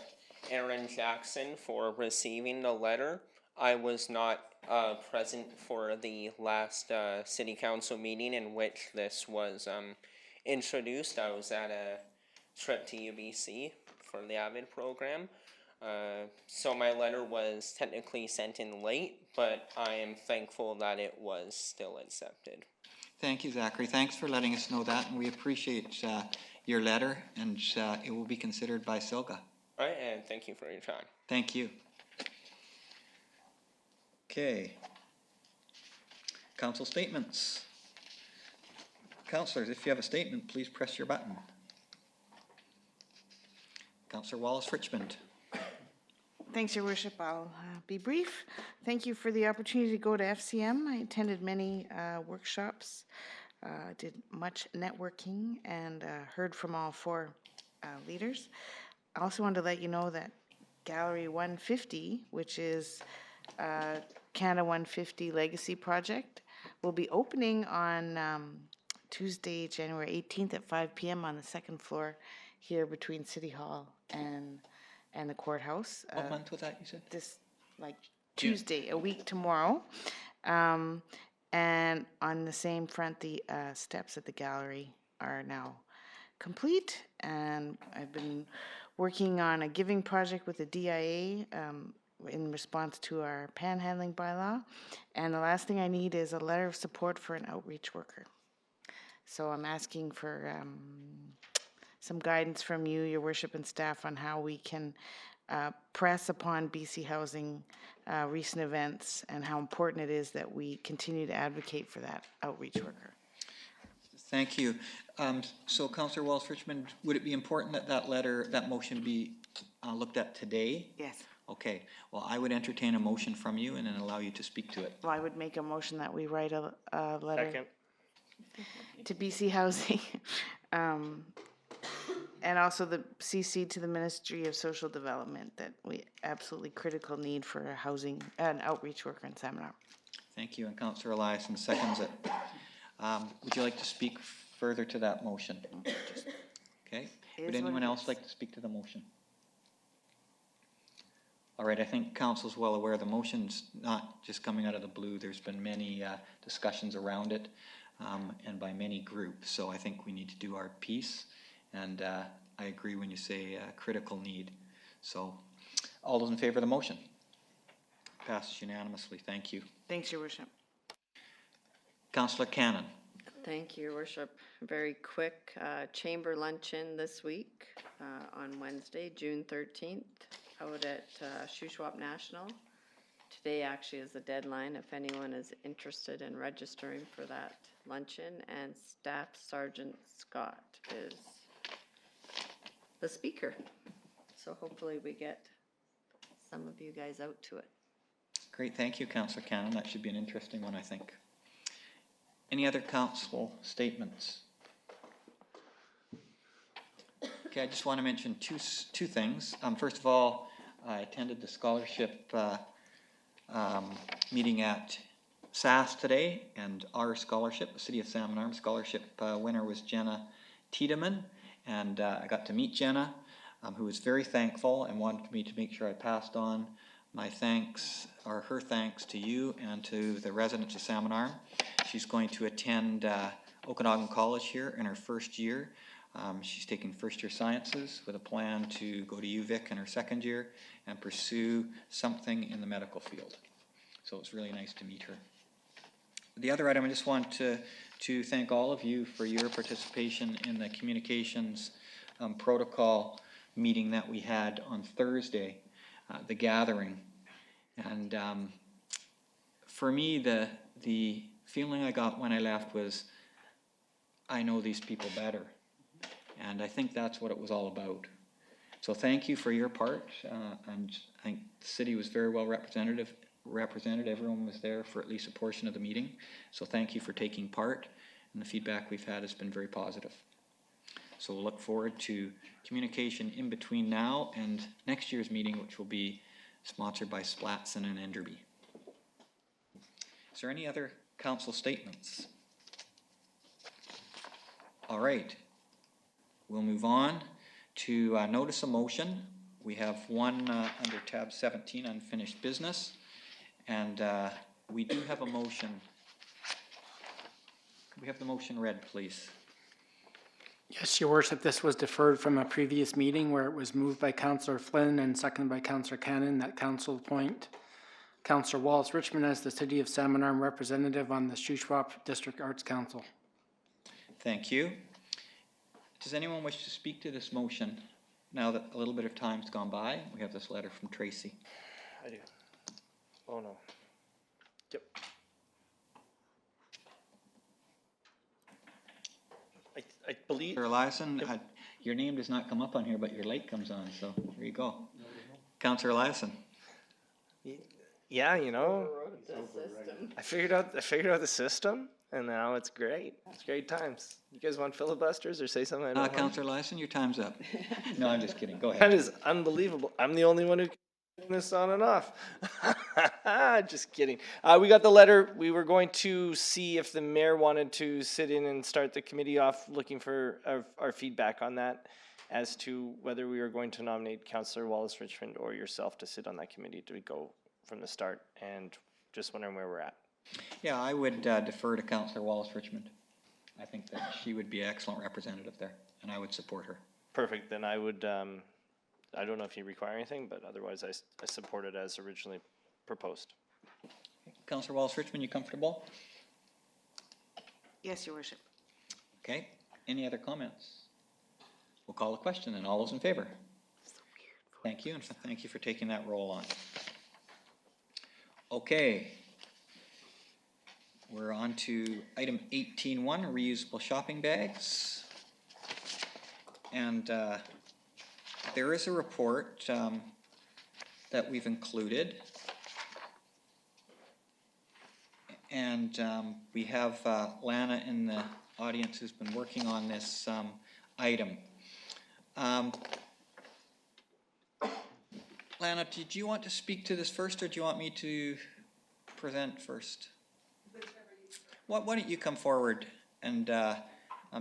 Aaron Jackson for receiving the letter. I was not present for the last City Council meeting in which this was introduced. I was at a trip to UBC for the AVID program. So my letter was technically sent in late, but I am thankful that it was still accepted. Thank you, Zachary. Thanks for letting us know that, and we appreciate your letter, and it will be considered by SILGA. All right, and thank you for your time. Thank you. Okay. Council statements. Councillors, if you have a statement, please press your button. Councillor Wallace-Richmond. Thanks, Your Worship. I'll be brief. Thank you for the opportunity to go to FCM. I attended many workshops, did much networking, and heard from all 4 leaders. I also wanted to let you know that Gallery 150, which is Canada 150 Legacy Project, will be opening on Tuesday, January 18th at 5 p.m. on the 2nd floor here between City Hall and the courthouse. What month was that, you said? This, Tuesday, a week tomorrow. And on the same front, the steps at the gallery are now complete. And I've been working on a giving project with the DIA in response to our panhandling bylaw. And the last thing I need is a letter of support for an outreach worker. So I'm asking for some guidance from you, Your Worship, and staff on how we can press upon BC Housing recent events and how important it is that we continue to advocate for that outreach worker. Thank you. So, Councillor Wallace-Richmond, would it be important that that motion be looked at today? Yes. Okay. Well, I would entertain a motion from you and then allow you to speak to it. Well, I would make a motion that we write a letter Second. to BC Housing and also the CC to the Ministry of Social Development that we absolutely critical need for a housing, an outreach worker in Salmon Arm. Thank you, and Councillor Eliason seconds it. Would you like to speak further to that motion? Okay. Would anyone else like to speak to the motion? All right, I think Council's well aware the motion's not just coming out of the blue. There's been many discussions around it and by many groups, so I think we need to do our piece. And I agree when you say critical need. So, all those in favor of the motion? Passes unanimously. Thank you. Thanks, Your Worship. Councillor Cannon. Thank you, Your Worship. Very quick chamber luncheon this week on Wednesday, June 13th, out at Shuswap National. Today actually is the deadline if anyone is interested in registering for that luncheon, and Staff Sergeant Scott is the speaker. So hopefully we get some of you guys out to it. Great, thank you, Councillor Cannon. That should be an interesting one, I think. Any other council statements? Okay, I just want to mention two things. First of all, I attended the scholarship meeting at SAS today, and our scholarship, the City of Salmon Arm scholarship winner was Jenna Tiedemann, and I got to meet Jenna, who was very thankful and wanted me to make sure I passed on my thanks, or her thanks, to you and to the residents of Salmon Arm. She's going to attend Okanagan College here in her first year. She's taking first year sciences with a plan to go to UVic in her second year and pursue something in the medical field. So it's really nice to meet her. The other item, I just want to thank all of you for your participation in the communications protocol meeting that we had on Thursday, the gathering. And for me, the feeling I got when I left was, I know these people better. And I think that's what it was all about. So thank you for your part. And I think the city was very well represented. Everyone was there for at least a portion of the meeting. So thank you for taking part. And the feedback we've had has been very positive. So we'll look forward to communication in between now and next year's meeting, which will be sponsored by Splatson and Enderby. Is there any other council statements? All right. We'll move on to notice of motion. We have one under tab 17, unfinished business. And we do have a motion. Could we have the motion read, please? Yes, Your Worship, this was deferred from a previous meeting where it was moved by Councillor Flynn and seconded by Councillor Cannon that Council appoint Councillor Wallace Richmond as the City of Salmon Arm representative on the Shuswap District Arts Council. Thank you. Does anyone wish to speak to this motion now that a little bit of time's gone by? We have this letter from Tracy. I do. Oh, no. Yep. I believe... Sir Eliason, your name does not come up on here, but your light comes on, so there you go. Councillor Eliason. Yeah, you know, I figured out the system, and now it's great. It's great times. You guys want filibusters or say something I don't want? Councillor Eliason, your time's up. No, I'm just kidding. Go ahead. That is unbelievable. I'm the only one who can turn this on and off. Just kidding. We got the letter. We were going to see if the mayor wanted to sit in and start the committee off, looking for our feedback on that as to whether we were going to nominate Councillor Wallace Richmond or yourself to sit on that committee to go from the start, and just wondering where we're at. Yeah, I would defer to Councillor Wallace Richmond. I think that she would be an excellent representative there, and I would support her. Perfect. Then I would, I don't know if you require anything, but otherwise I support it as originally proposed. Councillor Wallace Richmond, you comfortable? Yes, Your Worship. Okay. Any other comments? We'll call the question, and all those in favor? Thank you, and thank you for taking that role on. Okay. We're on to item 18.1, reusable shopping bags. And there is a report that we've included. And we have Lana in the audience who's been working on this item. Lana, did you want to speak to this first, or do you want me to present first? Why don't you come forward, and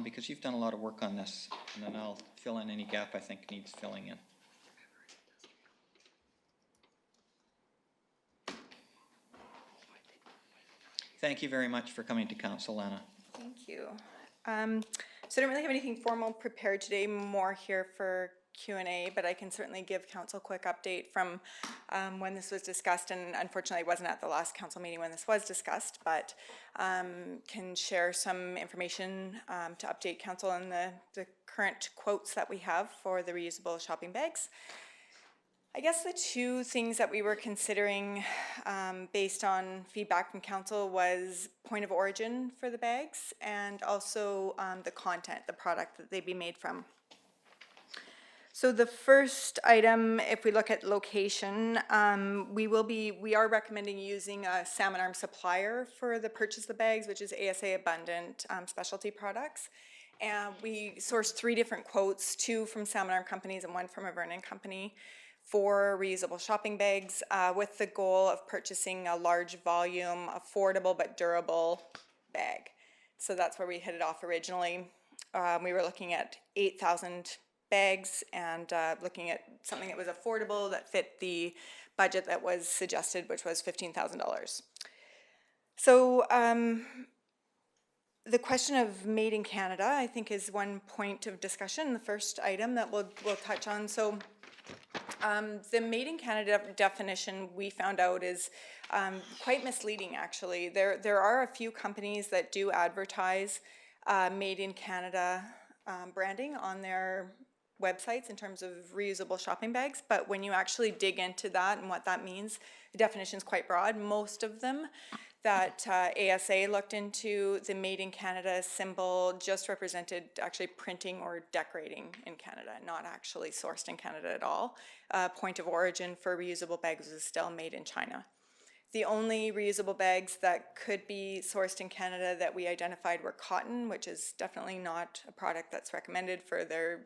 because you've done a lot of work on this, and then I'll fill in any gap I think needs filling in. Thank you very much for coming to council, Lana. Thank you. So I don't really have anything formal prepared today, more here for Q&A, but I can certainly give council a quick update from when this was discussed, and unfortunately I wasn't at the last council meeting when this was discussed, but can share some information to update council on the current quotes that we have for the reusable shopping bags. I guess the two things that we were considering based on feedback from council was point of origin for the bags and also the content, the product that they'd be made from. So the first item, if we look at location, we are recommending using a salmon arm supplier for the purchase of the bags, which is ASA Abundant Specialty Products. And we sourced 3 different quotes, 2 from salmon arm companies and 1 from a Vernon company, for reusable shopping bags with the goal of purchasing a large volume, affordable but durable bag. So that's where we hit it off originally. We were looking at 8,000 bags and looking at something that was affordable that fit the budget that was suggested, which was $15,000. So the question of made in Canada, I think, is one point of discussion, the first item that we'll touch on. So the made in Canada definition we found out is quite misleading, actually. There are a few companies that do advertise made in Canada branding on their websites in terms of reusable shopping bags, but when you actually dig into that and what that means, the definition is quite broad. Most of them that ASA looked into, the made in Canada symbol just represented actually printing or decorating in Canada, not actually sourced in Canada at all. Point of origin for reusable bags is still made in China. The only reusable bags that could be sourced in Canada that we identified were cotton, which is definitely not a product that's recommended for their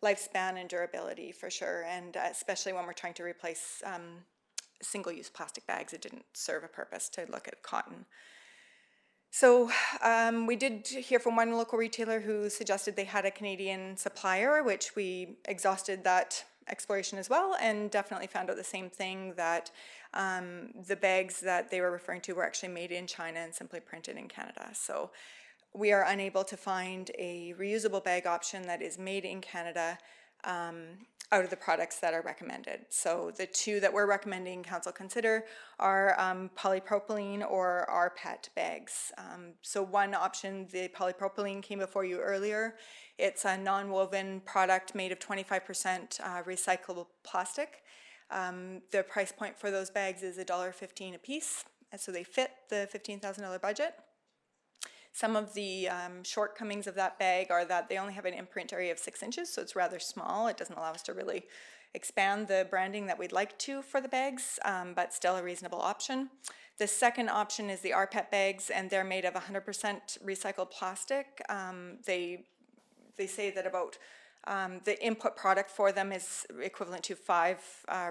lifespan and durability for sure, and especially when we're trying to replace single-use plastic bags, it didn't serve a purpose to look at cotton. So we did hear from one local retailer who suggested they had a Canadian supplier, which we exhausted that exploration as well and definitely found out the same thing, that the bags that they were referring to were actually made in China and simply printed in Canada. So we are unable to find a reusable bag option that is made in Canada out of the products that are recommended. So the 2 that we're recommending council consider are polypropylene or rPET bags. So one option, the polypropylene, came before you earlier. It's a non-woven product made of 25% recyclable plastic. The price point for those bags is $1.15 a piece, and so they fit the $15,000 budget. Some of the shortcomings of that bag are that they only have an imprint area of 6 inches, so it's rather small. It doesn't allow us to really expand the branding that we'd like to for the bags, but still a reasonable option. The second option is the rPET bags, and they're made of 100% recycled plastic. They say that about the input product for them is equivalent to 5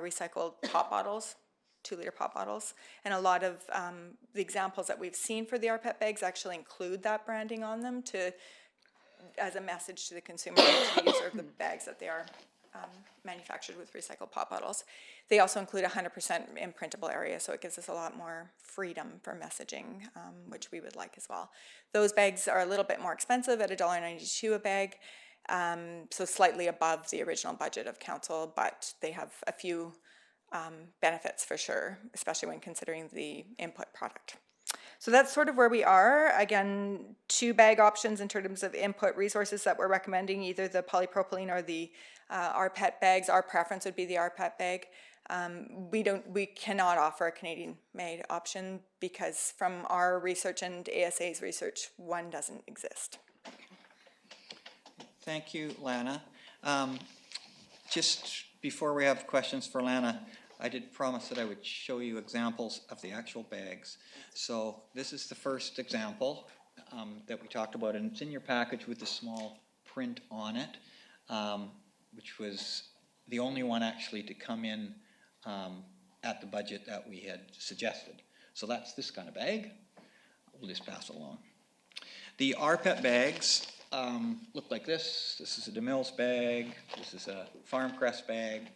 recycled pop bottles, 2-liter pop bottles, and a lot of the examples that we've seen for the rPET bags actually include that branding on them as a message to the consumer and to the user of the bags that they are manufactured with recycled pop bottles. They also include 100% imprintable area, so it gives us a lot more freedom for messaging, which we would like as well. Those bags are a little bit more expensive at $1.92 a bag, so slightly above the original budget of council, but they have a few benefits for sure, especially when considering the input product. So that's sort of where we are. Again, 2 bag options in terms of input resources that we're recommending, either the polypropylene or the rPET bags. Our preference would be the rPET bag. We cannot offer a Canadian-made option because from our research and ASA's research, one doesn't exist. Thank you, Lana. Just before we have questions for Lana, I did promise that I would show you examples of the actual bags. So this is the first example that we talked about, and it's in your package with the small print on it, which was the only one actually to come in at the budget that we had suggested. So that's this kind of bag. We'll just pass it along. The rPET bags look like this. This is a DeMille's bag. This is a Farm Crest bag.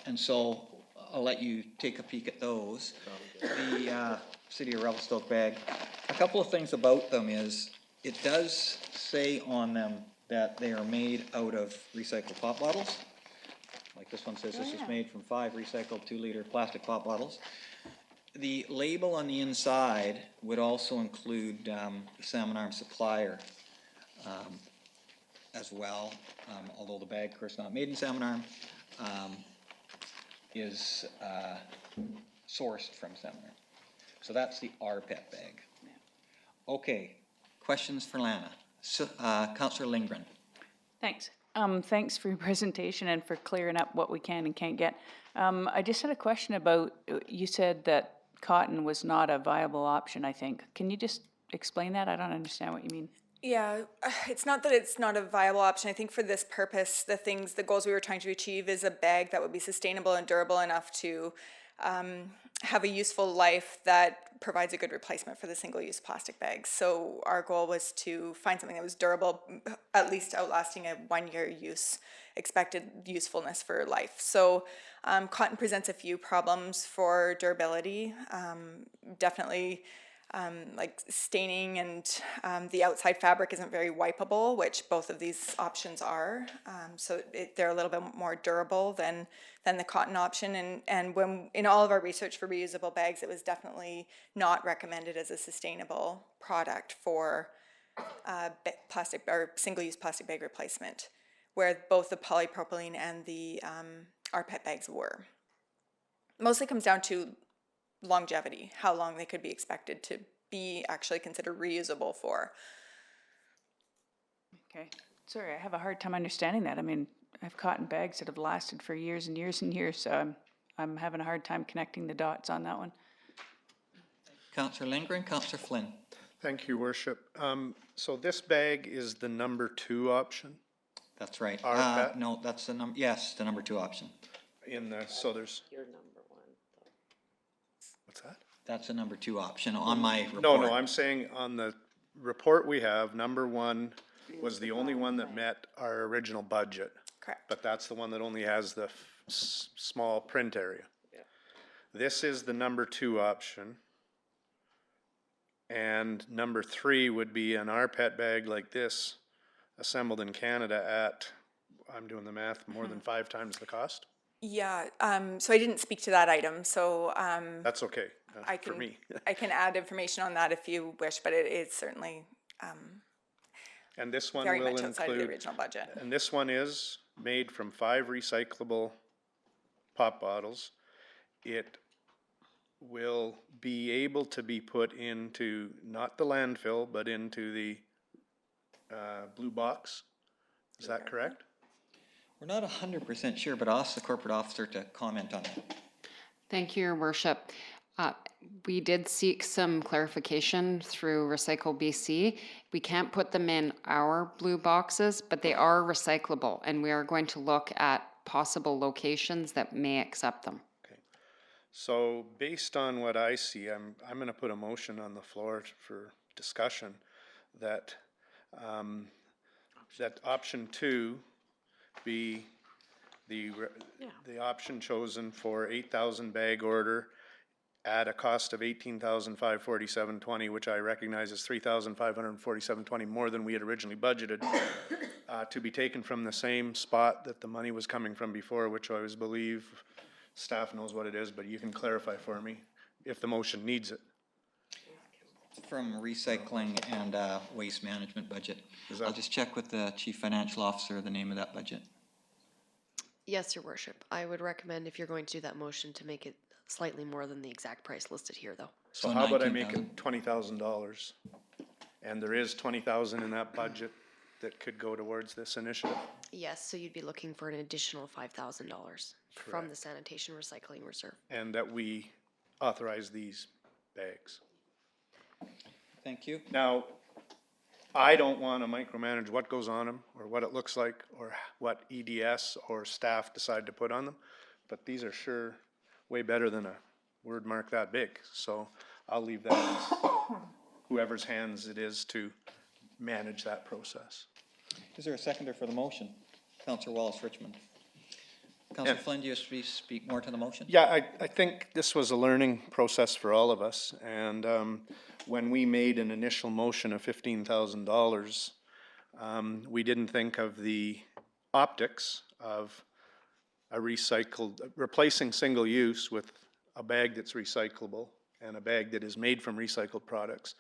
And so I'll let you take a peek at those. The City of Revelstoke bag. A couple of things about them is it does say on them that they are made out of recycled pop bottles. Like this one says, this is made from 5 recycled 2-liter plastic pop bottles. The label on the inside would also include the Salmon Arm supplier as well, although the bag, of course, not made in Salmon Arm, is sourced from Salmon Arm. So that's the RPET bag. Okay, questions for Lana? So, Councillor Lindgren. Thanks. Thanks for your presentation and for clearing up what we can and can't get. I just had a question about, you said that cotton was not a viable option, I think. Can you just explain that? I don't understand what you mean. Yeah, it's not that it's not a viable option. I think for this purpose, the goals we were trying to achieve is a bag that would be sustainable and durable enough to have a useful life that provides a good replacement for the single-use plastic bags. So our goal was to find something that was durable, at least outlasting a 1-year expected usefulness for life. So cotton presents a few problems for durability. Definitely like staining, and the outside fabric isn't very wipeable, which both of these options are. So they're a little bit more durable than the cotton option. And when in all of our research for reusable bags, it was definitely not recommended as a sustainable product for plastic or single-use plastic bag replacement, where both the polypropylene and the RPET bags were. Mostly comes down to longevity, how long they could be expected to be actually considered reusable for. Okay. Sorry, I have a hard time understanding that. I mean, I have cotton bags that have lasted for years and years and years, so I'm having a hard time connecting the dots on that one. Councillor Lindgren, Councillor Flynn. Thank you, Worship. So this bag is the number 2 option? That's right. RPET? No, that's the number, yes, the number 2 option. So there's... Your number 1. What's that? That's the number 2 option on my report. No, I'm saying on the report we have, number 1 was the only one that met our original budget. Correct. But that's the one that only has the small print area. Yeah. This is the number 2 option. And number 3 would be an RPET bag like this, assembled in Canada at, I'm doing the math, more than 5 times the cost? Yeah, so I didn't speak to that item, so That's okay, for me. I can add information on that if you wish, but it is certainly And this one very will much outside of the include, original budget. and this one is made from 5 recyclable pop bottles. It will be able to be put into, not the landfill, but into the blue box. Is that correct? We're not 100% sure, but I'll ask the corporate officer to comment on it. Thank you, Your Worship. We did seek some clarification through Recycle BC. We can't put them in our blue boxes, but they are recyclable, and we are going to look at possible locations that may accept them. Okay. So based on what I see, I'm going to put a motion on the floor for discussion that that option 2 be the option chosen for 8,000 bag order at a cost of $18,547.20, which I recognize is $3,547.20 more than we had originally budgeted, to be taken from the same spot that the money was coming from before, which I always believe staff knows what it is, but you can clarify for me if the motion needs it. From recycling and waste management budget. I'll just check with the chief financial officer the name of that budget. Yes, Your Worship. I would recommend, if you're going to do that motion, to make it slightly more than the exact price listed here, though. So how about I make it $20,000? And there is $20,000 in that budget that could go towards this initiative? Yes, so you'd be looking for an additional $5,000 from the sanitation recycling reserve. And that we authorize these bags. Thank you. Now, I don't want to micromanage what goes on them or what it looks like or what EDS or staff decide to put on them, but these are sure way better than a word mark that big. So I'll leave that as whoever's hands it is to manage that process. Is there a seconder for the motion? Councillor Wallace-Richmond. Councillor Flynn, do you speak more to the motion? Yeah, I think this was a learning process for all of us. And when we made an initial motion of $15,000, We didn't think of the optics of a replacing single use with a bag that's recyclable and a bag that is made from recycled products.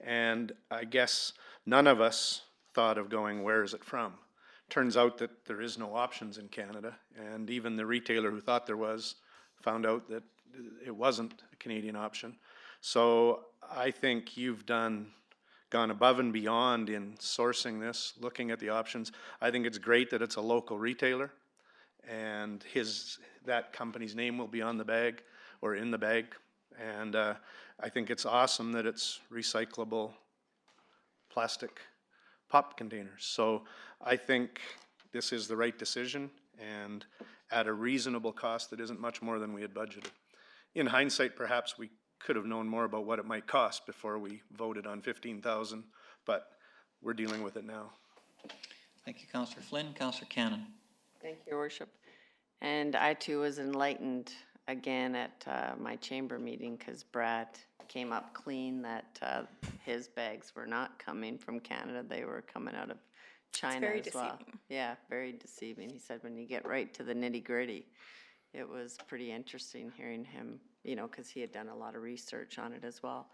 And I guess none of us thought of going, where is it from? Turns out that there is no options in Canada, and even the retailer who thought there was found out that it wasn't a Canadian option. So I think you've gone above and beyond in sourcing this, looking at the options. I think it's great that it's a local retailer, and that company's name will be on the bag or in the bag. And I think it's awesome that it's recyclable plastic pop containers. So I think this is the right decision, and at a reasonable cost that isn't much more than we had budgeted. In hindsight, perhaps we could have known more about what it might cost before we voted on 15,000, but we're dealing with it now. Thank you, Councillor Flynn. Councillor Cannon. Thank you, Your Worship. And I too was enlightened again at my chamber meeting because Brad came up clean that his bags were not coming from Canada. They were coming out of China very as well. deceiving. Yeah, very deceiving. He said when you get right to the nitty gritty, it was pretty interesting hearing him, you know, because he had done a lot of research on it as well.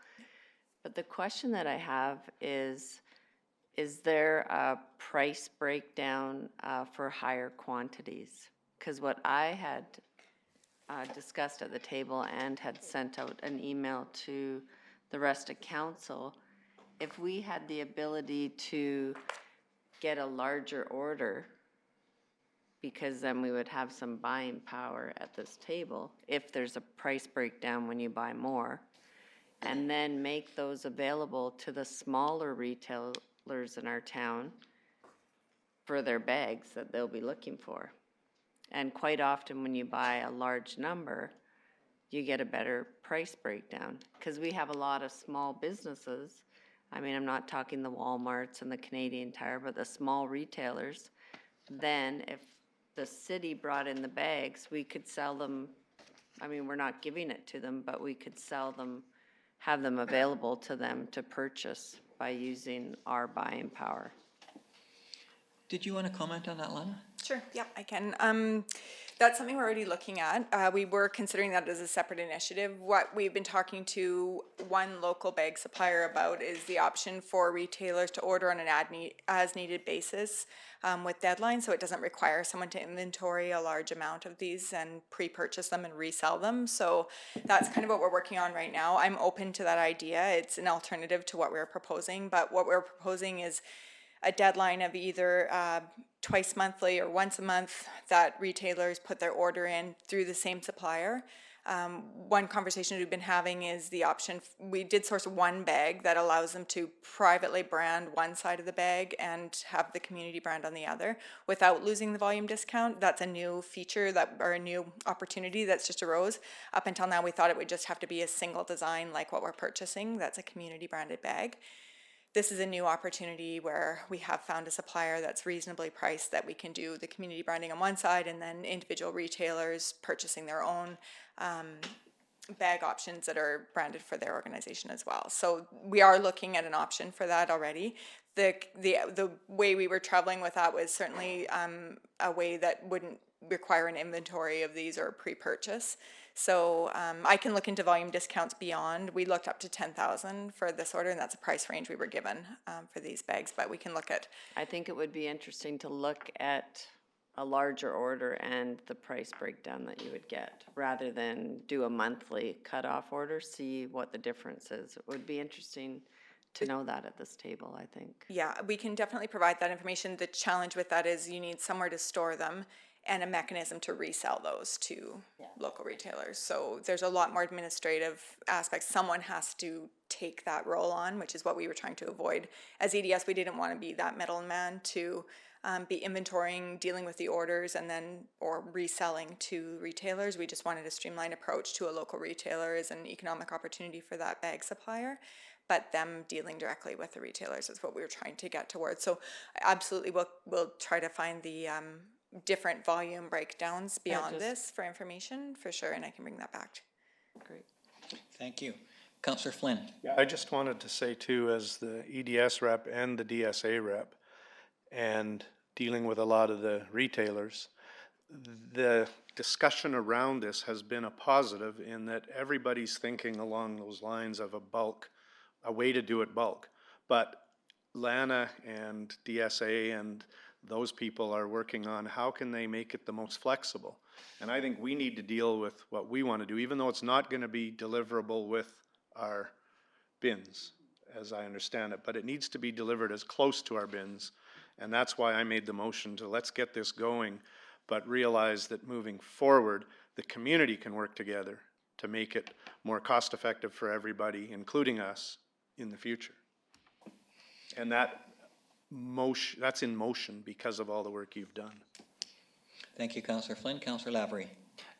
But the question that I have is there a price breakdown for higher quantities? Because what I had discussed at the table and had sent out an email to the rest of council, if we had the ability to get a larger order, because then we would have some buying power at this table if there's a price breakdown when you buy more, and then make those available to the smaller retailers in our town for their bags that they'll be looking for. And quite often when you buy a large number, you get a better price breakdown, because we have a lot of small businesses. I mean, I'm not talking the Walmarts and the Canadian Tire, but the small retailers. Then if the city brought in the bags, we could sell them. I mean, we're not giving it to them, but we could sell them, have them available to them to purchase by using our buying power. Did you want to comment on that, Lana? Sure, yeah, I can. That's something we're already looking at. We were considering that as a separate initiative. What we've been talking to one local bag supplier about is the option for retailers to order on an as-needed basis with deadlines, so it doesn't require someone to inventory a large amount of these and pre-purchase them and resell them. So that's kind of what we're working on right now. I'm open to that idea. It's an alternative to what we're proposing, but what we're proposing is a deadline of either twice monthly or once a month that retailers put their order in through the same supplier. One conversation we've been having is the option, we did source one bag that allows them to privately brand one side of the bag and have the community brand on the other without losing the volume discount. That's a new feature or a new opportunity that's just arose. Up until now, we thought it would just have to be a single design like what we're purchasing. That's a community branded bag. This is a new opportunity where we have found a supplier that's reasonably priced that we can do the community branding on one side and then individual retailers purchasing their own bag options that are branded for their organization as well. So we are looking at an option for that already. The way we were traveling with that was certainly a way that wouldn't require an inventory of these or pre-purchase. So I can look into volume discounts beyond. We looked up to 10,000 for this order, and that's a price range we were given for these bags, but we can look at. I think it would be interesting to look at a larger order and the price breakdown that you would get, rather than do a monthly cutoff order, see what the difference is. It would be interesting to know that at this table, I think. Yeah, we can definitely provide that information. The challenge with that is you need somewhere to store them and a mechanism to resell those to local retailers. So there's a lot more administrative aspects. Someone has to take that role on, which is what we were trying to avoid. As EDS, we didn't want to be that middleman to be inventorying, dealing with the orders, and then or reselling to retailers. We just wanted a streamlined approach to a local retailer as an economic opportunity for that bag supplier. But them dealing directly with the retailers is what we were trying to get towards. So absolutely, we'll try to find the different volume breakdowns beyond this for information, for sure, and I can bring that back. Great. Thank you. Councillor Flynn. I just wanted to say too, as the EDS rep and the DSA rep, and dealing with a lot of the retailers, the discussion around this has been a positive in that everybody's thinking along those lines of a way to do it bulk. But Lana and DSA and those people are working on how can they make it the most flexible. And I think we need to deal with what we want to do, even though it's not going to be deliverable with our bins, as I understand it, but it needs to be delivered as close to our bins. And that's why I made the motion to let's get this going, but realize that moving forward, the community can work together to make it more cost effective for everybody, including us, in the future. And that's in motion because of all the work you've done. Thank you, Councillor Flynn. Councillor Lavery.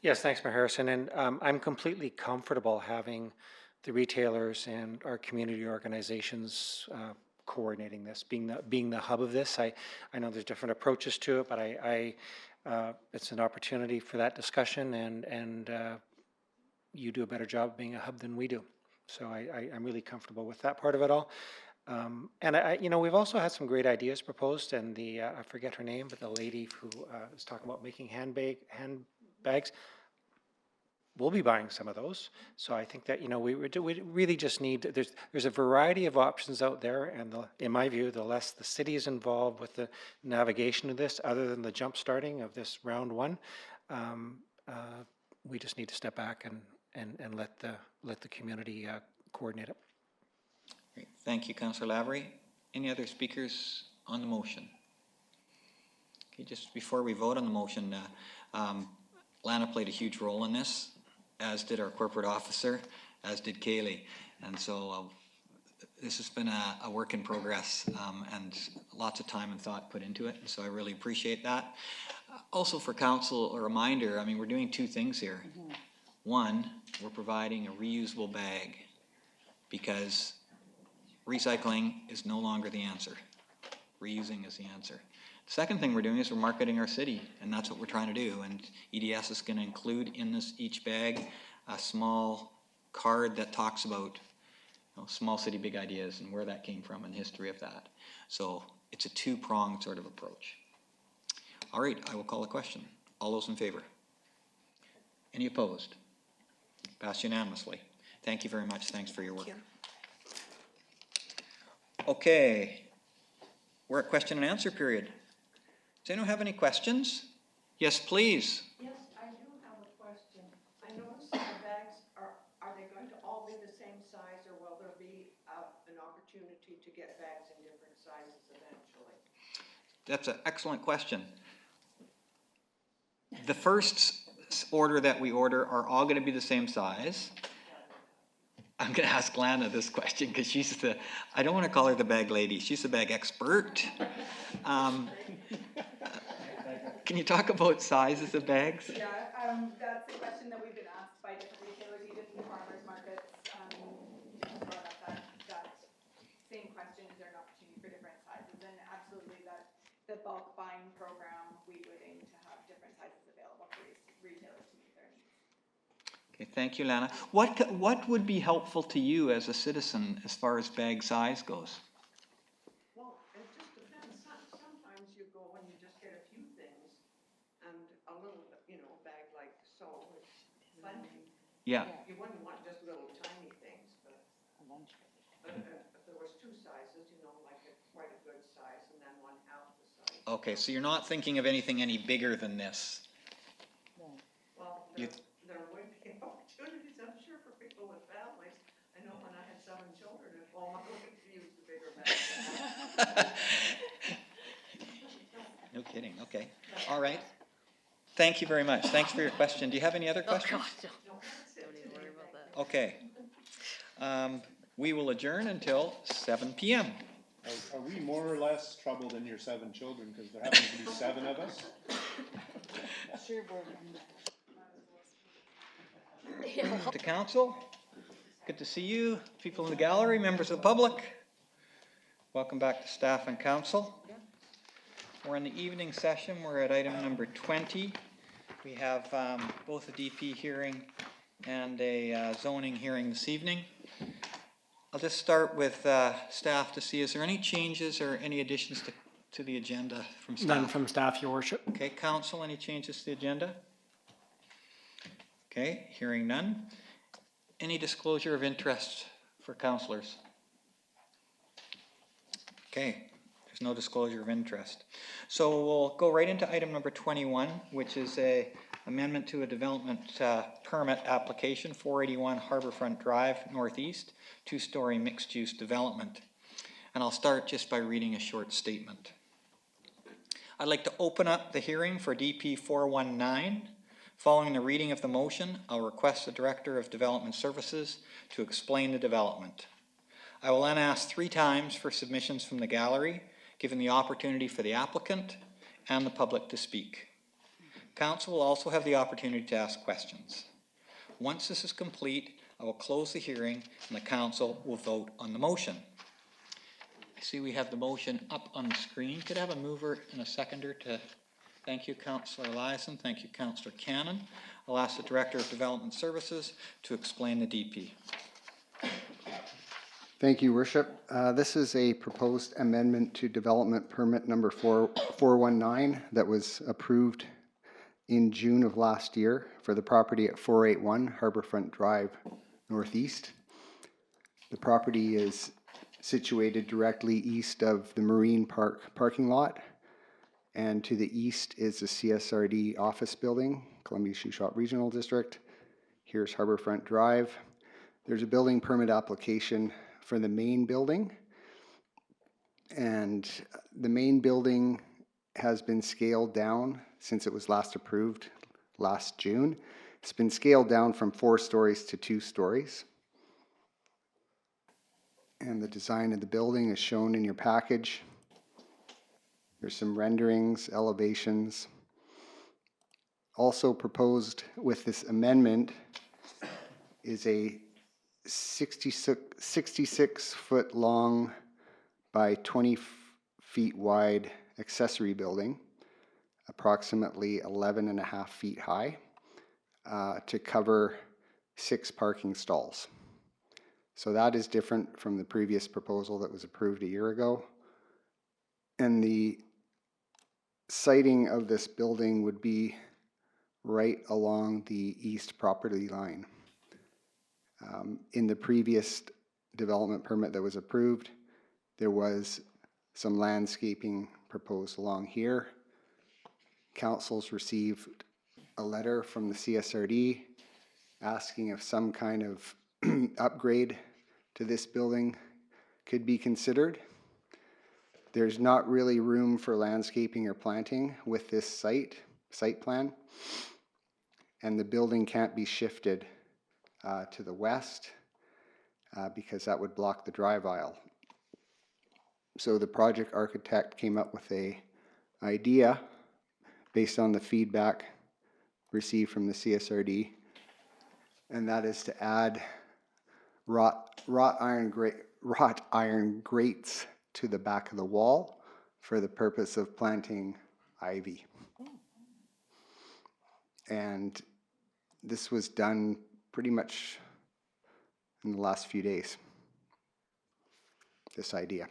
Yes, thanks, Mayor Harrison. And I'm completely comfortable having the retailers and our community organizations coordinating this, being the hub of this. I know there's different approaches to it, but it's an opportunity for that discussion, and you do a better job of being a hub than we do. So I'm really comfortable with that part of it all. And we've also had some great ideas proposed, and I forget her name, but the lady who is talking about making handbags, we'll be buying some of those. So I think that, we really just need, there's a variety of options out there, and in my view, the less the city is involved with the navigation of this, other than the jump starting of this round one, we just need to step back and let the community coordinate it. Great. Thank you, Councillor Lavery. Any other speakers on the motion? Okay, just before we vote on the motion, Lana played a huge role in this, as did our corporate officer, as did Kaylee. And so this has been a work in progress, and lots of time and thought put into it. And so I really appreciate that. Also for council, a reminder, we're doing two things here. Mm-hmm. One, we're providing a reusable bag because recycling is no longer the answer. Reusing is the answer. The second thing we're doing is we're marketing our city, and that's what we're trying to do. And EDS is going to include in each bag a small card that talks about small city, big ideas and where that came from and the history of that. So it's a two-pronged sort of approach. All right, I will call a question. All those in favor? Any opposed? Passed unanimously. Thank you very much. Thanks for your work. Okay, we're at question and answer period. Does anyone have any questions? Yes, please. Yes, I do have a question. I noticed the bags, are they going to all be the same size, or will there be an opportunity to get bags in different sizes eventually? That's an excellent question. The first order that we order are all going to be the same size. I'm going to ask Lana this question because she's I don't want to call her the bag lady. She's the bag expert. Can you talk about sizes of bags? Yeah, that's a question that we've been asked by different retailers, even in farmers markets. Brought up that same question, is there an opportunity for different sizes? And absolutely, the bulk buying program, we would aim to have different sizes available for retailers to meet their needs. Okay, thank you, Lana. What would be helpful to you as a citizen as far as bag size goes? Well, it just depends. Sometimes you go and you just get a few things, and a little, bag like so is plenty. Yeah. You wouldn't want just little tiny things, but if there was two sizes, like quite a good size, and then one half the size. Okay, so you're not thinking of anything any bigger than this? Well, there would be opportunities, I'm sure, for people with families. I know when I had 7 children at home, I would use the bigger bag. No kidding. Okay. All right. Thank you very much. Thanks for your question. Do you have any other questions? Okay. We will adjourn until 7 p.m. Are we more or less troubled in your 7 children because there happen to be 7 of us? Sure, To council, good to see you. People in the gallery, members of the public. Welcome back to staff and council. We're in the evening session. We're at item number 20. We have both a DP hearing and a zoning hearing this evening. I'll just start with staff to see, is there any changes or any additions to to the agenda from staff? None from staff, your worship. Okay, council, any changes to the agenda? Okay, hearing none. Any disclosure of interest for councillors? Okay, there's no disclosure of interest. So we'll go right into item number 21, which is a amendment to a development permit application, 481 Harbourfront Drive, Northeast, two-story mixed-use development. And I'll start just by reading a short statement. I'd like to open up the hearing for DP 419. Following the reading of the motion, I'll request the Director of Development Services to explain the development. I will then ask 3 times for submissions from the gallery, given the opportunity for the applicant and the public to speak. Council will also have the opportunity to ask questions. Once this is complete, I will close the hearing and the council will vote on the motion. I see we have the motion up on the screen. Could I have a mover and a seconder to... Thank you, Councillor Eliason. Thank you, Councillor Cannon. I'll ask the Director of Development Services to explain the DP. Thank you, Worship. This is a proposed amendment to development permit number 419 that was approved in June of last year for the property at 481 Harbourfront Drive, Northeast. The property is situated directly east of the Marine Park parking lot, and to the east is the CSRD office building, Columbia Shuswap Regional District. Here's Harbourfront Drive. There's a building permit application for the main building, and the main building has been scaled down since it was last approved last June. It's been scaled down from 4 stories to 2 stories. And the design of the building is shown in your package. There's some renderings, elevations. Also proposed with this amendment is a 66 foot long by 20 feet wide accessory building, approximately 11.5 feet high, to cover 6 parking stalls. So that is different from the previous proposal that was approved a year ago. And the siting of this building would be right along the east property line. In the previous development permit that was approved, there was some landscaping proposed along here. Council's received a letter from the CSRD asking if some kind of upgrade to this building could be considered. There's not really room for landscaping or planting with this site plan, and the building can't be shifted to the west because that would block the drive aisle. So the project architect came up with an idea based on the feedback received from the CSRD, and that is to add wrought iron grates to the back of the wall for the purpose of planting ivy. And this was done pretty much in the last few days, this idea.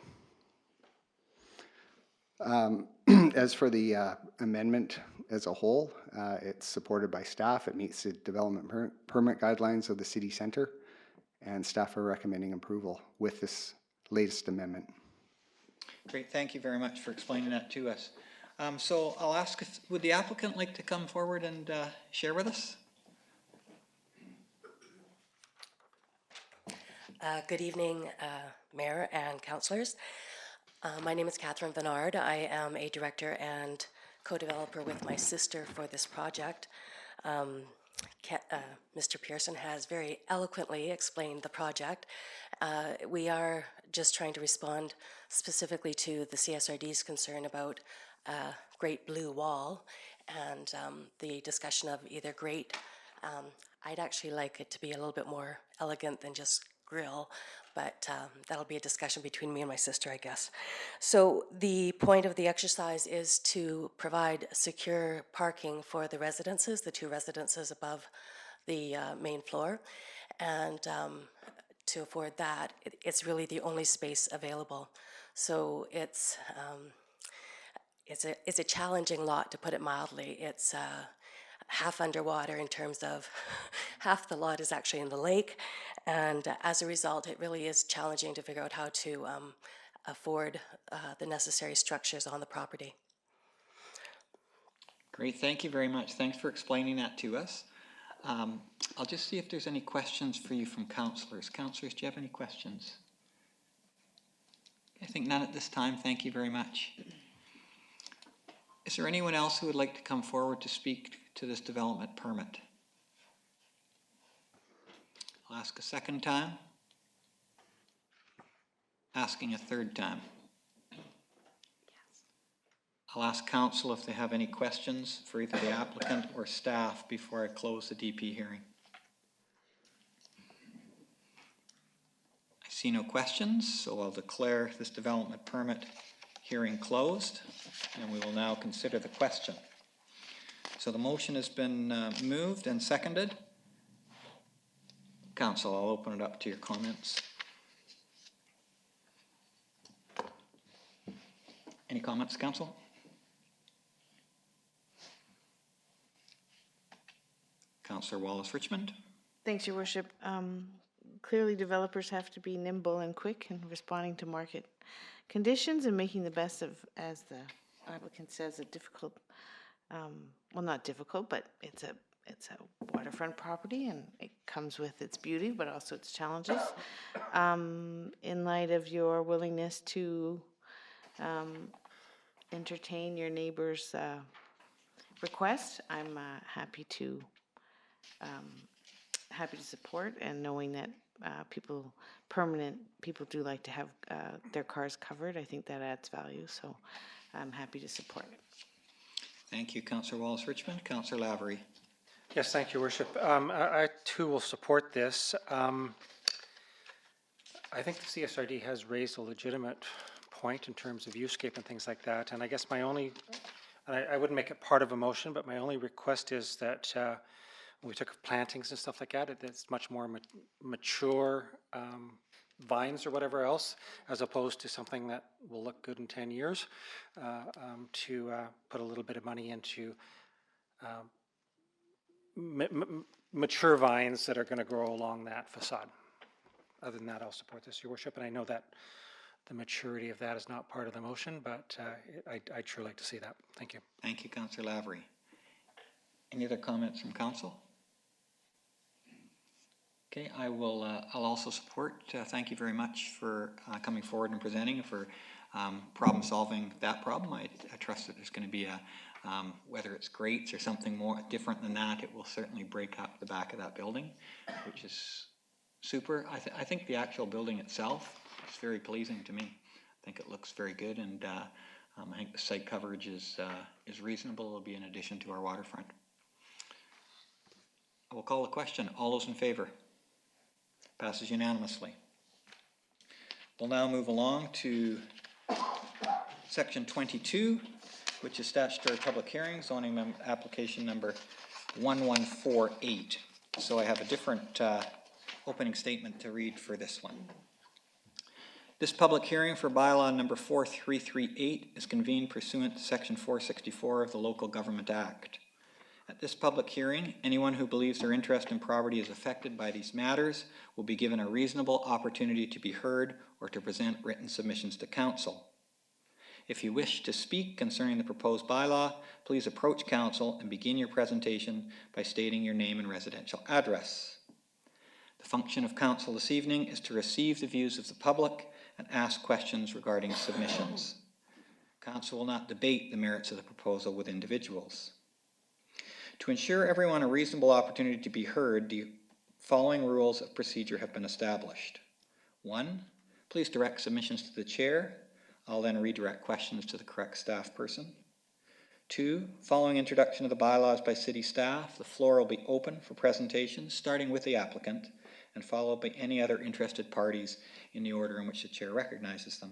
As for the amendment as a whole, it's supported by staff. It meets the development permit guidelines of the city center, and staff are recommending approval with this latest amendment. Great, thank you very much for explaining that to us. So I'll ask, would the applicant like to come forward and share with us? Good evening, Mayor and councillors. My name is Catherine Bernard. I am a director and co-developer with my sister for this project. Mr. Pearson has very eloquently explained the project. We are just trying to respond specifically to the CSRD's concern about Great Blue Wall and the discussion of either great. I'd actually like it to be a little bit more elegant than just grill, but that'll be a discussion between me and my sister, I guess. So the point of the exercise is to provide secure parking for the residences, the 2 residences above the main floor, and to afford that, it's really the only space available. So it's it's a challenging lot, to put it mildly. It's half underwater in terms of half the lot is actually in the lake, and as a result, it really is challenging to figure out how to afford the necessary structures on the property. Great, thank you very much. Thanks for explaining that to us. I'll just see if there's any questions for you from councillors. Councillors, do you have any questions? I think none at this time. Thank you very much. Is there anyone else who would like to come forward to speak to this development permit? I'll ask a second time. Asking a third time. I'll ask council if they have any questions for either the applicant or staff before I close the DP hearing. I see no questions, so I'll declare this development permit hearing closed, and we will now consider the question. So the motion has been moved and seconded. Council, I'll open it up to your comments. Any comments, council? Councillor Wallace-Richmond. Thanks, Your Worship. Clearly, developers have to be nimble and quick in responding to market conditions and making the best of, as the applicant says, a difficult, well, not difficult, but it's a waterfront property, and it comes with its beauty, but also its challenges. In light of your willingness to entertain your neighbor's request, I'm happy to support, and knowing that permanent people do like to have their cars covered, I think that adds value, so I'm happy to support it. Thank you, Councillor Wallace-Richmond. Councillor Lavery. Yes, thank you, Worship. I too will support this. I think the CSRD has raised a legitimate point in terms of viewscape and things like that, and I guess my only, I wouldn't make it part of a motion, but my only request is that when we took plantings and stuff like that, it's much more mature vines or whatever else, as opposed to something that will look good in 10 years, to put a little bit of money into mature vines that are going to grow along that facade. Other than that, I'll support this, Your Worship, and I know that the maturity of that is not part of the motion, but I'd sure like to see that. Thank you. Thank you, Councillor Lavery. Any other comments from council? Okay, I'll also support. Thank you very much for coming forward and presenting, for problem solving that problem. I trust that there's going to be a, whether it's grates or something more different than that, it will certainly break up the back of that building, which is super. I think the actual building itself is very pleasing to me. I think it looks very good, and I think the site coverage is reasonable. It'll be in addition to our waterfront. I will call the question. All those in favor? Passes unanimously. We'll now move along to section 22, which is statutory public hearing, zoning application number 1148. So I have a different opening statement to read for this one. This public hearing for bylaw number 4338 is convened pursuant to section 464 of the Local Government Act. At this public hearing, anyone who believes their interest in property is affected by these matters will be given a reasonable opportunity to be heard or to present written submissions to council. If you wish to speak concerning the proposed bylaw, please approach council and begin your presentation by stating your name and residential address. The function of council this evening is to receive the views of the public and ask questions regarding submissions. Council will not debate the merits of the proposal with individuals. To ensure everyone a reasonable opportunity to be heard, the following rules of procedure have been established. 1, please direct submissions to the chair. I'll then redirect questions to the correct staff person. 2, following introduction of the bylaws by city staff, the floor will be open for presentations, starting with the applicant, and followed by any other interested parties in the order in which the chair recognizes them.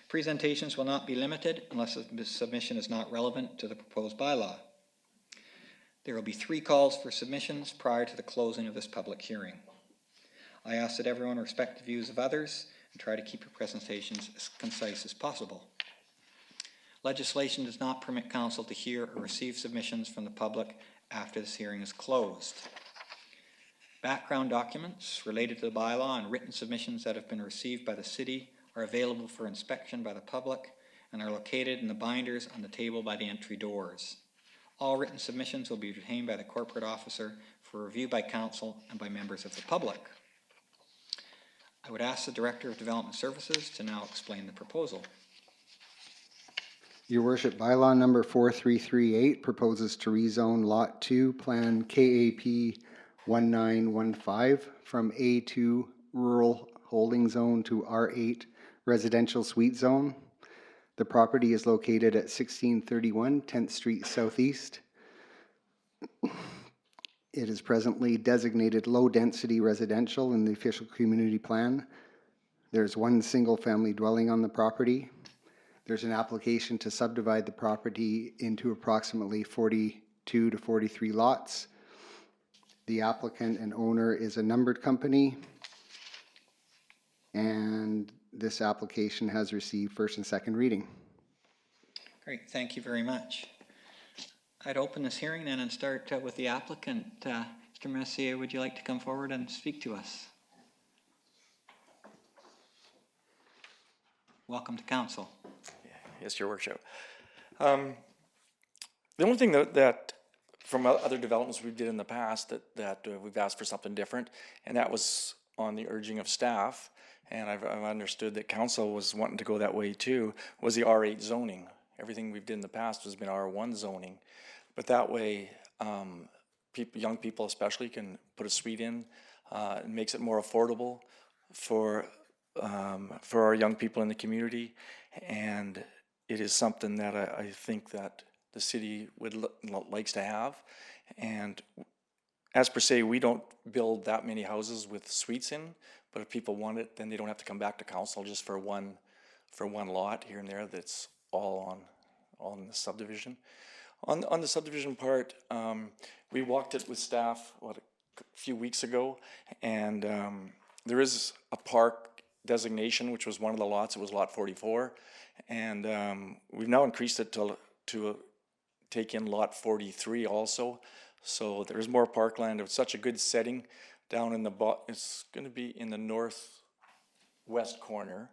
Presentations will not be limited unless the submission is not relevant to the proposed bylaw. There will be 3 calls for submissions prior to the closing of this public hearing. I ask that everyone respect the views of others and try to keep your presentations as concise as possible. Legislation does not permit council to hear or receive submissions from the public after this hearing is closed. Background documents related to the bylaw and written submissions that have been received by the city are available for inspection by the public and are located in the binders on the table by the entry doors. All written submissions will be retained by the corporate officer for review by council and by members of the public. I would ask the Director of Development Services to now explain the proposal. Your Worship, bylaw number 4338 proposes to rezone Lot 2, Plan KAP 1915 from A2 Rural Holding Zone to R8 Residential Suite Zone. The property is located at 1631 10th Street Southeast. It is presently designated low-density residential in the official community plan. There's one single-family dwelling on the property. There's an application to subdivide the property into approximately 42 to 43 lots. The applicant and owner is a numbered company, and this application has received first and second reading. Great, thank you very much. I'd open this hearing then and start with the applicant. Mr. Messier, would you like to come forward and speak to us? Welcome to council. Yes, Your Worship. The only thing that from other developments we did in the past that we've asked for something different, and that was on the urging of staff, and I've understood that council was wanting to go that way too, was the R8 zoning. Everything we've did in the past has been R1 zoning, but that way young people especially can put a suite in. It makes it more affordable for our young people in the community, and it is something that I think that the city likes to have. And as per se, we don't build that many houses with suites in, but if people want it, then they don't have to come back to council just for one lot here and there. That's all in the subdivision. On the subdivision part, we walked it with staff a few weeks ago, and there is a park designation, which was one of the lots. It was lot 44, and we've now increased it to take in lot 43 also. So there's more parkland. It's such a good setting down in it's going to be in the northwest corner,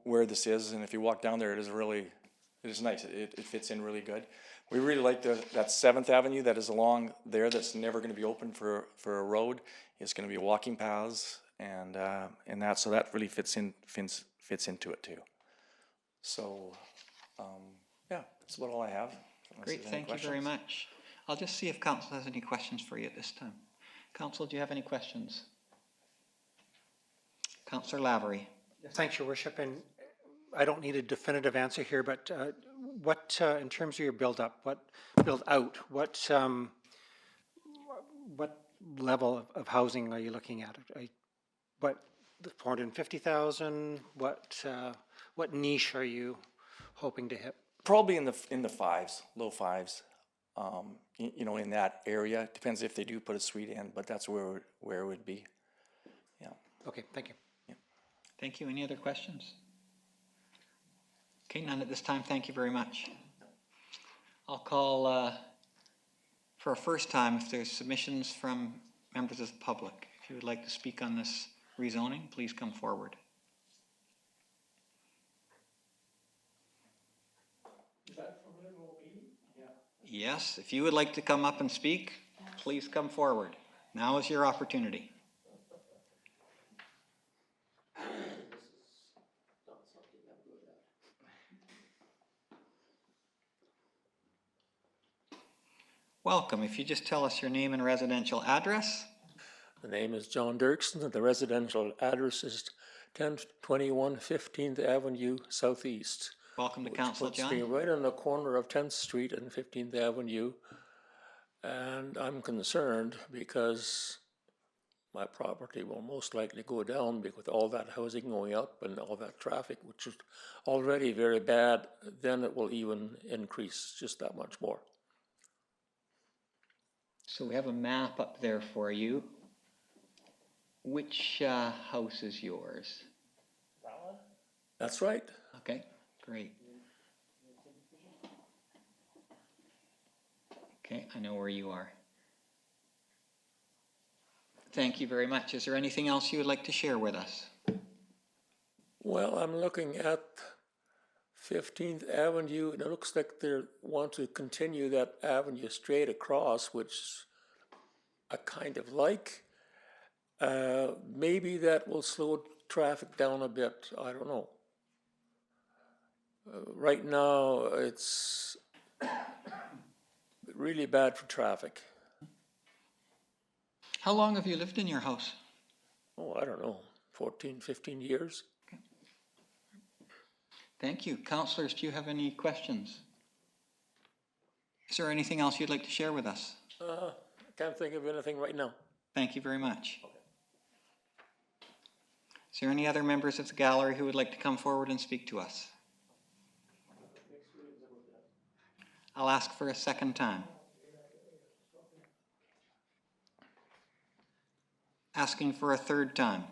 where this is. And if you walk down there, it is nice. It fits in really good. We really like that 7th Avenue that is along there. That's never going to be open for a road. It's going to be walking paths and that. So that really fits into it too. So yeah, that's about all I have. Great, thank you very much. I'll just see if council has any questions for you at this time. Council, do you have any questions? Councillor Lavery. Thanks, Your Worship, and I don't need a definitive answer here, but what, in terms of your build out, what level of housing are you looking at? What, 450,000? What niche are you hoping to hit? Probably in the fives, low fives. In that area. It depends if they do put a suite in, but that's where it would be. Yeah. Okay, thank you. Yeah. Thank you. Any other questions? Okay, none at this time. Thank you very much. I'll call for a first time if there's submissions from members of the public. If you would like to speak on this rezoning, please come forward. Is that from Liberal B? Yeah. Yes, if you would like to come up and speak, please come forward. Now is your opportunity. Welcome. If you just tell us your name and residential address. The name is John Dirksen, and the residential address is 1021 15th Avenue Southeast. Welcome to council, John. Puts me right on the corner of 10th Street and 15th Avenue, and I'm concerned because my property will most likely go down with all that housing going up and all that traffic, which is already very bad. Then it will even increase just that much more. So we have a map up there for you. Which house is yours? That one? That's right. Okay, great. Okay, I know where you are. Thank you very much. Is there anything else you would like to share with us? Well, I'm looking at 15th Avenue, and it looks like they want to continue that avenue straight across, which I kind of like. Maybe that will slow traffic down a bit. I don't know. Right now, it's really bad for traffic. How long have you lived in your house? Oh, I don't know, 14, 15 years. Thank you. Councillors, do you have any questions? Is there anything else you'd like to share with us? I can't think of anything right now. Thank you very much. Is there any other members of the gallery who would like to come forward and speak to us? I'll ask for a second time. Asking for a third time.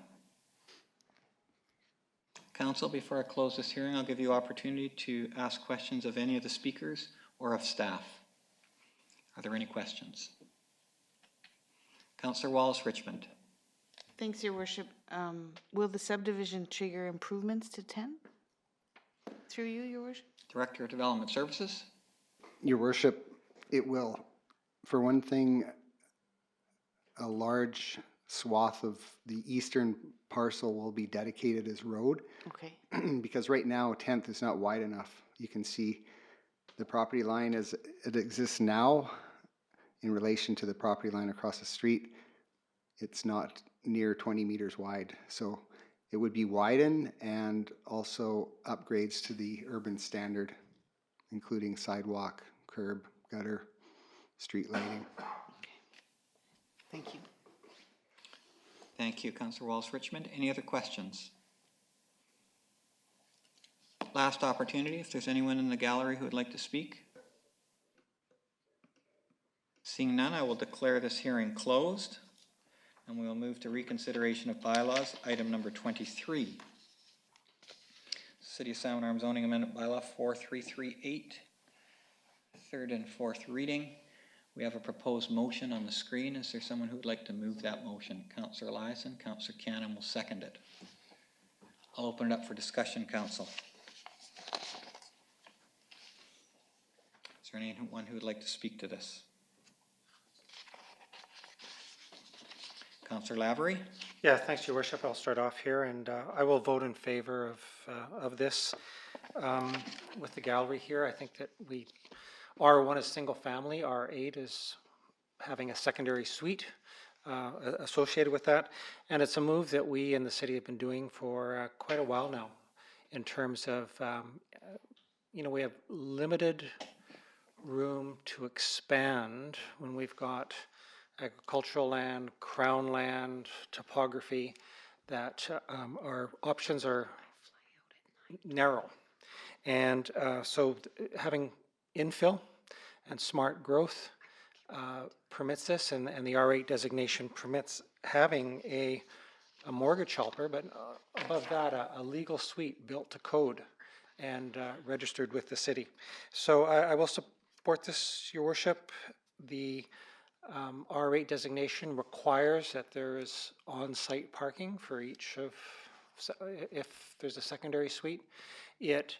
Council, before I close this hearing, I'll give you opportunity to ask questions of any of the speakers or of staff. Are there any questions? Councillor Wallace-Richmond. Thanks, Your Worship. Will the subdivision trigger improvements to 10? Through you, Your Worship? Director of Development Services. Your Worship, it will. For one thing, a large swath of the eastern parcel will be dedicated as road. Okay. Because right now 10th is not wide enough. You can see the property line as it exists now in relation to the property line across the street. It's not near 20 meters wide. So it would be widened and also upgrades to the urban standard, including sidewalk, curb, gutter, street lighting. Okay. Thank you. Thank you, Councillor Wallace-Richmond. Any other questions? Last opportunity, if there's anyone in the gallery who would like to speak. Seeing none, I will declare this hearing closed, and we will move to reconsideration of bylaws, item number 23. City of Salmon Arm Zoning Amendment Bylaw 4338, third and fourth reading. We have a proposed motion on the screen. Is there someone who would like to move that motion? Councillor Eliason, Councillor Cannon will second it. I'll open it up for discussion, Council. Is there anyone who would like to speak to this? Councillor Lavery? Yeah, thanks, Your Worship. I'll start off here, and I will vote in favor of this. With the gallery here, I think that R1 is single family, R8 is having a secondary suite associated with that, and it's a move that we in the city have been doing for quite a while now in terms of, we have limited room to expand when we've got agricultural land, crown land, topography, that our options are narrow. And so having infill and smart growth permits this, and the R8 designation permits having a mortgage helper, but above that, a legal suite built to code and registered with the city. So I will support this, Your Worship. The R8 designation requires that there is on-site parking for each of, if there's a secondary suite. It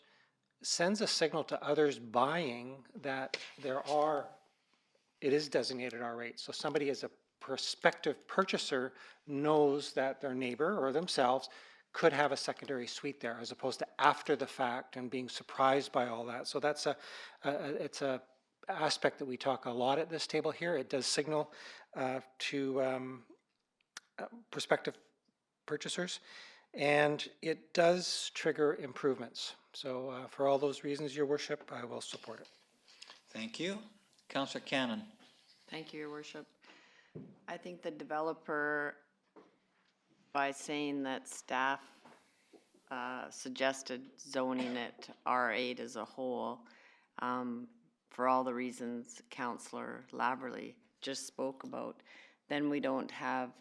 sends a signal to others buying that it is designated R8. So somebody as a prospective purchaser knows that their neighbor or themselves could have a secondary suite there, as opposed to after the fact and being surprised by all that. So that's it's a aspect that we talk a lot at this table here. It does signal to prospective purchasers, and it does trigger improvements. So for all those reasons, Your Worship, I will support it. Thank you. Councillor Cannon. Thank you, Your Worship. I think the developer, by saying that staff suggested zoning it R8 as a whole, for all the reasons Councillor Laverly just spoke about, then we don't have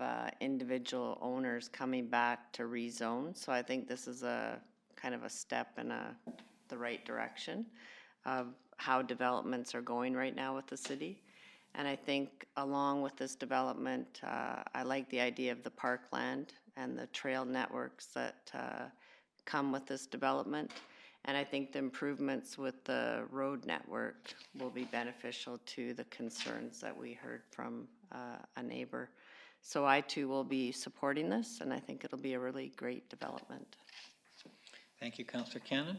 individual owners coming back to rezone. So I think this is a kind of a step in the right direction of how developments are going right now with the city. And I think along with this development, I like the idea of the parkland and the trail networks that come with this development. And I think the improvements with the road network will be beneficial to the concerns that we heard from a neighbor. So I too will be supporting this, and I think it'll be a really great development. Thank you, Councillor Cannon.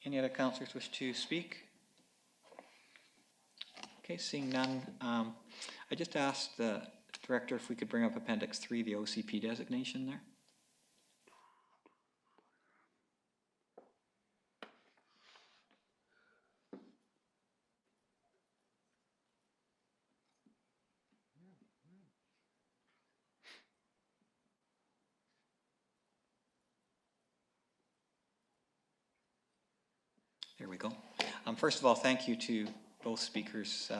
Any other councillors wish to speak? Okay, seeing none, I just asked the director if we could bring up Appendix 3, the OCP designation there. There we go. First of all, thank you to both speakers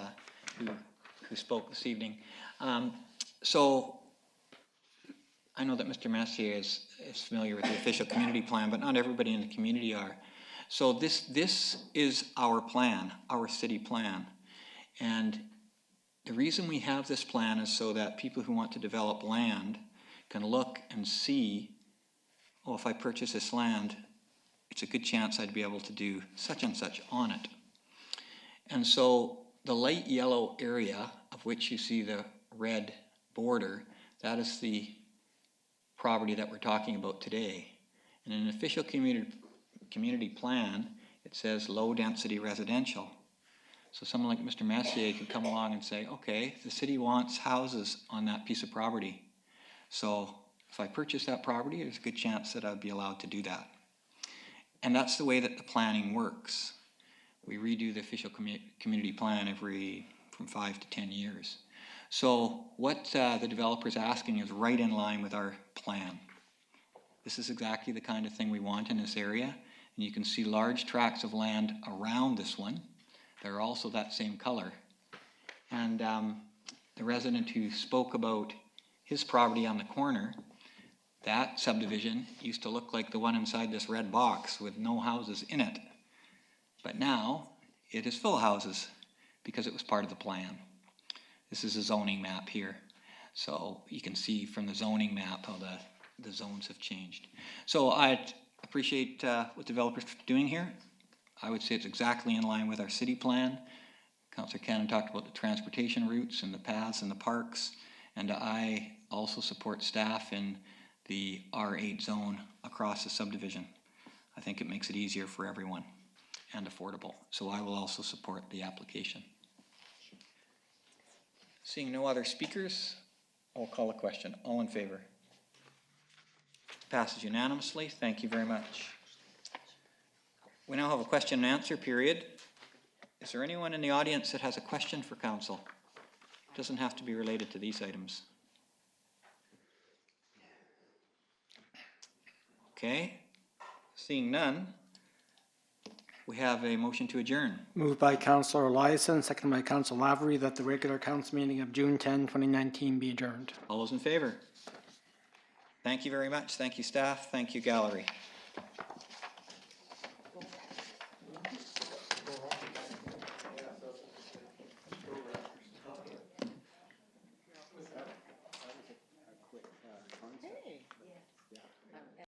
who spoke this evening. So I know that Mr. Messier is familiar with the official community plan, but not everybody in the community are. So this is our plan, our city plan. And the reason we have this plan is so that people who want to develop land can look and see, oh, if I purchase this land, it's a good chance I'd be able to do such and such on it. And so the light yellow area of which you see the red border, that is the property that we're talking about today. And in an official community plan, it says low density residential. So someone like Mr. Messier could come along and say, okay, the city wants houses on that piece of property. So if I purchase that property, there's a good chance that I'd be allowed to do that. And that's the way that the planning works. We redo the official community plan from 5 to 10 years. So what the developer's asking is right in line with our plan. This is exactly the kind of thing we want in this area. And you can see large tracts of land around this one. They're also that same color. And the resident who spoke about his property on the corner, that subdivision used to look like the one inside this red box with no houses in it. But now it is full of houses because it was part of the plan. This is a zoning map here. So you can see from the zoning map how the zones have changed. So I appreciate what developers are doing here. I would say it's exactly in line with our city plan. Councillor Cannon talked about the transportation routes and the paths and the parks. And I also support staff in the R8 zone across the subdivision. I think it makes it easier for everyone and affordable. So I will also support the application. Seeing no other speakers, I'll call a question. All in favor? Passes unanimously. Thank you very much. We now have a question and answer period. Is there anyone in the audience that has a question for council? It doesn't have to be related to these items. Okay, seeing none, we have a motion to adjourn. Moved by Councillor Eliason, seconded by Councillor Lavery, that the regular council meeting of June 10, 2019 be adjourned. All those in favor? Thank you very much. Thank you, staff. Thank you, gallery.